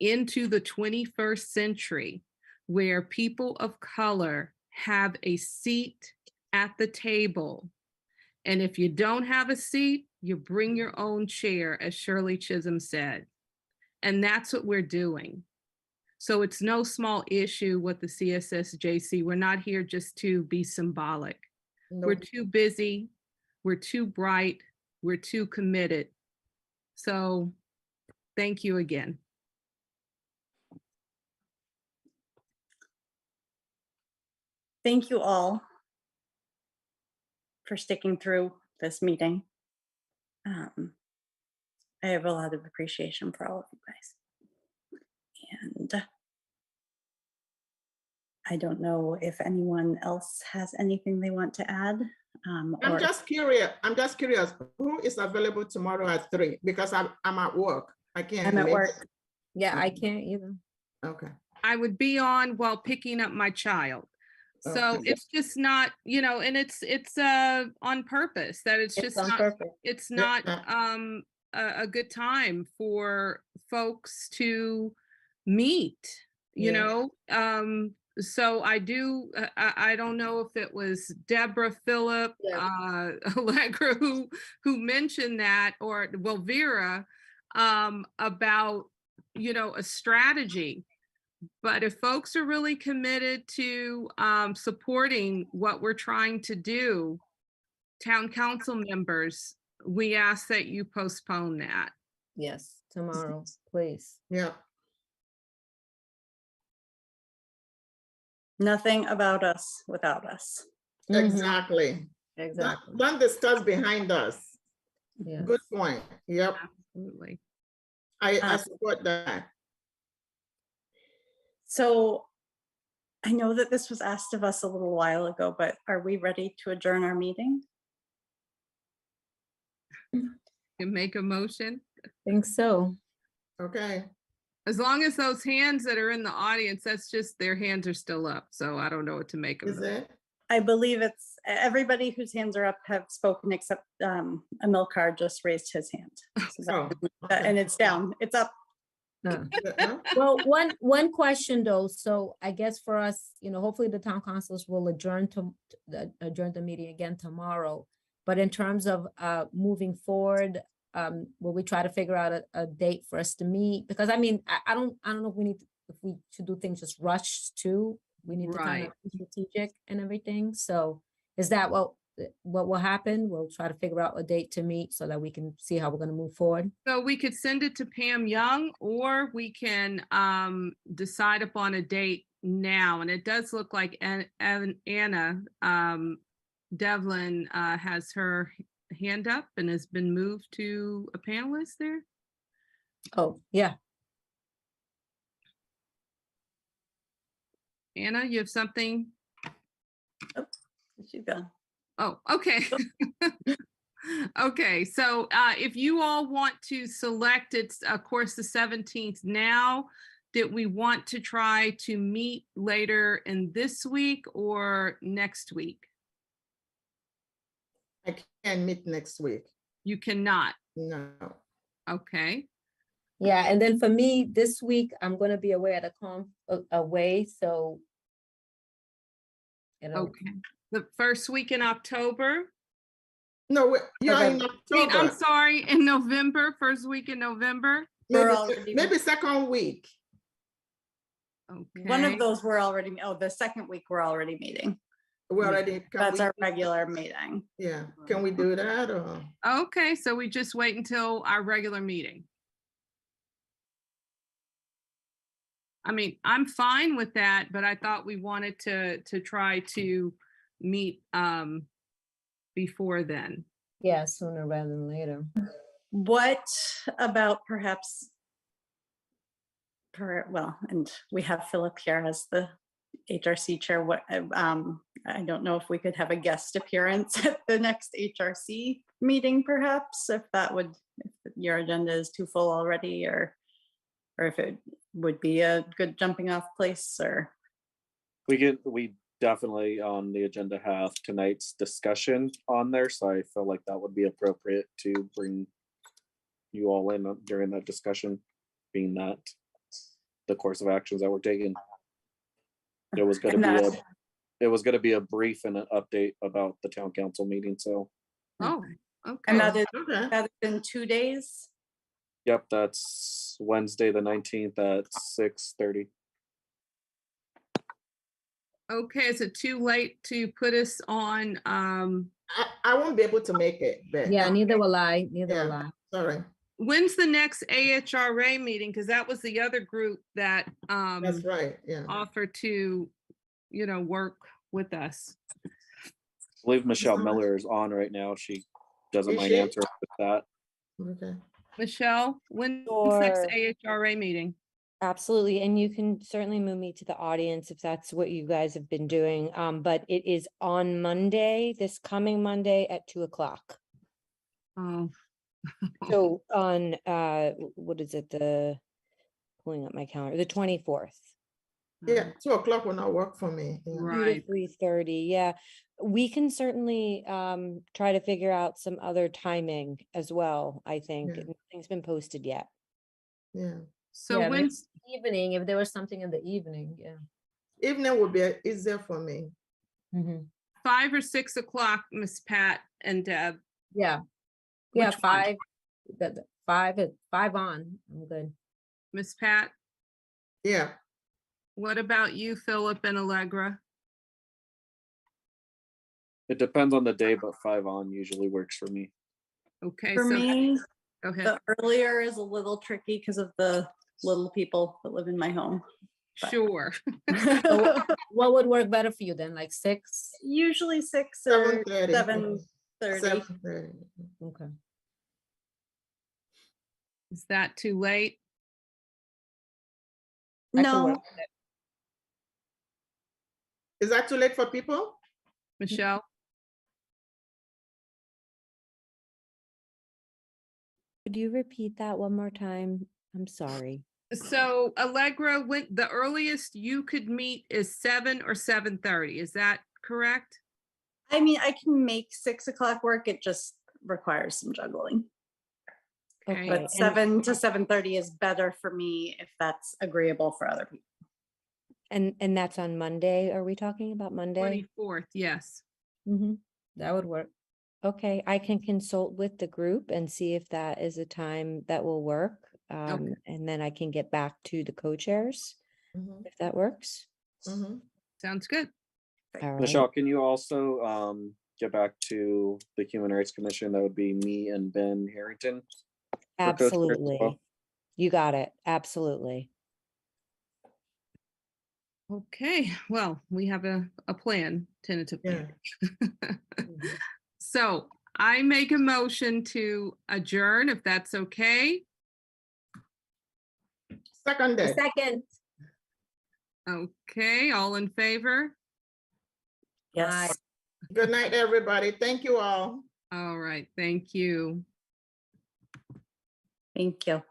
into the 21st century, where people of color have a seat at the table. And if you don't have a seat, you bring your own chair, as Shirley Chisholm said. And that's what we're doing. So it's no small issue with the CSSJC. We're not here just to be symbolic. We're too busy, we're too bright, we're too committed. So thank you again. Thank you all for sticking through this meeting. I have a lot of appreciation for all of you guys. And I don't know if anyone else has anything they want to add. I'm just curious. Who is available tomorrow at 3? Because I'm at work. I can't. I'm at make work. it. Yeah, I can't either. Okay. I would be on while picking up my child. So Okay. it's just not, you know, and it's on purpose that it's just on not, purpose. it's not a good time for folks to meet, you Yeah. know. So I do, I don't know if it was Deborah, Philip, Allegra who mentioned that, or well, Vera, about, you know, a strategy. But if folks are really committed to supporting what we're trying to do, town council members, we ask that you postpone that. Yes, tomorrow, please. Yeah. Nothing about us without us. Exactly. Exactly. Don't discuss behind us. Yes. Good point. Yep. Absolutely. I support that. So I know that this was asked of us a little while ago, but are we ready to adjourn our meeting? You make a motion. Think so. Okay. As long as those hands that are in the audience, that's just their hands are still up. So I don't know what to make of Is it? I believe it's everybody whose hands are up have spoken except Amilcar just raised his hand. So and it's down, it's up. Well, one question though. So I guess for us, you know, hopefully the town councils will adjourn the meeting again tomorrow. But in terms of moving forward, will we try to figure out a date for us to meet? Because I mean, I don't know if we should do things just rushed too. We need to kind of be strategic and everything. So is that what will happen? We'll try to figure out a date to meet so that we can see how we're going to move forward. So we could send it to Pam Young, or we can decide upon a date now. And it does look like Anna Devlin has her hand up and has been moved to a panelist there. Oh, yeah. Anna, you have something? She's gone. Oh, okay. Okay, so if you all want to select, it's of course the 17th now, did we want to try to meet later in this week or next week? I can't meet next week. You cannot. No. Okay. Yeah, and then for me, this week, I'm gonna be away at away, so. Okay. The first week in October? No, you're in I mean, I'm October. sorry, in November, first week in November? Maybe second week. Okay. One of those we're already, the second week we're already meeting. We already. That's our regular meeting. Yeah, can we do that or? Okay, so we just wait until our regular meeting. I mean, I'm fine with that, but I thought we wanted to try to meet before then. Yeah, sooner rather than later. What about perhaps, well, and we have Philip here as the HRC chair. What, I don't know if we could have a guest appearance at the next HRC meeting, perhaps, if that would, if your agenda is too full already, or if it would be a good jumping off place, or. We definitely on the agenda have tonight's discussion on there, so I feel like that would be appropriate to bring you all in during that discussion, being that the course of actions that we're taking. It was going to be a brief and an update about the town council meeting. So. Oh, okay. And that is in 2 days. Yep, that's Wednesday the 19th at 6:30. Okay, is it too late to put us on? I won't be able to make it. But Yeah, neither will I. Neither will I. Sorry. When's the next AHRA meeting? Because that was the other group that That's right. Yeah. offered to, work with us. I believe Michelle Miller is on right now. She doesn't Is mind she? answering with that. Okay. Michelle, when's the next AHRA meeting? Absolutely. And you can certainly move me to the audience if that's what you guys have been doing. But it is on Monday, this coming Monday at 2:00. Oh. So on, what is it? Pulling up my calendar, the 24th. Yeah, 2:00 will not work for me. Yeah. 2 to 3:30. Yeah, we can certainly try to figure out some other timing as well. I think nothing's been posted yet. Yeah. So Yeah, maybe when's evening, if there was something in the evening, yeah. Evening would be easier for me. 5 or 6 o'clock, Miss Pat and Deb? Yeah. Yeah, Which one? 5 on, I'm good. Miss Pat? Yeah. What about you, Philip and Allegra? It depends on the day, but 5 on usually works for me. Okay. For so me, go ahead. the earlier is a little tricky because of the little people that live in my home. Sure. So what would work better for you then, like 6? Usually 6 or 7:30. 7:30. 7:30. Okay. Is that too late? I could No, work with it. Is that too late for people? Michelle? Could you repeat that one more time? I'm sorry. So Allegra, when the earliest you could meet is 7 or 7:30, is that correct? I mean, I can make 6:00 work. It just requires some juggling. Okay. But 7 to 7:30 is better for me if that's agreeable for other people. And that's on Monday. Are we talking about Monday? 24th, yes. That would work. Okay, I can consult with the group and see if that is a time that will work. And then I can get back to the co-chairs if that works. Sounds good. All right. Michelle, can you also get back to the Human Rights Commission? That would be me and Ben Harrington. for co-chairs as Absolutely. well. You got it. Absolutely. Okay, well, we have a plan tentatively. So I make a motion to adjourn, if that's okay. Seconded. Second. Okay, all in favor? Yes. Good night, everybody. Thank you all. All right, thank you. Thank you.